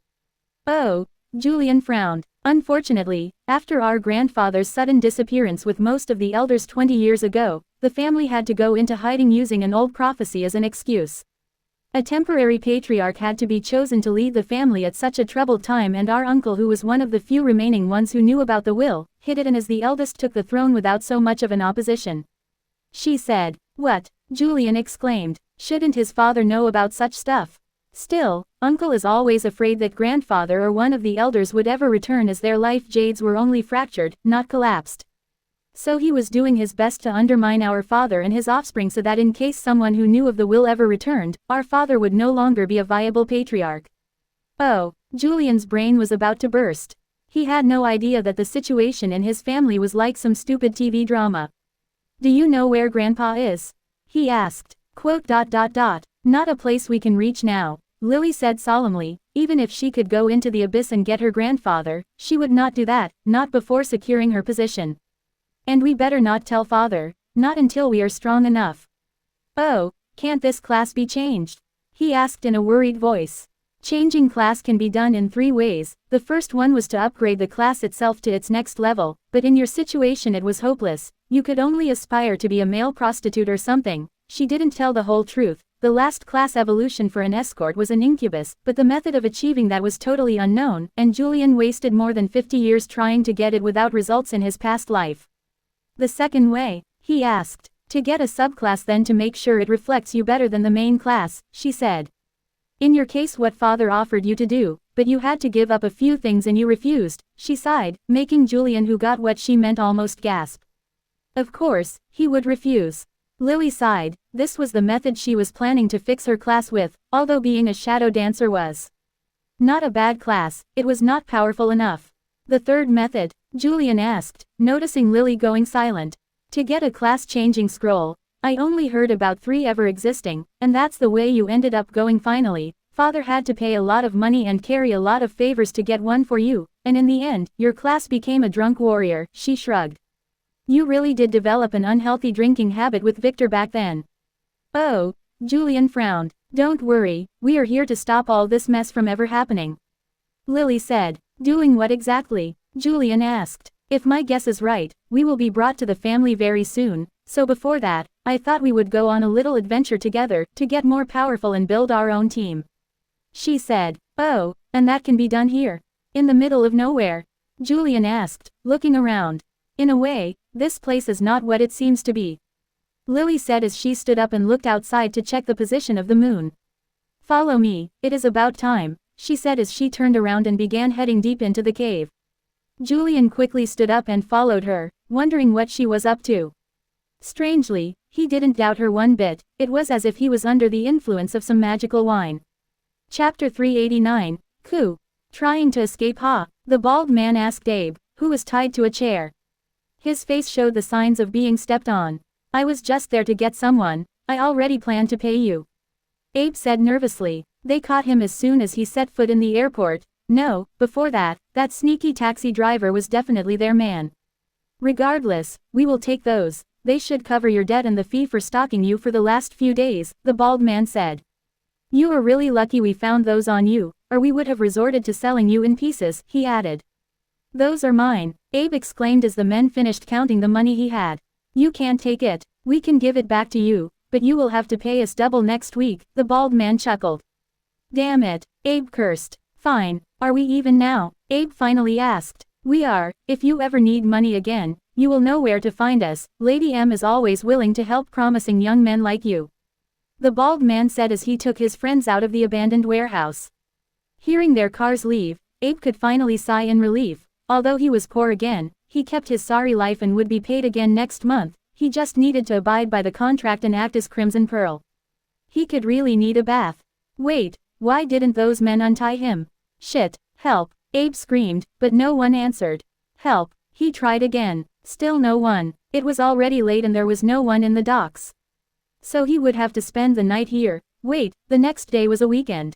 A: Oh, Julian frowned. Unfortunately, after our grandfather's sudden disappearance with most of the elders 20 years ago, the family had to go into hiding using an old prophecy as an excuse. A temporary patriarch had to be chosen to lead the family at such a troubled time, and our uncle, who was one of the few remaining ones who knew about the will, hid it and as the eldest took the throne without so much of an opposition. She said. What? Julian exclaimed. Shouldn't his father know about such stuff? Still, uncle is always afraid that grandfather or one of the elders would ever return, as their life jades were only fractured, not collapsed. So he was doing his best to undermine our father and his offspring so that in case someone who knew of the will ever returned, our father would no longer be a viable patriarch. Oh, Julian's brain was about to burst. He had no idea that the situation in his family was like some stupid TV drama. Do you know where Grandpa is? He asked. Not a place we can reach now, Lily said solemnly. Even if she could go into the abyss and get her grandfather, she would not do that, not before securing her position. And we better not tell father, not until we are strong enough. Oh, can't this class be changed? He asked in a worried voice. Changing class can be done in 3 ways. The first one was to upgrade the class itself to its next level, but in your situation it was hopeless. You could only aspire to be a male prostitute or something. She didn't tell the whole truth. The last class evolution for an escort was an incubus, but the method of achieving that was totally unknown, and Julian wasted more than 50 years trying to get it without results in his past life. The second way? He asked. To get a subclass, then to make sure it reflects you better than the main class, she said. In your case, what father offered you to do, but you had to give up a few things and you refused, she sighed, making Julian, who got what she meant, almost gasp. Of course, he would refuse. Lily sighed. This was the method she was planning to fix her class with, although being a shadow dancer was not a bad class, it was not powerful enough. The third method? Julian asked, noticing Lily going silent. To get a class-changing scroll. I only heard about 3 ever existing, and that's the way you ended up going finally. Father had to pay a lot of money and carry a lot of favors to get one for you, and in the end, your class became a drunk warrior, she shrugged. You really did develop an unhealthy drinking habit with Victor back then. Oh, Julian frowned. Don't worry, we are here to stop all this mess from ever happening. Lily said. Doing what exactly? Julian asked. If my guess is right, we will be brought to the family very soon, so before that, I thought we would go on a little adventure together, to get more powerful and build our own team. She said. Oh, and that can be done here? In the middle of nowhere? Julian asked, looking around. In a way, this place is not what it seems to be. Lily said as she stood up and looked outside to check the position of the moon. Follow me, it is about time, she said as she turned around and began heading deep into the cave. Julian quickly stood up and followed her, wondering what she was up to. Strangely, he didn't doubt her one bit. It was as if he was under the influence of some magical wine. Chapter 389, Coup. Trying to escape, huh? The bald man asked Abe, who was tied to a chair. His face showed the signs of being stepped on. I was just there to get someone. I already planned to pay you. Abe said nervously. They caught him as soon as he set foot in the airport. No, before that, that sneaky taxi driver was definitely their man. Regardless, we will take those. They should cover your debt and the fee for stalking you for the last few days, the bald man said. You are really lucky we found those on you, or we would have resorted to selling you in pieces, he added. Those are mine, Abe exclaimed as the men finished counting the money he had. You can't take it. We can give it back to you, but you will have to pay us double next week, the bald man chuckled. Damn it, Abe cursed. Fine, are we even now? Abe finally asked. We are. If you ever need money again, you will know where to find us. Lady M is always willing to help promising young men like you. The bald man said as he took his friends out of the abandoned warehouse. Hearing their cars leave, Abe could finally sigh in relief. Although he was poor again, he kept his sorry life and would be paid again next month. He just needed to abide by the contract and act as Crimson Pearl. He could really need a bath. Wait, why didn't those men untie him? Shit, help, Abe screamed, but no one answered. Help, he tried again. Still no one. It was already late and there was no one in the docks. So he would have to spend the night here. Wait, the next day was a weekend.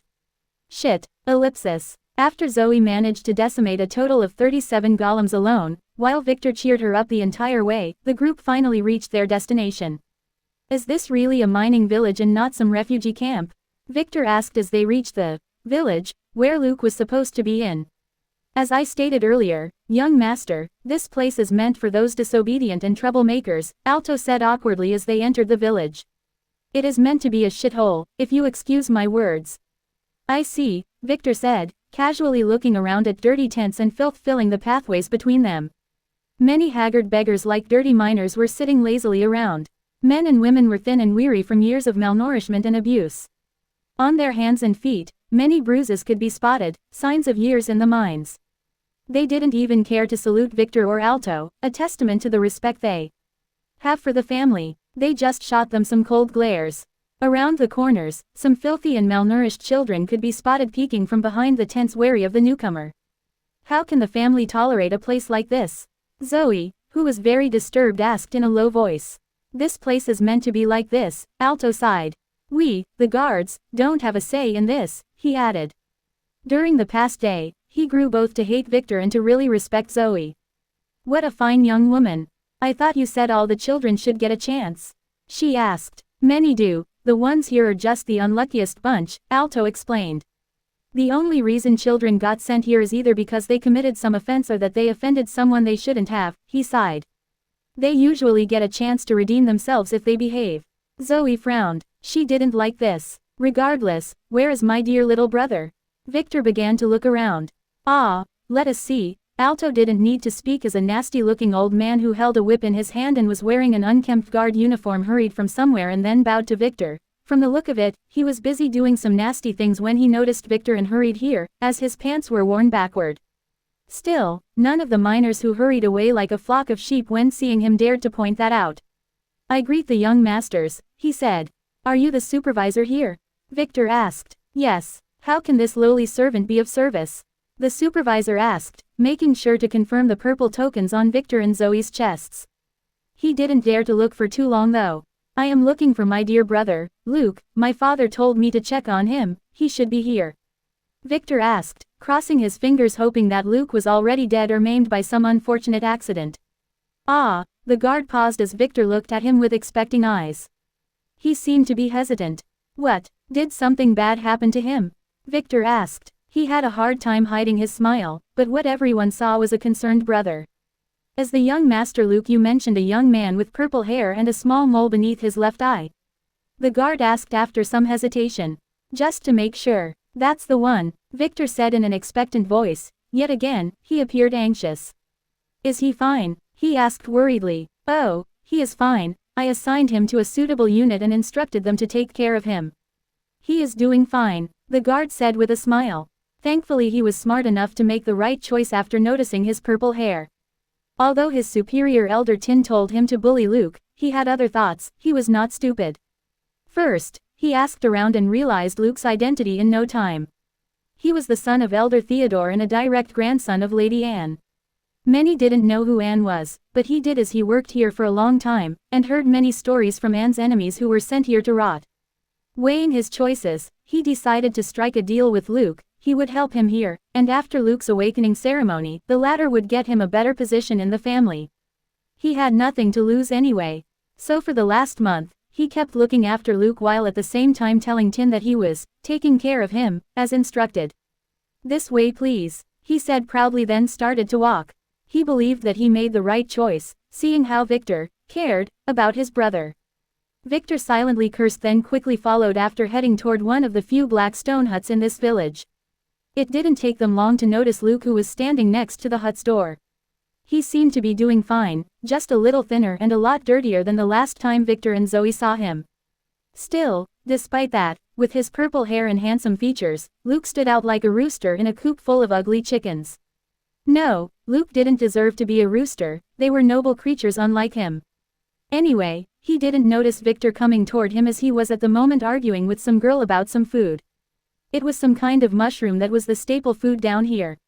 A: Shit, ellipsis. After Zoe managed to decimate a total of 37 golems alone, while Victor cheered her up the entire way, the group finally reached their destination. Is this really a mining village and not some refugee camp? Victor asked as they reached the village, where Luke was supposed to be in. As I stated earlier, young master, this place is meant for those disobedient and troublemakers, Alto said awkwardly as they entered the village. It is meant to be a shithole, if you excuse my words. I see, Victor said, casually looking around at dirty tents and filth filling the pathways between them. Many haggard beggars like dirty miners were sitting lazily around. Men and women were thin and weary from years of malnourishment and abuse. On their hands and feet, many bruises could be spotted, signs of years in the mines. They didn't even care to salute Victor or Alto, a testament to the respect they have for the family. They just shot them some cold glares. Around the corners, some filthy and malnourished children could be spotted peeking from behind the tents wary of the newcomer. How can the family tolerate a place like this? Zoe, who was very disturbed, asked in a low voice. This place is meant to be like this, Alto sighed. We, the guards, don't have a say in this, he added. During the past day, he grew both to hate Victor and to really respect Zoe. What a fine young woman. I thought you said all the children should get a chance. She asked. Many do, the ones here are just the unluckiest bunch, Alto explained. The only reason children got sent here is either because they committed some offense or that they offended someone they shouldn't have, he sighed. They usually get a chance to redeem themselves if they behave. Zoe frowned. She didn't like this. Regardless, where is my dear little brother? Victor began to look around. Ah, let us see. Alto didn't need to speak as a nasty-looking old man who held a whip in his hand and was wearing an unkempt guard uniform hurried from somewhere and then bowed to Victor. From the look of it, he was busy doing some nasty things when he noticed Victor and hurried here, as his pants were worn backward. Still, none of the miners who hurried away like a flock of sheep when seeing him dared to point that out. I greet the young masters, he said. Are you the supervisor here? Victor asked. Yes. How can this lowly servant be of service? The supervisor asked, making sure to confirm the purple tokens on Victor and Zoe's chests. He didn't dare to look for too long though. I am looking for my dear brother, Luke. My father told me to check on him. He should be here. Victor asked, crossing his fingers hoping that Luke was already dead or maimed by some unfortunate accident. Ah, the guard paused as Victor looked at him with expecting eyes. He seemed to be hesitant. What, did something bad happen to him? Victor asked. He had a hard time hiding his smile, but what everyone saw was a concerned brother. As the young master Luke, you mentioned a young man with purple hair and a small mole beneath his left eye. The guard asked after some hesitation. Just to make sure. That's the one, Victor said in an expectant voice. Yet again, he appeared anxious. Is he fine? He asked worriedly. Oh, he is fine. I assigned him to a suitable unit and instructed them to take care of him. He is doing fine, the guard said with a smile. Thankfully he was smart enough to make the right choice after noticing his purple hair. Although his superior elder Tin told him to bully Luke, he had other thoughts. He was not stupid. First, he asked around and realized Luke's identity in no time. He was the son of Elder Theodore and a direct grandson of Lady Anne. Many didn't know who Anne was, but he did as he worked here for a long time, and heard many stories from Anne's enemies who were sent here to rot. Weighing his choices, he decided to strike a deal with Luke. He would help him here, and after Luke's awakening ceremony, the latter would get him a better position in the family. He had nothing to lose anyway. So for the last month, he kept looking after Luke while at the same time telling Tin that he was taking care of him, as instructed. This way please, he said proudly, then started to walk. He believed that he made the right choice, seeing how Victor cared about his brother. Victor silently cursed, then quickly followed after heading toward one of the few black stone huts in this village. It didn't take them long to notice Luke, who was standing next to the hut's door. He seemed to be doing fine, just a little thinner and a lot dirtier than the last time Victor and Zoe saw him. Still, despite that, with his purple hair and handsome features, Luke stood out like a rooster in a coop full of ugly chickens. No, Luke didn't deserve to be a rooster. They were noble creatures unlike him. Anyway, he didn't notice Victor coming toward him as he was at the moment arguing with some girl about some food. It was some kind of mushroom that was the staple food down here.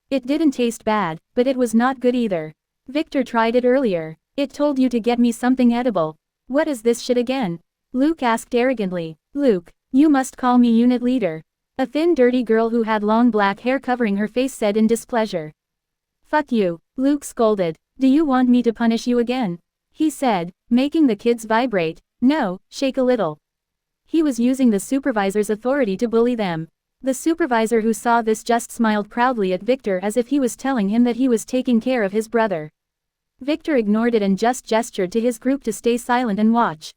A: It didn't taste bad, but it was not good either. Victor tried it earlier. It told you to get me something edible. What is this shit again? Luke asked arrogantly. Luke, you must call me unit leader. A thin dirty girl who had long black hair covering her face said in displeasure. Fuck you, Luke scolded. Do you want me to punish you again? He said, making the kids vibrate. No, shake a little. He was using the supervisor's authority to bully them. The supervisor who saw this just smiled proudly at Victor as if he was telling him that he was taking care of his brother. Victor ignored it and just gestured to his group to stay silent and watch.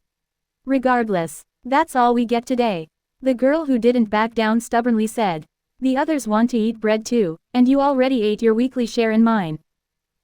A: Regardless, that's all we get today. The girl who didn't back down stubbornly said. The others want to eat bread too, and you already ate your weekly share in mine.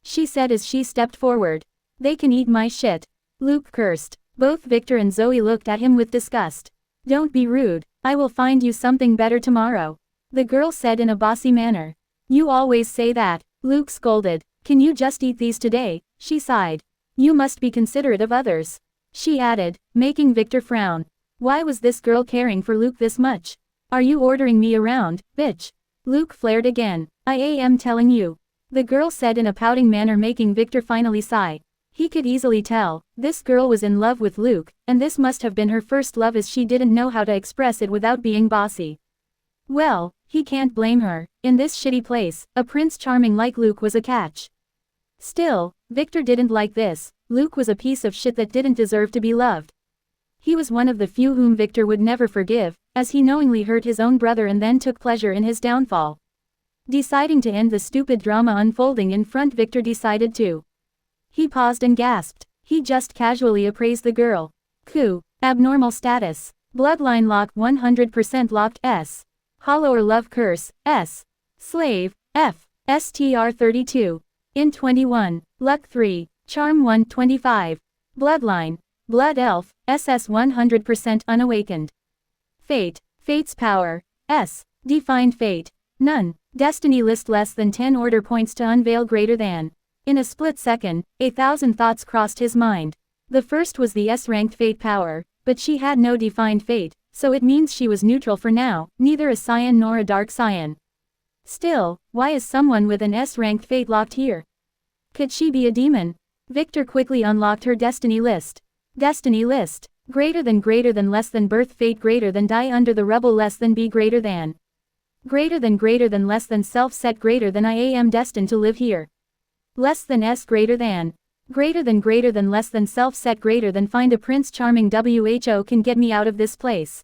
A: She said as she stepped forward. They can eat my shit. Luke cursed. Both Victor and Zoe looked at him with disgust. Don't be rude, I will find you something better tomorrow. The girl said in a bossy manner. You always say that, Luke scolded. Can you just eat these today? She sighed. You must be considerate of others. She added, making Victor frown. Why was this girl caring for Luke this much? Are you ordering me around, bitch? Luke flared again. I am telling you. The girl said in a pouting manner, making Victor finally sigh. He could easily tell, this girl was in love with Luke, and this must have been her first love as she didn't know how to express it without being bossy. Well, he can't blame her. In this shitty place, a prince charming like Luke was a catch. Still, Victor didn't like this. Luke was a piece of shit that didn't deserve to be loved. He was one of the few whom Victor would never forgive, as he knowingly hurt his own brother and then took pleasure in his downfall. Deciding to end the stupid drama unfolding in front, Victor decided to. He paused and gasped. He just casually appraised the girl. Coup. Abnormal status. Bloodline lock 100% locked S. Hollow or love curse, S. Slave, F. STR 32. In 21. Luck 3. Charm 125. Bloodline. Blood Elf, SS 100% unawakened. Fate. Fate's power, S. Defined fate. None. Destiny list less than 10 order points to unveil greater than. In a split second, 1,000 thoughts crossed his mind. The first was the S-ranked fate power, but she had no defined fate, so it means she was neutral for now, neither a Scion nor a Dark Scion. Still, why is someone with an S-ranked fate locked here? Could she be a demon? Victor quickly unlocked her destiny list. Destiny list. Greater than less than birth fate greater than die under the rubble less than be greater than less than self set greater than I am destined to live here. Less than S greater than less than self set greater than find a prince charming WHO can get me out of this place.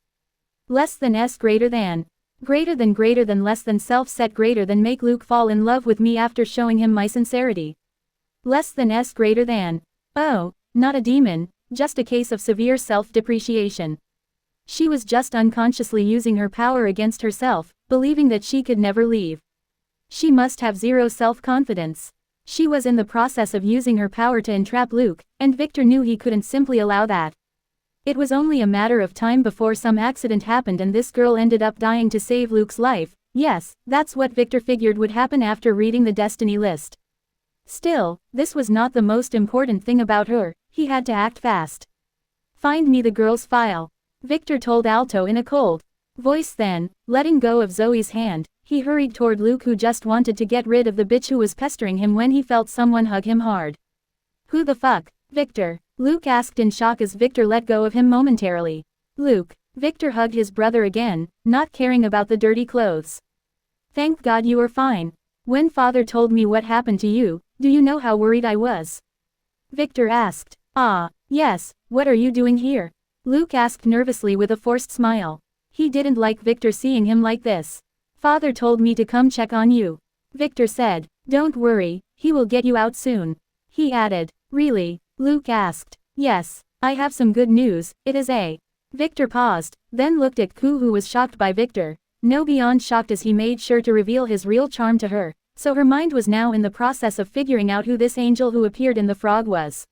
A: Less than S greater than less than self set greater than make Luke fall in love with me after showing him my sincerity. Less than S greater than. Oh, not a demon, just a case of severe self-depreciation. She was just unconsciously using her power against herself, believing that she could never leave. She must have zero self-confidence. She was in the process of using her power to entrap Luke, and Victor knew he couldn't simply allow that. It was only a matter of time before some accident happened and this girl ended up dying to save Luke's life. Yes, that's what Victor figured would happen after reading the destiny list. Still, this was not the most important thing about her. He had to act fast. Find me the girl's file, Victor told Alto in a cold voice. Then, letting go of Zoe's hand, he hurried toward Luke, who just wanted to get rid of the bitch who was pestering him when he felt someone hug him hard. Who the fuck? Victor? Luke asked in shock as Victor let go of him momentarily. Luke. Victor hugged his brother again, not caring about the dirty clothes. Thank God you are fine. When father told me what happened to you, do you know how worried I was? Victor asked. Ah, yes, what are you doing here? Luke asked nervously with a forced smile. He didn't like Victor seeing him like this. Father told me to come check on you. Victor said. Don't worry, he will get you out soon. He added. Really? Luke asked. Yes, I have some good news, it is a. Victor paused, then looked at Ku, who was shocked by Victor. No, beyond shocked, as he made sure to reveal his real charm to her, so her mind was now in the process of figuring out who this angel who appeared in the frog was.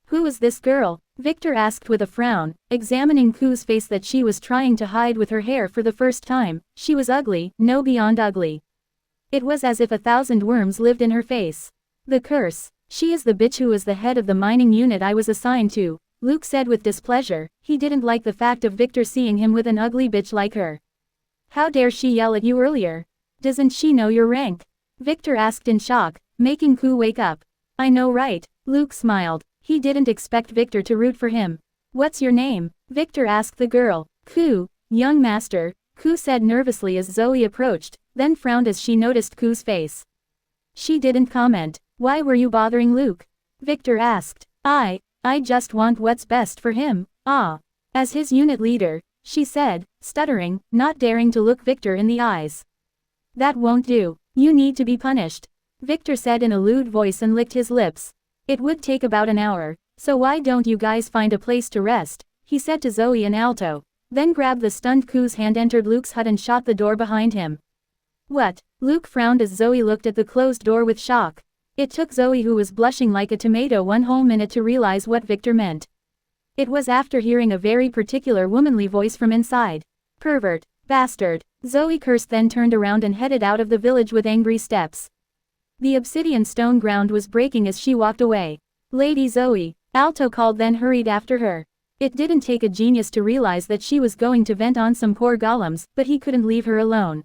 A: Who was this girl? Victor asked with a frown, examining Ku's face that she was trying to hide with her hair for the first time. She was ugly, no, beyond ugly. It was as if 1,000 worms lived in her face. The curse. She is the bitch who was the head of the mining unit I was assigned to, Luke said with displeasure. He didn't like the fact of Victor seeing him with an ugly bitch like her. How dare she yell at you earlier? Doesn't she know your rank? Victor asked in shock, making Ku wake up. I know, right? Luke smiled. He didn't expect Victor to root for him. What's your name? Victor asked the girl. Ku, young master, Ku said nervously as Zoe approached, then frowned as she noticed Ku's face. She didn't comment. Why were you bothering Luke? Victor asked. I just want what's best for him. Ah. As his unit leader, she said, stuttering, not daring to look Victor in the eyes. That won't do. You need to be punished. Victor said in a lewd voice and licked his lips. It would take about an hour, so why don't you guys find a place to rest, he said to Zoe and Alto, then grabbed the stunned Ku's hand, entered Luke's hut and shot the door behind him. What? Luke frowned as Zoe looked at the closed door with shock. It took Zoe, who was blushing like a tomato, one whole minute to realize what Victor meant. It was after hearing a very particular womanly voice from inside. Pervert. Bastard. Zoe cursed, then turned around and headed out of the village with angry steps. The obsidian stone ground was breaking as she walked away. Lady Zoe, Alto called, then hurried after her. It didn't take a genius to realize that she was going to vent on some poor golems, but he couldn't leave her alone.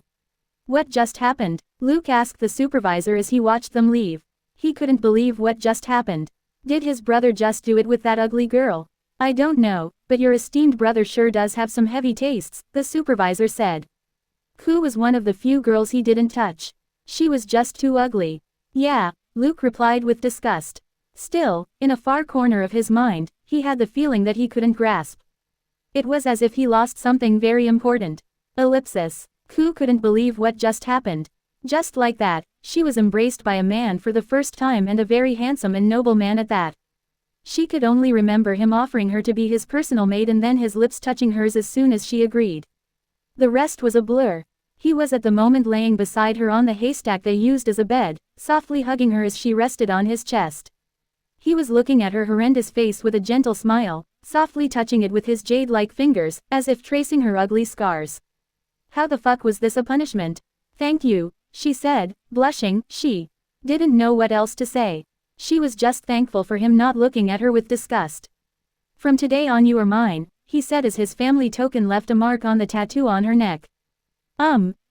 A: What just happened? Luke asked the supervisor as he watched them leave. He couldn't believe what just happened. Did his brother just do it with that ugly girl? I don't know, but your esteemed brother sure does have some heavy tastes, the supervisor said. Ku was one of the few girls he didn't touch. She was just too ugly. Yeah, Luke replied with disgust. Still, in a far corner of his mind, he had the feeling that he couldn't grasp. It was as if he lost something very important. Ellipsis. Ku couldn't believe what just happened. Just like that, she was embraced by a man for the first time, and a very handsome and noble man at that. She could only remember him offering her to be his personal maid and then his lips touching hers as soon as she agreed. The rest was a blur. He was at the moment laying beside her on the haystack they used as a bed, softly hugging her as she rested on his chest. He was looking at her horrendous face with a gentle smile, softly touching it with his jade-like fingers, as if tracing her ugly scars. How the fuck was this a punishment? Thank you, she said, blushing. She didn't know what else to say. She was just thankful for him not looking at her with disgust. From today on you are mine, he said as his family token left a mark on the tattoo on her neck.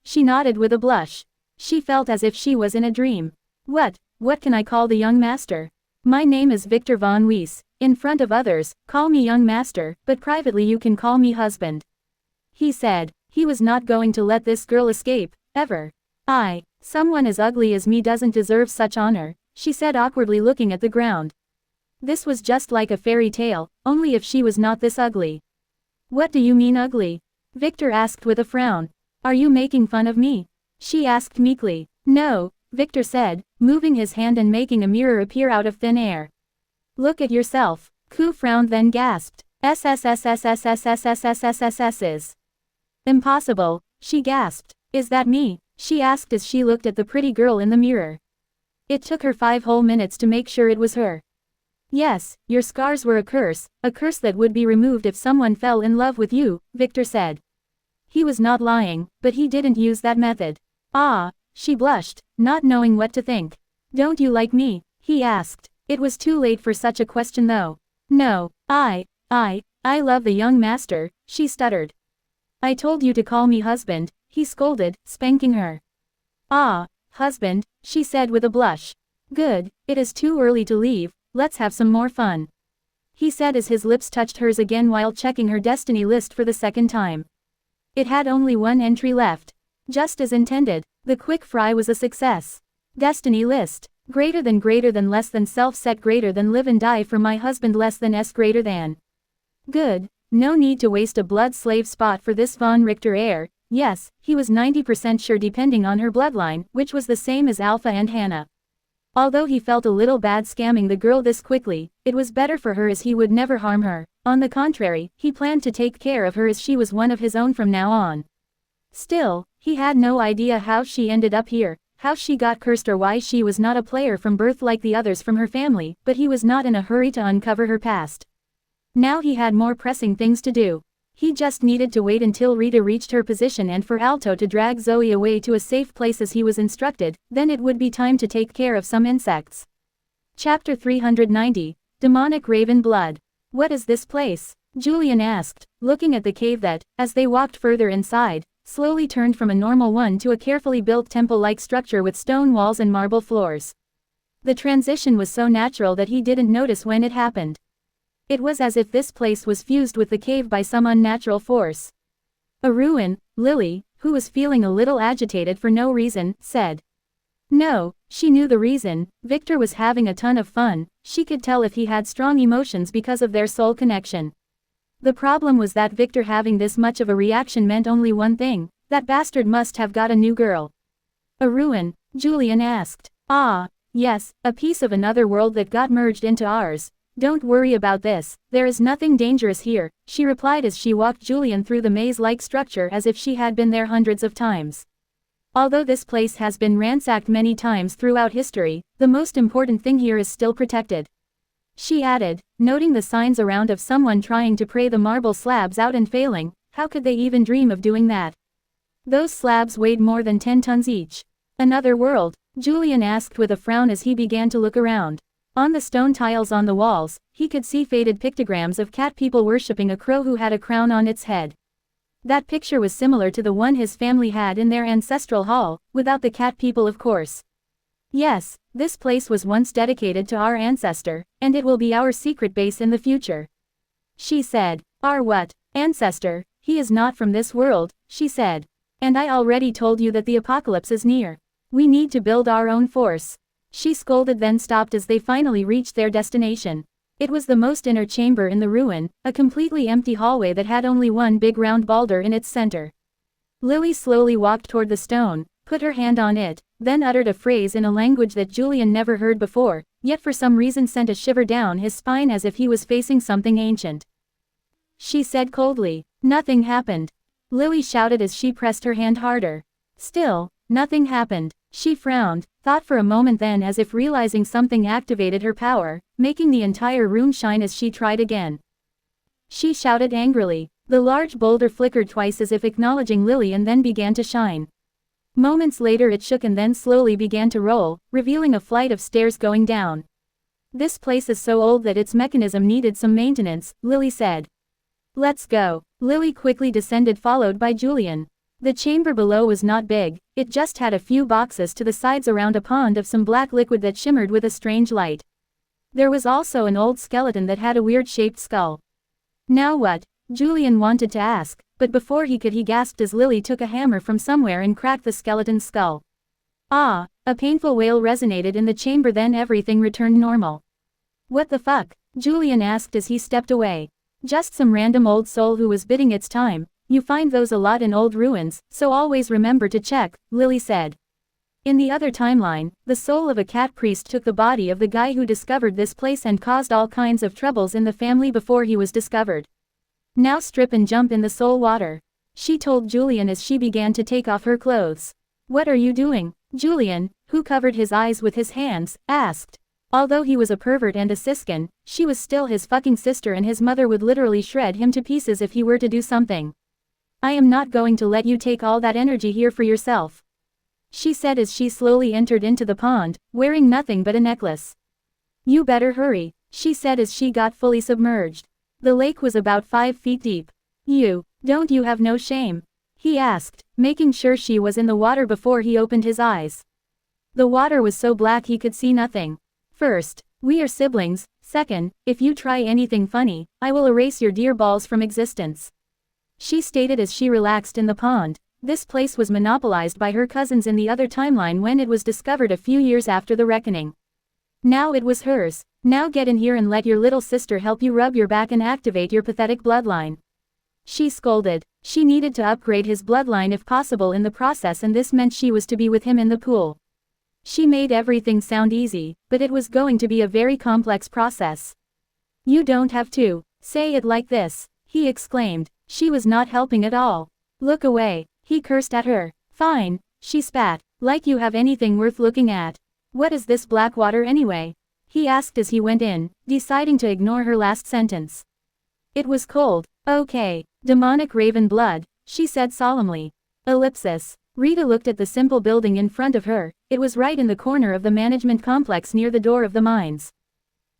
A: She nodded with a blush. She felt as if she was in a dream. What can I call the young master? My name is Victor von Weiss. In front of others, call me young master, but privately you can call me husband. He said. He was not going to let this girl escape, ever. Someone as ugly as me doesn't deserve such honor, she said awkwardly, looking at the ground. This was just like a fairy tale, only if she was not this ugly. What do you mean ugly? Victor asked with a frown. Are you making fun of me? She asked meekly. No, Victor said, moving his hand and making a mirror appear out of thin air. Look at yourself. Ku frowned, then gasped. SSSSSSSSSSSSSS. Impossible, she gasped. Is that me? She asked as she looked at the pretty girl in the mirror. It took her 5 whole minutes to make sure it was her. Yes, your scars were a curse that would be removed if someone fell in love with you, Victor said. He was not lying, but he didn't use that method. She blushed, not knowing what to think. Don't you like me? He asked. It was too late for such a question though. No, I love the young master, she stuttered. I told you to call me husband, he scolded, spanking her. Husband, she said with a blush. Good, it is too early to leave, let's have some more fun. He said as his lips touched hers again while checking her destiny list for the second time. It had only one entry left. Just as intended, the quick fry was a success. Destiny list. Greater than less than self set greater than live and die for my husband less than s greater than. Good. No need to waste a blood slave spot for this von Richter heir. Yes, he was 90% sure, depending on her bloodline, which was the same as Alpha and Hannah. Although he felt a little bad scamming the girl this quickly, it was better for her as he would never harm her. On the contrary, he planned to take care of her as she was one of his own from now on. Still, he had no idea how she ended up here, how she got cursed, or why she was not a player from birth like the others from her family, but he was not in a hurry to uncover her past. Now he had more pressing things to do. He just needed to wait until Rita reached her position and for Alto to drag Zoe away to a safe place as he was instructed, then it would be time to take care of some insects. Chapter 390, Demonic Raven Blood. What is this place? Julian asked, looking at the cave that, as they walked further inside, slowly turned from a normal one to a carefully built temple-like structure with stone walls and marble floors. The transition was so natural that he didn't notice when it happened. It was as if this place was fused with the cave by some unnatural force. A ruin, Lily, who was feeling a little agitated for no reason, said. No, she knew the reason. Victor was having a ton of fun. She could tell if he had strong emotions because of their soul connection. The problem was that Victor having this much of a reaction meant only one thing: that bastard must have got a new girl. A ruin? Julian asked. Ah, yes, a piece of another world that got merged into ours. Don't worry about this, there is nothing dangerous here, she replied as she walked Julian through the maze-like structure as if she had been there hundreds of times. Although this place has been ransacked many times throughout history, the most important thing here is still protected. She added, noting the signs around of someone trying to pray the marble slabs out and failing. How could they even dream of doing that? Those slabs weighed more than 10 tons each. Another world? Julian asked with a frown as he began to look around. On the stone tiles on the walls, he could see faded pictograms of cat people worshipping a crow who had a crown on its head. That picture was similar to the one his family had in their ancestral hall, without the cat people of course. Yes, this place was once dedicated to our ancestor, and it will be our secret base in the future. She said. Our what? Ancestor? He is not from this world, she said. And I already told you that the apocalypse is near. We need to build our own force. She scolded, then stopped as they finally reached their destination. It was the most inner chamber in the ruin, a completely empty hallway that had only one big round boulder in its center. Lily slowly walked toward the stone, put her hand on it, then uttered a phrase in a language that Julian never heard before, yet for some reason sent a shiver down his spine as if he was facing something ancient. She said coldly. Nothing happened. Lily shouted as she pressed her hand harder. Still, nothing happened. She frowned, thought for a moment, then as if realizing something activated her power, making the entire room shine as she tried again. She shouted angrily. The large boulder flickered twice as if acknowledging Lily and then began to shine. Moments later it shook and then slowly began to roll, revealing a flight of stairs going down. This place is so old that its mechanism needed some maintenance, Lily said. Let's go. Lily quickly descended, followed by Julian. The chamber below was not big, it just had a few boxes to the sides around a pond of some black liquid that shimmered with a strange light. There was also an old skeleton that had a weird-shaped skull. Now what? Julian wanted to ask, but before he could he gasped as Lily took a hammer from somewhere and cracked the skeleton's skull. Ah! A painful wail resonated in the chamber, then everything returned normal. What the fuck? Julian asked as he stepped away. Just some random old soul who was biding its time. You find those a lot in old ruins, so always remember to check, Lily said. In the other timeline, the soul of a cat priest took the body of the guy who discovered this place and caused all kinds of troubles in the family before he was discovered. Now strip and jump in the soul water, she told Julian as she began to take off her clothes. What are you doing? Julian, who covered his eyes with his hands, asked. Although he was a pervert and a siskin, she was still his fucking sister and his mother would literally shred him to pieces if he were to do something. I am not going to let you take all that energy here for yourself, she said as she slowly entered into the pond, wearing nothing but a necklace. You better hurry, she said as she got fully submerged. The lake was about 5 feet deep. Don't you have no shame? He asked, making sure she was in the water before he opened his eyes. The water was so black he could see nothing. First, we are siblings. Second, if you try anything funny, I will erase your dear balls from existence, she stated as she relaxed in the pond. This place was monopolized by her cousins in the other timeline when it was discovered a few years after the reckoning. Now it was hers. Now get in here and let your little sister help you rub your back and activate your pathetic bloodline, she scolded. She needed to upgrade his bloodline if possible in the process, and this meant she was to be with him in the pool. She made everything sound easy, but it was going to be a very complex process. You don't have to say it like this, he exclaimed. She was not helping at all. Look away, he cursed at her. Fine, she spat. Like you have anything worth looking at. What is this black water anyway? He asked as he went in, deciding to ignore her last sentence. It was cold. Okay. Demonic raven blood, she said solemnly. Ellipsis. Rita looked at the simple building in front of her. It was right in the corner of the management complex near the door of the mines.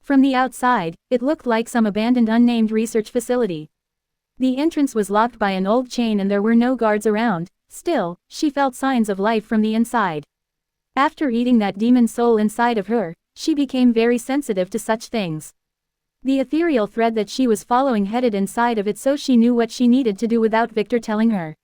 A: From the outside, it looked like some abandoned unnamed research facility. The entrance was locked by an old chain and there were no guards around. Still, she felt signs of life from the inside. After eating that demon soul inside of her, she became very sensitive to such things. The ethereal thread that she was following headed inside of it, so she knew what she needed to do without Victor telling her.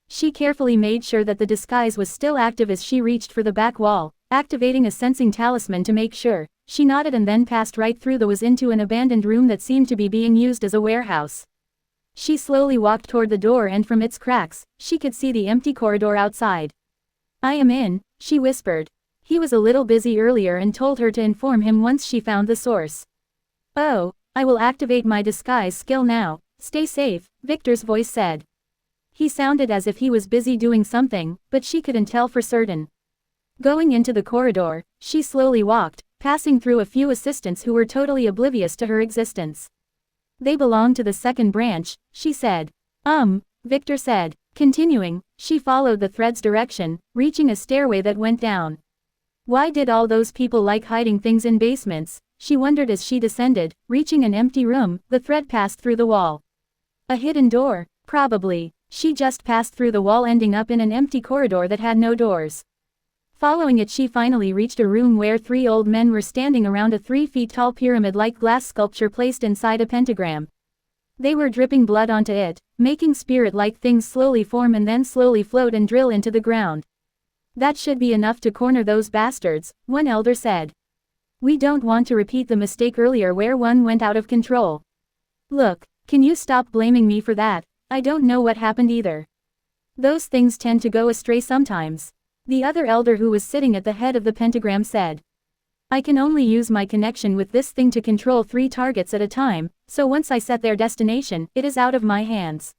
A: She carefully made sure that the disguise was still active as she reached for the back wall, activating a sensing talisman to make sure. She nodded and then passed right through the was into an abandoned room that seemed to be being used as a warehouse. She slowly walked toward the door, and from its cracks, she could see the empty corridor outside. "I am in," she whispered. He was a little busy earlier and told her to inform him once she found the source. "Oh, I will activate my disguise skill now. Stay safe," Victor's voice said. He sounded as if he was busy doing something, but she couldn't tell for certain. Going into the corridor, she slowly walked, passing through a few assistants who were totally oblivious to her existence. "They belong to the second branch," she said. Victor said. Continuing, she followed the thread's direction, reaching a stairway that went down. Why did all those people like hiding things in basements? She wondered as she descended, reaching an empty room. The thread passed through the wall. A hidden door? Probably. She just passed through the wall, ending up in an empty corridor that had no doors. Following it, she finally reached a room where 3 old men were standing around a 3 feet tall pyramid-like glass sculpture placed inside a pentagram. They were dripping blood onto it, making spirit-like things slowly form and then slowly float and drill into the ground. "That should be enough to corner those bastards," one elder said. "We don't want to repeat the mistake earlier where one went out of control. Look, can you stop blaming me for that? I don't know what happened either. Those things tend to go astray sometimes," the other elder who was sitting at the head of the pentagram said. "I can only use my connection with this thing to control 3 targets at a time, so once I set their destination, it is out of my hands.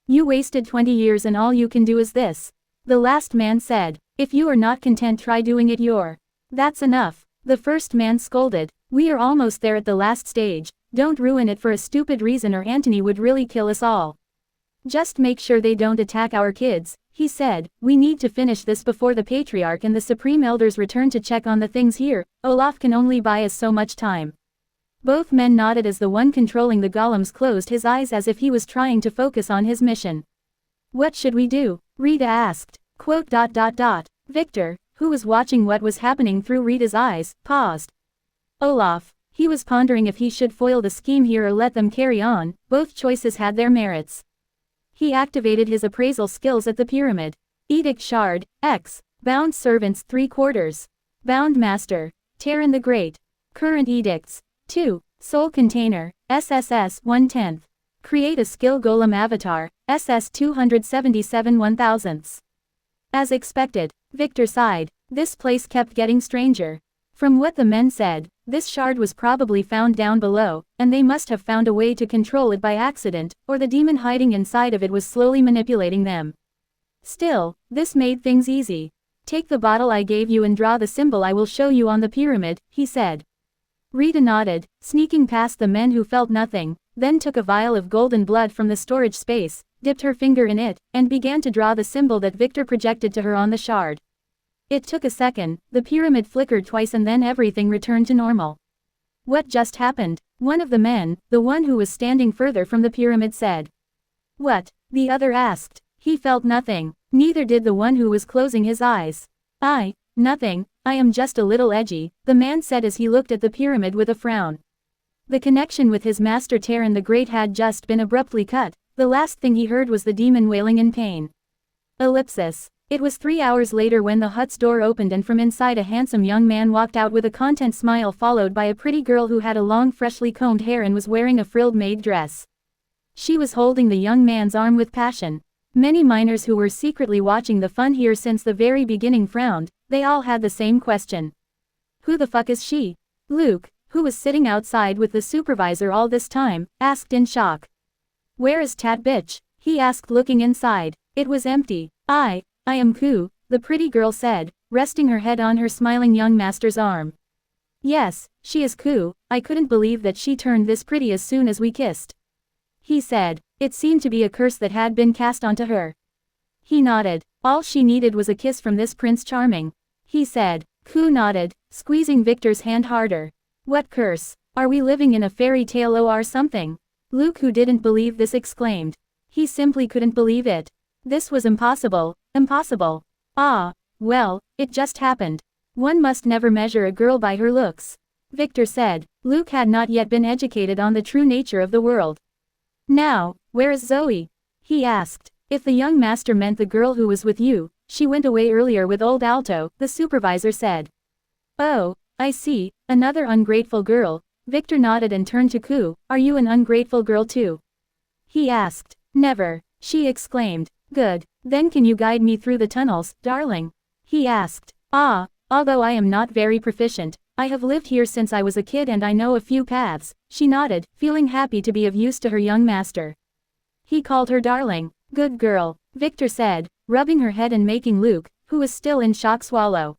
A: You wasted 20 years and all you can do is this," the last man said. "If you are not content, try doing it your." "That's enough," the first man scolded. "We are almost there at the last stage. Don't ruin it for a stupid reason or Anthony would really kill us all. Just make sure they don't attack our kids," he said. "We need to finish this before the Patriarch and the Supreme Elders return to check on the things here. Olaf can only buy us so much time." Both men nodded as the one controlling the golems closed his eyes as if he was trying to focus on his mission. "What should we do?" Rita asked. Victor, who was watching what was happening through Rita's eyes, paused. Olaf. He was pondering if he should foil the scheme here or let them carry on. Both choices had their merits. He activated his appraisal skills at the pyramid. Edict Shard, X. Bound Servants 3/4. Bound Master, Terran the Great. Current Edicts. 2. Soul Container, SSS 1/10. Create a Skill Golem Avatar, SS 277 1/1000. As expected, Victor sighed. This place kept getting stranger. From what the men said, this shard was probably found down below, and they must have found a way to control it by accident, or the demon hiding inside of it was slowly manipulating them. Still, this made things easy. "Take the bottle I gave you and draw the symbol I will show you on the pyramid," he said. Rita nodded, sneaking past the men who felt nothing, then took a vial of golden blood from the storage space, dipped her finger in it, and began to draw the symbol that Victor projected to her on the shard. It took a second, the pyramid flickered twice and then everything returned to normal. "What just happened?" One of the men, the one who was standing further from the pyramid, said. "What?" the other asked. He felt nothing. Neither did the one who was closing his eyes. Nothing, I am just a little edgy," the man said as he looked at the pyramid with a frown. The connection with his master Terran the Great had just been abruptly cut. The last thing he heard was the demon wailing in pain. Ellipsis. It was 3 hours later when the hut's door opened and from inside a handsome young man walked out with a content smile followed by a pretty girl who had a long freshly combed hair and was wearing a frilled maid dress. She was holding the young man's arm with passion. Many miners who were secretly watching the fun here since the very beginning frowned. They all had the same question. "Who the fuck is she?" Luke, who was sitting outside with the supervisor all this time, asked in shock. "Where is Tat bitch?" he asked looking inside. It was empty. I am Ku," the pretty girl said, resting her head on her smiling young master's arm. "Yes, she is Ku. I couldn't believe that she turned this pretty as soon as we kissed," he said. It seemed to be a curse that had been cast onto her. He nodded. "All she needed was a kiss from this Prince Charming," he said. Ku nodded, squeezing Victor's hand harder. "What curse? Are we living in a fairy tale or something?" Luke, who didn't believe this, exclaimed. He simply couldn't believe it. This was impossible. Impossible. Well, it just happened. One must never measure a girl by her looks, Victor said. Luke had not yet been educated on the true nature of the world. "Now, where is Zoe?" he asked. "If the young master meant the girl who was with you, she went away earlier with old Alto," the supervisor said. "Oh, I see, another ungrateful girl." Victor nodded and turned to Ku. "Are you an ungrateful girl too?" he asked. Never, she exclaimed. Good, then can you guide me through the tunnels, darling? He asked. Although I am not very proficient, I have lived here since I was a kid and I know a few paths, she nodded, feeling happy to be of use to her young master. He called her darling. Good girl, Victor said, rubbing her head and making Luke, who was still in shock, swallow.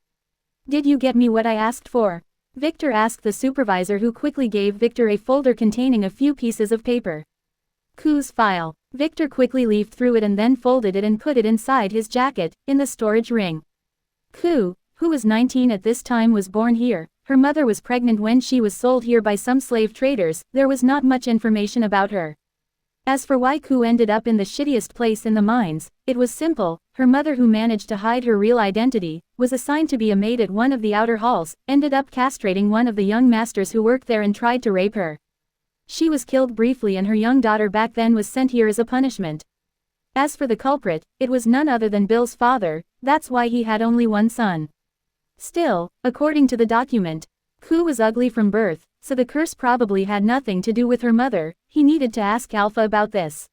A: Did you get me what I asked for? Victor asked the supervisor, who quickly gave Victor a folder containing a few pieces of paper. Ku's file. Victor quickly leafed through it and then folded it and put it inside his jacket, in the storage ring. Ku, who was 19 at this time, was born here. Her mother was pregnant when she was sold here by some slave traders. There was not much information about her. As for why Ku ended up in the shittiest place in the mines, it was simple. Her mother, who managed to hide her real identity, was assigned to be a maid at one of the outer halls, ended up castrating one of the young masters who worked there and tried to rape her. She was killed briefly and her young daughter back then was sent here as a punishment. As for the culprit, it was none other than Bill's father. That's why he had only one son. Still, according to the document, Ku was ugly from birth, so the curse probably had nothing to do with her mother. He needed to ask Alpha about this.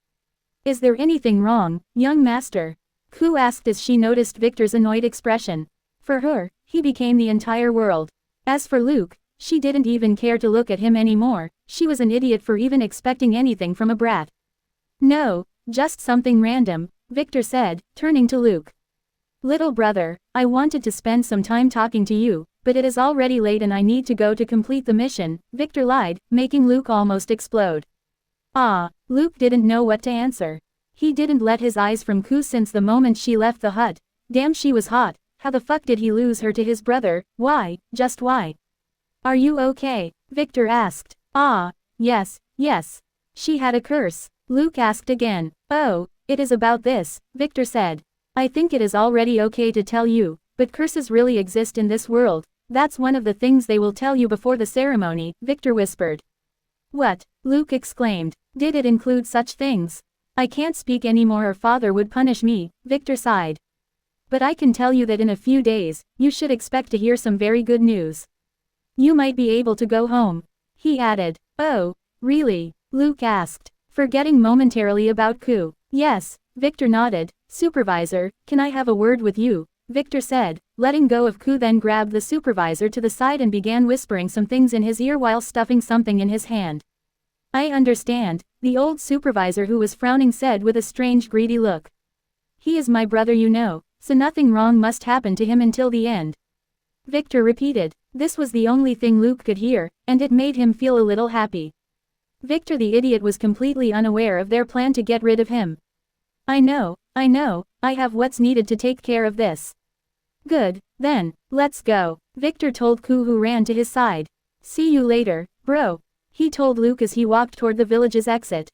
A: Is there anything wrong, young master? Ku asked as she noticed Victor's annoyed expression. For her, he became the entire world. As for Luke, she didn't even care to look at him anymore. She was an idiot for even expecting anything from a brat. No, just something random, Victor said, turning to Luke. Little brother, I wanted to spend some time talking to you, but it is already late and I need to go to complete the mission, Victor lied, making Luke almost explode. Luke didn't know what to answer. He didn't let his eyes from Ku since the moment she left the hut. Damn, she was hot. How the fuck did he lose her to his brother? Why, just why? Are you okay? Victor asked. Yes. She had a curse. Luke asked again. Oh, it is about this, Victor said. I think it is already okay to tell you, but curses really exist in this world. That's one of the things they will tell you before the ceremony, Victor whispered. What? Luke exclaimed. Did it include such things? I can't speak anymore or father would punish me, Victor sighed. But I can tell you that in a few days, you should expect to hear some very good news. You might be able to go home. He added. Oh, really? Luke asked, forgetting momentarily about Ku. Yes, Victor nodded. Supervisor, can I have a word with you? Victor said, letting go of Ku, then grabbed the supervisor to the side and began whispering some things in his ear while stuffing something in his hand. I understand, the old supervisor, who was frowning, said with a strange greedy look. He is my brother, you know, so nothing wrong must happen to him until the end. Victor repeated. This was the only thing Luke could hear, and it made him feel a little happy. Victor the idiot was completely unaware of their plan to get rid of him. I know, I have what's needed to take care of this. Good, then, let's go, Victor told Ku, who ran to his side. See you later, bro, he told Luke as he walked toward the village's exit.